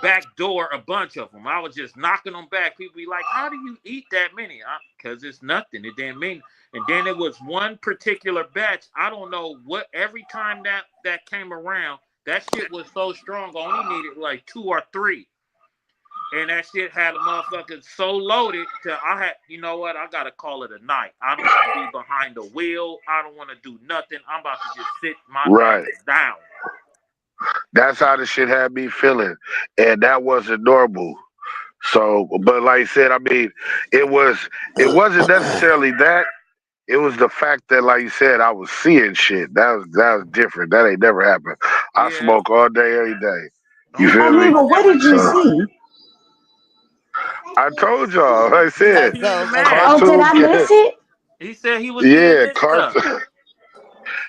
backdoor a bunch of them. I was just knocking them back. People be like, "How do you eat that many?" Because it's nothing. It didn't mean. And then it was one particular batch. I don't know what. Every time that came around, that shit was so strong. I only needed like 2 or 3, and that shit had a motherfucker so loaded till I had. You know what? I gotta call it a night. I don't want to be behind the wheel. I don't want to do nothing. I'm about to just sit my Right. ass down. That's how the shit had me feeling, and that wasn't normal. So, but like I said, I mean, it wasn't necessarily that. It was the fact that, like you said, I was seeing shit. That was different. That ain't never happened. I Yeah. smoke all day, every day. You Only I feel time mean, me? I well, what ever did you So see? I told y'all, like I A said, seen the ghost, a man. ghost. Oh, did cartoon. I miss it? He said he was seeing Yeah, this stuff.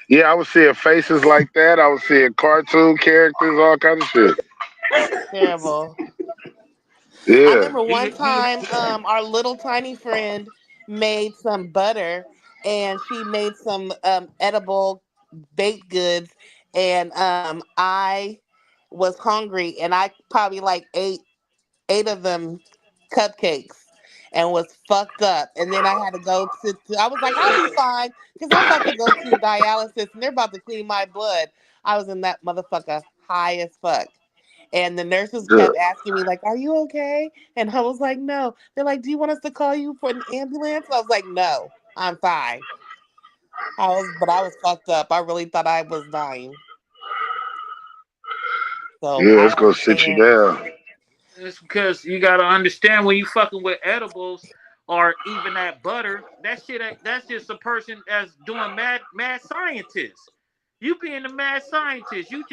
Yeah, I was seeing faces like that. I was seeing cartoon characters, all kind of shit. Terrible. I Yeah. remember one He time, our little tiny friend made some butter, and she made some edible baked goods, and I was hungry, and I probably like eight of them cupcakes, and was fucked up. And then I had to go I was like, I'll be fine because I'm about to go to dialysis, and they're about to clean my blood. I was in that motherfucker high as fuck. And the nurses Yeah. kept asking me, like, "Are you okay?" And I was like, "No." They're like, "Do you want us to call you for an ambulance?" I was like, "No, I'm fine." But I was fucked up. I really thought I was dying. So Yeah, I it's gonna sit you understand. down. it's because you gotta understand when you fucking with edibles or even that butter, that shit that's just a person that's doing mad scientist. You being a mad scientist, you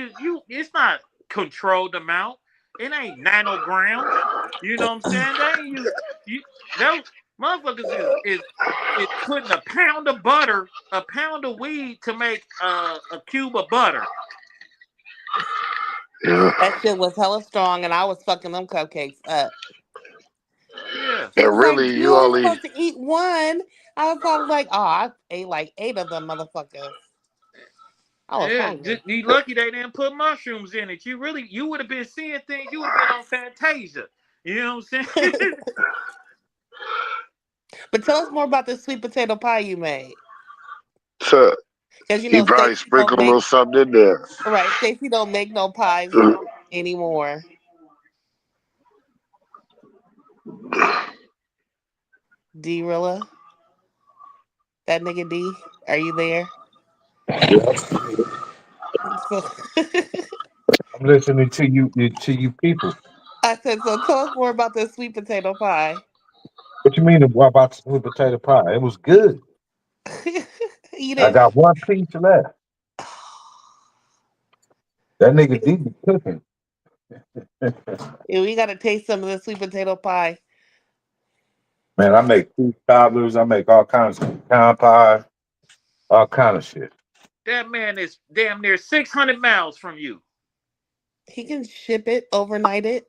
it's not controlled amount. It ain't nanograms. You know what I'm saying? They ain't you that motherfuckers is putting a pound of butter, a pound of weed to make a cube of butter. Yeah. That shit was hella strong, and I was fucking them cupcakes up. Yeah. He And was like, really, "You you only only supposed to eat one." I was probably like, "Oh, I ate like 8 of them motherfuckers." I was Yeah, hungry. you lucky they didn't put mushrooms in it. You would have been seeing things. You would have been on Fantasia. You know what I'm saying? But tell us more about this sweet potato pie you made. so Because he probably Stacy don't sprinkled a little make something in there. right. Stacy don't make no pies anymore. D Rilla, that nigga D, are you there? So I'm listening to you people. I said, so tell us more about this sweet potato pie. What you mean about the sweet potato pie? It was good. You I didn't. got one piece left. That nigga D was cooking. Yeah, we gotta taste some of the sweet potato pie. Man, I make fruit cobblers. I make all kinds of pecan pie, all kind of shit. That man is damn near 600 miles from you. He can ship it, overnight it.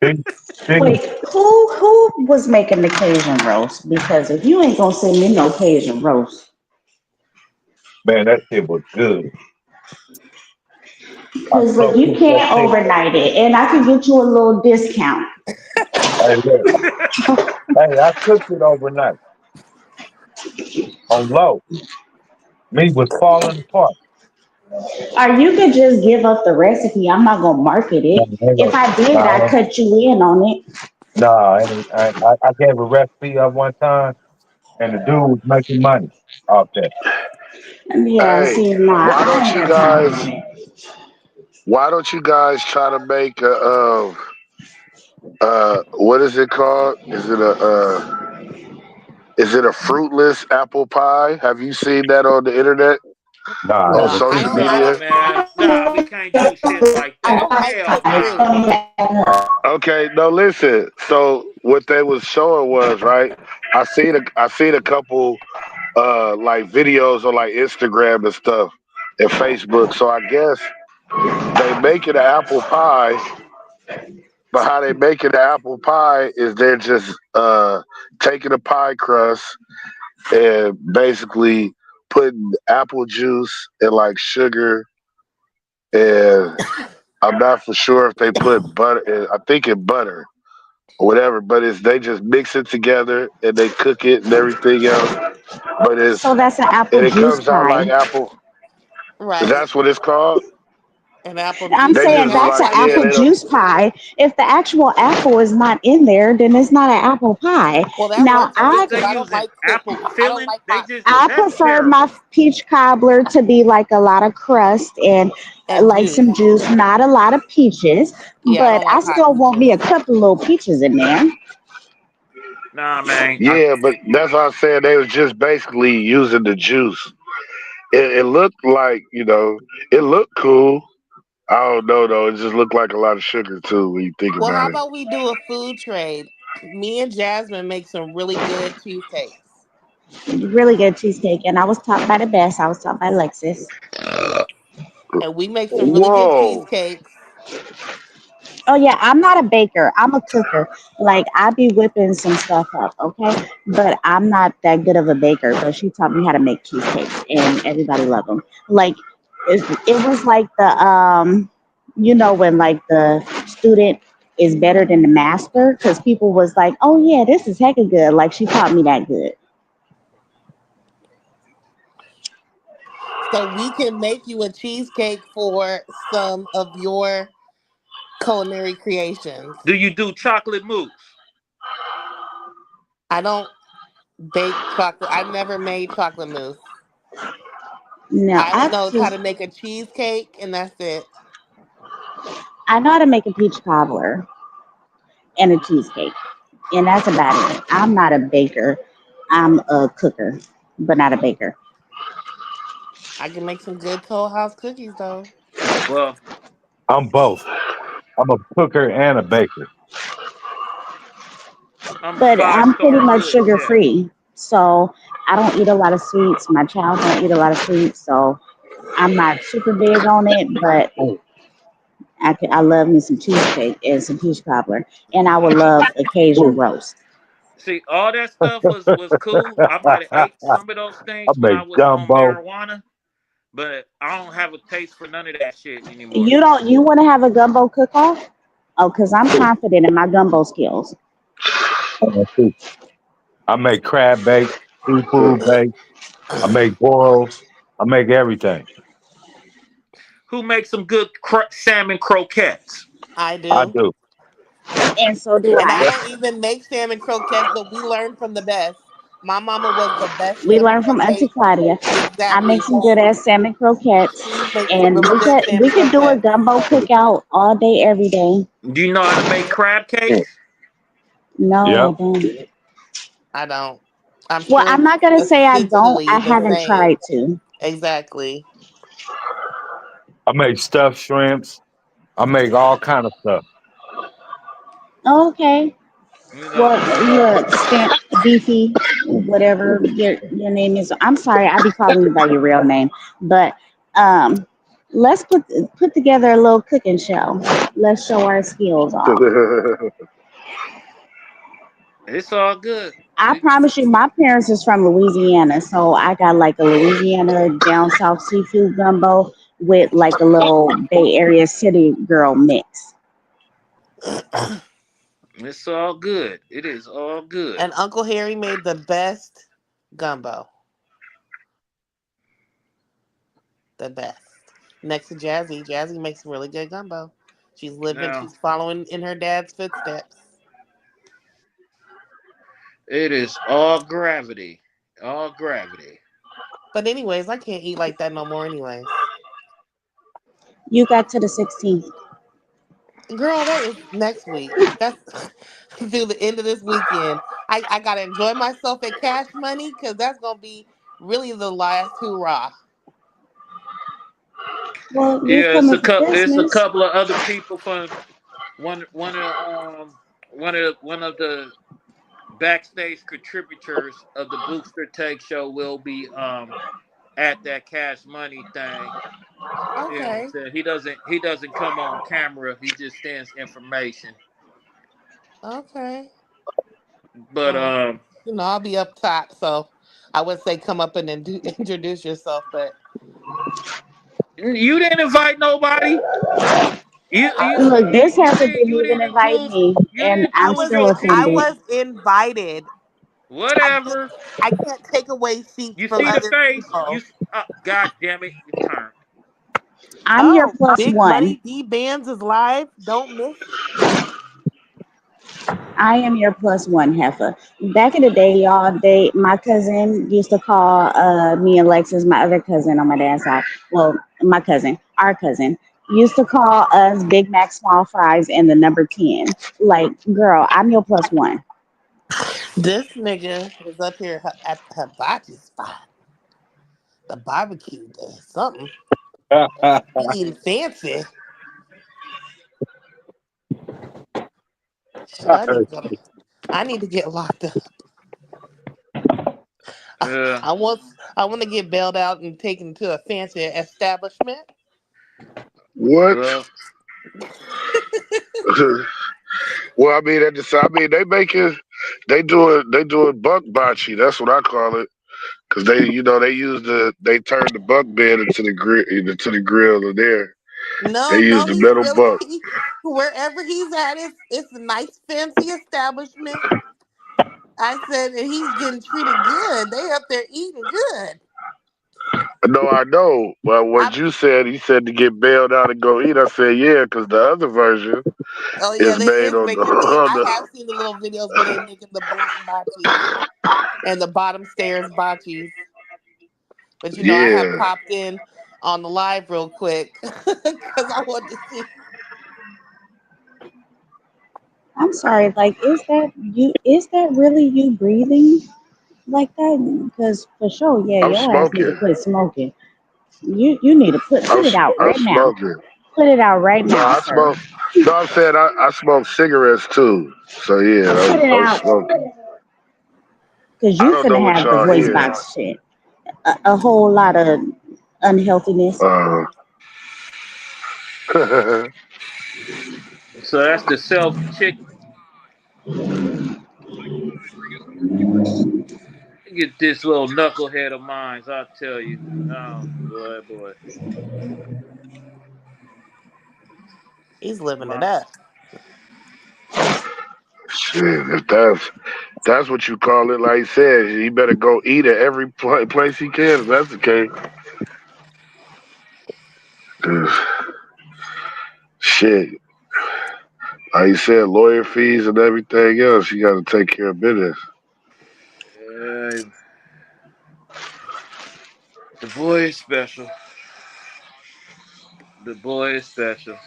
See? See? Wait, who was making the Cajun roast? Because if you ain't gonna send me no Cajun roast, Man, that shit was good. I because look, slow you cooked that can't shit. overnight it, and I can get you a little discount. Hey, look. Hey, I cooked it overnight on low. Me was falling apart. Or you could just give up the recipe. I'm not gonna market No, it. If I did, I'd cut you in on it. I gave a recipe up one time, and the dude was making money off that. Yeah, Hey, see, nah, why I don't ain't you got time guys? for that. Why don't you guys try to make a what is it called? Is it a Is it a fruitless apple pie? Have you seen that on the internet, Nah, I on No, haven't I seen social don't. that. I Nah, don't. media? man. Nah, we can't do shit like I that. don't like Hell cooked nah. fruit. Okay, no, listen. So what they was showing was right. I seen a couple like videos on like Instagram and stuff and Facebook. So I guess they make it an apple pie, but how they make it an apple pie is they're just taking a pie crust and basically putting apple juice and like sugar, and I'm not for sure if they put butter. I think in butter or whatever, but it's they just mix it together and they cook it and everything else. But So that's an apple and it juice comes out like pie. apple. Right. That's what it's called. An apple I'm juice They saying just pie. that's an like, Are you? yeah, apple they don't. juice pie. If the actual apple is not in there, then it's not an apple pie. Well, that Now works for me What I they because I don't using? like cooked. Apple I don't filling? like They hot just I that's prefer my terrible. peach cobbler to be like a lot of crust and and like juice. some juice, not a lot of peaches, Yeah, I but don't I like hot still want peaches. me a couple little peaches in there. Nah, man. Yeah, but that's what I'm saying. They was just basically using the juice. It looked like, it looked cool. I don't know though. It just looked like a lot of sugar too when you think Well, how about it. about we do a food trade? Me and Jasmine make some really good cheesecakes, Really good cheesecake, and I was taught by the best. I was taught by Lexus. and we make some really good Whoa. cheesecakes. Oh yeah, I'm not a baker. I'm a cooker. Like I be whipping some stuff up, okay? But I'm not that good of a baker. But she taught me how to make cheesecakes, and everybody loved them. Like it was like when like the student is better than the master, because people was like, oh yeah, this is hecka good. Like she taught me that good. So we can make you a cheesecake for some of your culinary creations. Do you do chocolate mousse? I don't bake chocolate. I never made chocolate mousse. No, I know how to make a cheesecake, and that's it. I know how to make a peach cobbler and a cheesecake. And that's about it. I'm not a baker. I'm a cooker, but not a baker. I can make some good Toll House cookies, though. Well, I'm both. I'm a cooker and a baker. I'm a But five I'm pretty star much good sugar chef. free. So I don't eat a lot of sweets. My child don't eat a lot of sweets. So I'm not super big on it, but I love me some cheesecake and some peach cobbler. And I would love occasion roast. See, all that stuff was cool. I might have ate some of those I things when make I was on gumbo. marijuana, but I don't have a taste for none of that shit anymore. You want to have a gumbo cook off? Oh, because I'm confident in my gumbo skills. I make crab bake, seafood bake. I make boils. I make everything. Who makes some good salmon croquettes? I I do. do. And so do And I I. don't even make salmon croquettes, but we learned from the best. My mama was the best We salmon learned from Auntie croquette. Claudia. I make Exactly. some good ass salmon croquettes, She makes some and really good we salmon could do a croquettes. gumbo cookout all day, every day. Do you know how to make crab cakes? No, I Yep. don't. I don't. I'm Well, sure I'm it's not gonna say I don't. essentially I the haven't same. tried to. Exactly. I make stuffed shrimps. I make all kind of stuff. Oh, okay. You Well, know, look, Stamp Beefy, whatever your name is. I'm sorry, I be calling you by your real name, but um, let's put together a little cooking show. Let's show our skills off. it's all good. I We promise you, my parents is from Louisiana, so I got like a Louisiana down south seafood gumbo with like a little Bay Area city girl mix. it's all good. It is all good. And Uncle Harry made the best gumbo. The best. Next to Jazzy. Jazzy makes really good gumbo. Now, She's following in her dad's footsteps. it is all gravity. All gravity. But anyways, I can't eat like that no more anyways. You got to the 16th. Girl, that is next week. That's through the end of this weekend. I gotta enjoy myself at Cash Money because that's gonna be really the last hurrah. Well, you Yeah, coming for it's a Christmas? couple of other people from one of the backstage contributors of the Booster Take Show will be at that Cash Money thing. You know what I'm Okay, saying? He doesn't come on camera. He just sends information. okay. But Well, I'll be up top, so I would say come up and introduce yourself, but you didn't invite nobody. Look, this heifer didn't You even didn't invite include me, you and didn't I'm include still your I offended. people. was invited. I can't Whatever. I can't take away seats You from see the other face. people. God damn it, you turned. I'm your Oh, plus Big one. Money D Bands is live. Don't miss it. I am your plus one heifer. Back in the day, y'all, my cousin used to call me and Lexus, my other cousin on my dad's side. Well, my cousin, our cousin, used to call us Big Mac small fries and the number 10. Like, girl, I'm your plus one. This nigga is up here at the hibachi spot, the barbecue day, something. He eating fancy. Shit, I need to get locked up. Yeah. I want I want to get bailed out and taken to a fancy establishment. What? Well, Well, I mean, they do it buck bocce. That's what I call it. Cause they turn the buck bed into the grill of there. They No, use no, the he's metal really buck. wherever he's at. It's a nice fancy establishment. I said, and he's getting treated good. They up there eating good. No, I know. Well, I what you said, he said to get bailed out and go eat. I said, yeah, because the other version Oh yeah, is they made is on making. on I the. have seen the little videos where they making the block botchies and the bottom stairs botchies. But I have Yeah, popped in on the live real quick because I wanted to see. I'm sorry, like, is that you? Is that really you breathing like that? Because for sure, yeah, I'm your ass need to smoking. quit smoking. You need to put it out I'm right now. smoking. Put it out right No, now, I sir. smoke. No, I'm saying I smoke cigarettes too. So yeah, Put it I'm out, smoking. because I you don't know finna what have the y'all voice hear. box shit. A whole lot of unhealthiness. Uh, so that's the self chick. Get this little knucklehead of mine. I'll tell you. Oh boy, boy. He's living it My, up. shit, if that's what you call it, like he said, he better go eat at every place he can. If that's the case, 'cause shit, like you said, lawyer fees and everything else, you got to take care of business. uh, the boy is special. The boy is special.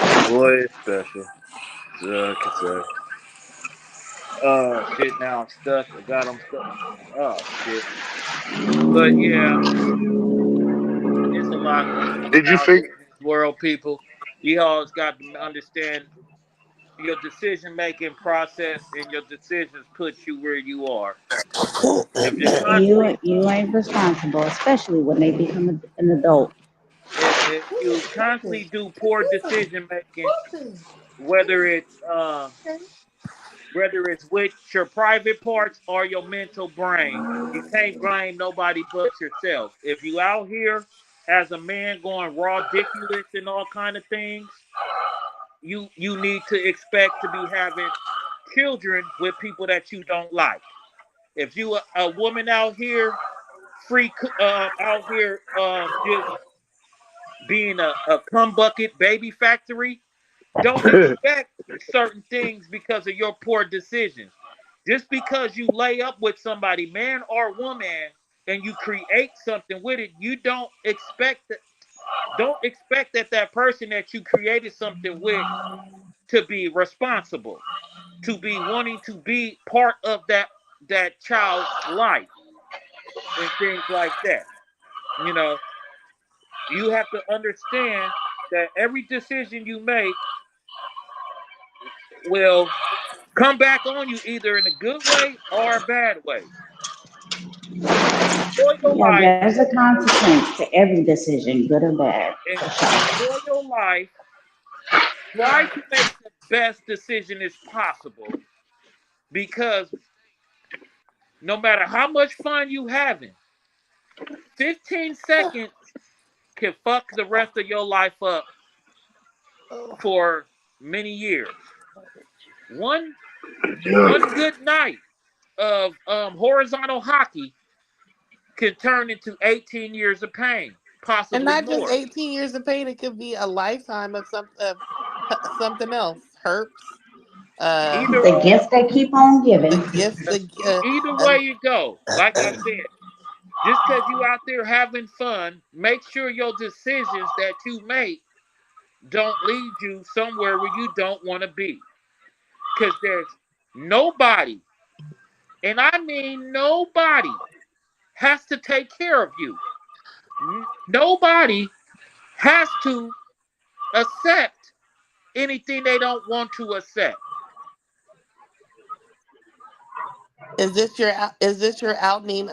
The boy is special. I can say. Oh shit! Now I'm stuck. I got him stuck. Oh shit! But yeah, it's a lot going Did on you out think? here in this world, people. You always got to understand your decision making process and your decisions put you where you are. If you're constantly You ain't responsible, especially when they become an adult. if you constantly do poor decision making, whether it's whether it's with your private parts or your mental brain, you can't blame nobody but yourself. If you out here as a man going ridiculous and all kind of things, you need to expect to be having children with people that you don't like. If you a woman out here out here just being a cum bucket baby factory, don't expect certain things because of your poor decisions. Just because you lay up with somebody, man or woman, and you create something with it, you don't expect that that person that you created something with to be responsible, to be wanting to be part of that child's life and things like that. You know, you have to understand that every decision you make will come back on you either in a good way or a bad way. Enjoy your Yeah, life there's a consequence to every decision, good or bad, and for sure. enjoy your life. Try to make the best decision as possible because no matter how much fun you having, 15 seconds can fuck the rest of your life up for many years. One Yeah. one good night of horizontal hockey can turn into 18 years of pain, And possibly not just more. 18 years of pain, it could be a lifetime of something else. Herpes, Either The gift they keep on the giving. gift, either way you go, like I said, just because you out there having fun, make sure your decisions that you make don't lead you somewhere where you don't want to be. Because there's nobody, and I mean nobody, has to take care of you. Nobody has to accept anything they don't want to accept. is this your outing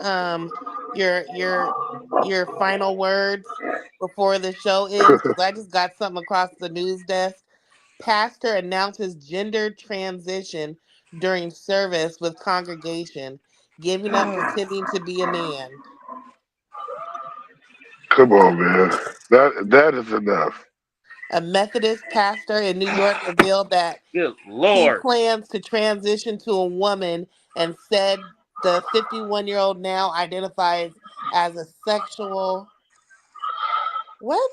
your your your final words before the show ends? Because I just got something across the news desk. Pastor announces gender transition during service with congregation, giving up pretending to be a man. Come on, man. That is enough. A Methodist pastor in New York revealed that Good he Lord. plans to transition to a woman and said the 51-year-old now identifies as a sexual. What?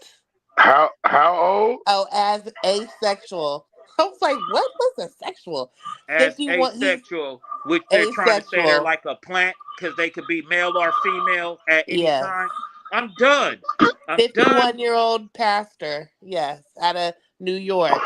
How old? Oh, as asexual. I was like, what was a sexual? As 51. He's asexual, which they're trying to say they're asexual. like a plant because they could be male or female at any Yes. time. I'm done. I'm done. 51-year-old pastor. Yes, out of New York.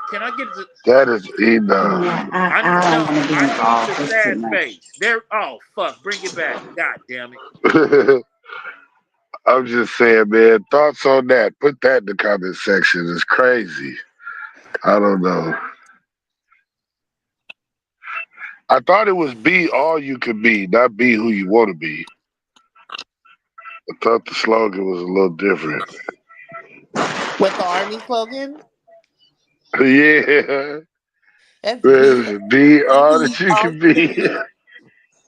Can I get the? That is enough. Yeah, I I don't no. want to be I need involved. the It's too sad much. face. There. Oh fuck! Bring it back. God damn it. I'm just saying, man. Thoughts on that? Put that in the comment section. It's crazy. I don't know. I thought it was be all you could be, not be who you want to be. I thought the slogan was a little different. With the Army slogan, Yeah, that's be all be that you all can you can be. be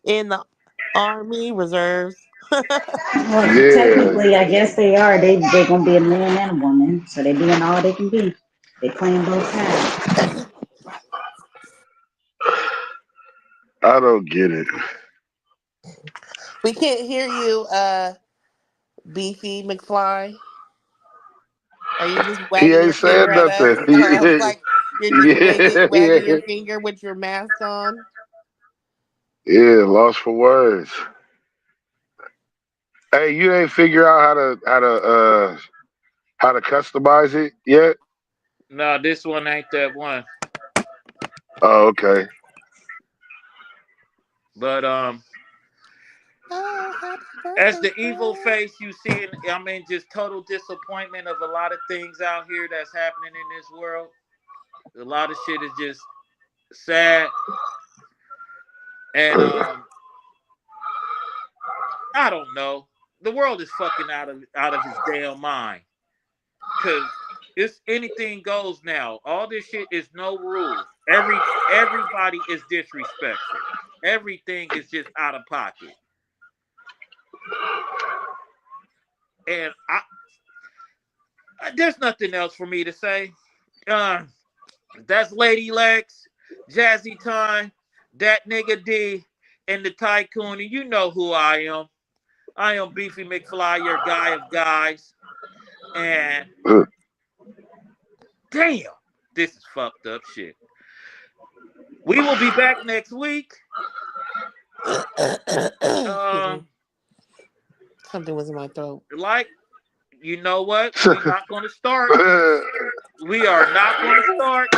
in the Army Reserves. Well, Yeah, technically, I guess they are. They gonna be a man and a woman, so they being all they can be. They playing both sides. I don't get it. We can't hear you, Beefy McFly. Are you just He wagging ain't your finger saying at us? nothing. I was like, you're just Yeah, wagging yeah, your finger with your mask on. yeah. Lost for words. Hey, you ain't figure out how to customize it yet? No, this one ain't that one. Oh, okay. But Oh, happy as birthday, the evil girl. face you see, I mean, just total disappointment of a lot of things out here that's happening in this world. A lot of shit is just sad, and I don't know. The world is fucking out of his damn mind. Cause it's anything goes now. All this shit is no rules. Everybody is disrespectful. Everything is just out of pocket. And there's nothing else for me to say. Uh, that's Lady Lex, Jazzy Time, that nigga D, and the Tycoon. And you know who I am. I am Beefy McFly, your guy of guys. And damn, this is fucked up shit. We will be back next week. Excuse me. Um, Something was in my throat. like You know what? We're not going to start. We are not going to start.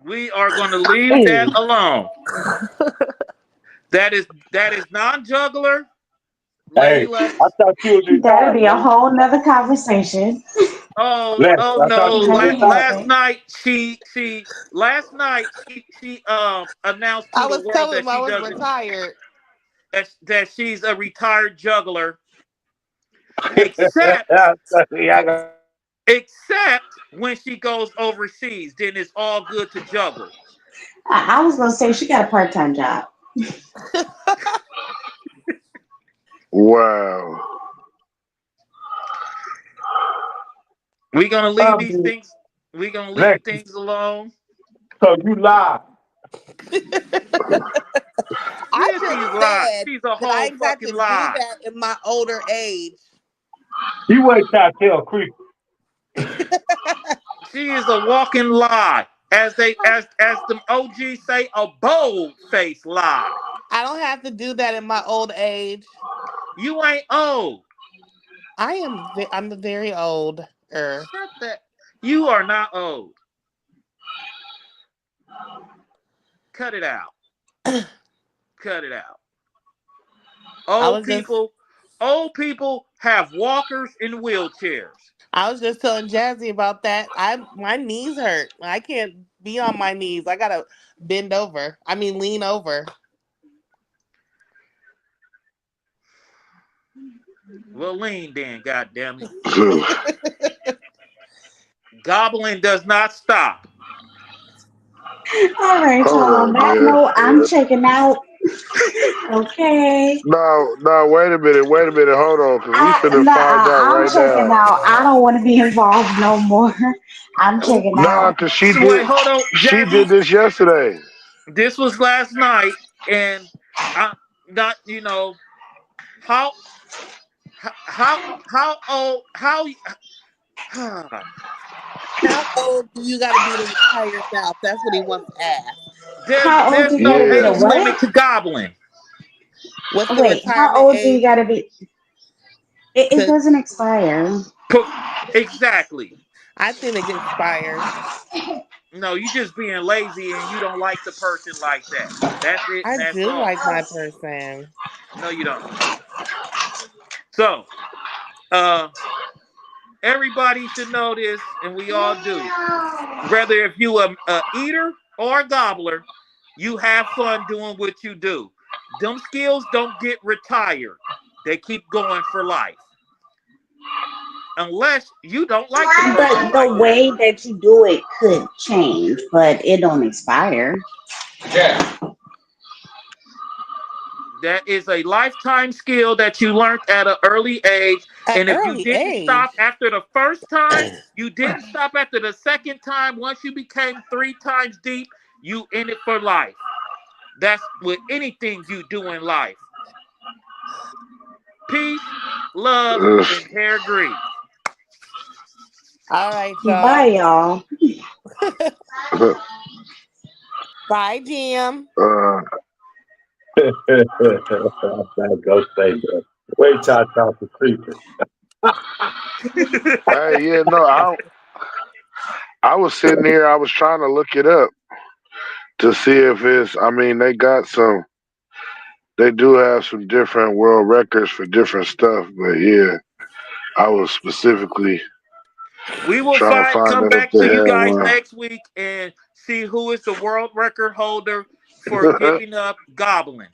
We are going to leave that alone. That is non-juggler. Hey, Layla. I thought you was in That'll be a God. whole nother conversation. Oh Last, I thought no! you was in God. Last night she announced I to the was world telling that him I she was doesn't retired. that she's a retired juggler, except Yeah, I got- when she goes overseas. Then it's all good to juggle. I was gonna say she got a part-time job. Wow. We're gonna leave these things. We're gonna leave Lexi, things alone. so you lie. I Yeah, just she's lied. said She's a that I whole ain't got to fucking do lie. that in my older age. You wait till I tell Creep. She is a walking lie. As the OGs say, a bold face lie. I don't have to do that in my old age. You ain't old. I'm very old. Shut that. You are not old. Cut it out. Cut it out. I Old was just people have walkers and wheelchairs. I was just telling Jazzy about that. My knees hurt. I can't be on my knees. I gotta bend over. I mean lean over. Well, lean then, goddamn it. Gobbling does not stop. All right, Hold y'all. On on, that man. note, I'm checking out. Okay. No, wait a minute, hold on, because we finna find out I'm right checking now. out. I don't want to be involved no more. I'm checking Nah, out. because Wait, hold on, she Jazzy. did this yesterday. This was last night, and I not how old How old do you gotta be to retire your mouth? That's what he wants to ask. How old there's do you no gotta be to age Yeah. limit what? to gobbling. What's the Wait, how retirement old do you age gotta be? It to doesn't expire. Exactly. I think it expires. No, you just being lazy and you don't like the person like that. That's it, and I that's do all. like my person. No, you don't. So, everybody should know this, and we all do. Whether if you a eater or a gobbler, you have fun doing what you do. Them skills don't get retired. They keep going for life. Unless you don't like the person But the like that. way that you do it could change, but it don't expire. That is a lifetime skill that you learned at an early age. At And if you early didn't age. stop after the first time, you didn't stop after the second time. Once you became 3 times deep, you in it for life. That's with anything you do in life. Peace, love, and hair grease. All right, Bye, y'all. y'all. Bye, Jim. Go stay there. Wait till I talk to Creeper. Hey, yeah, no, I was sitting here, I was trying to look it up to see if they do have some different world records for different stuff, but yeah, I was specifically We will trying to find come out if back they to you had guys one. next week and see who is the world record holder for giving up gobbling.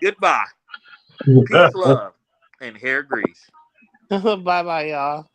Goodbye. Peace, love, and hair grease. Bye bye, y'all.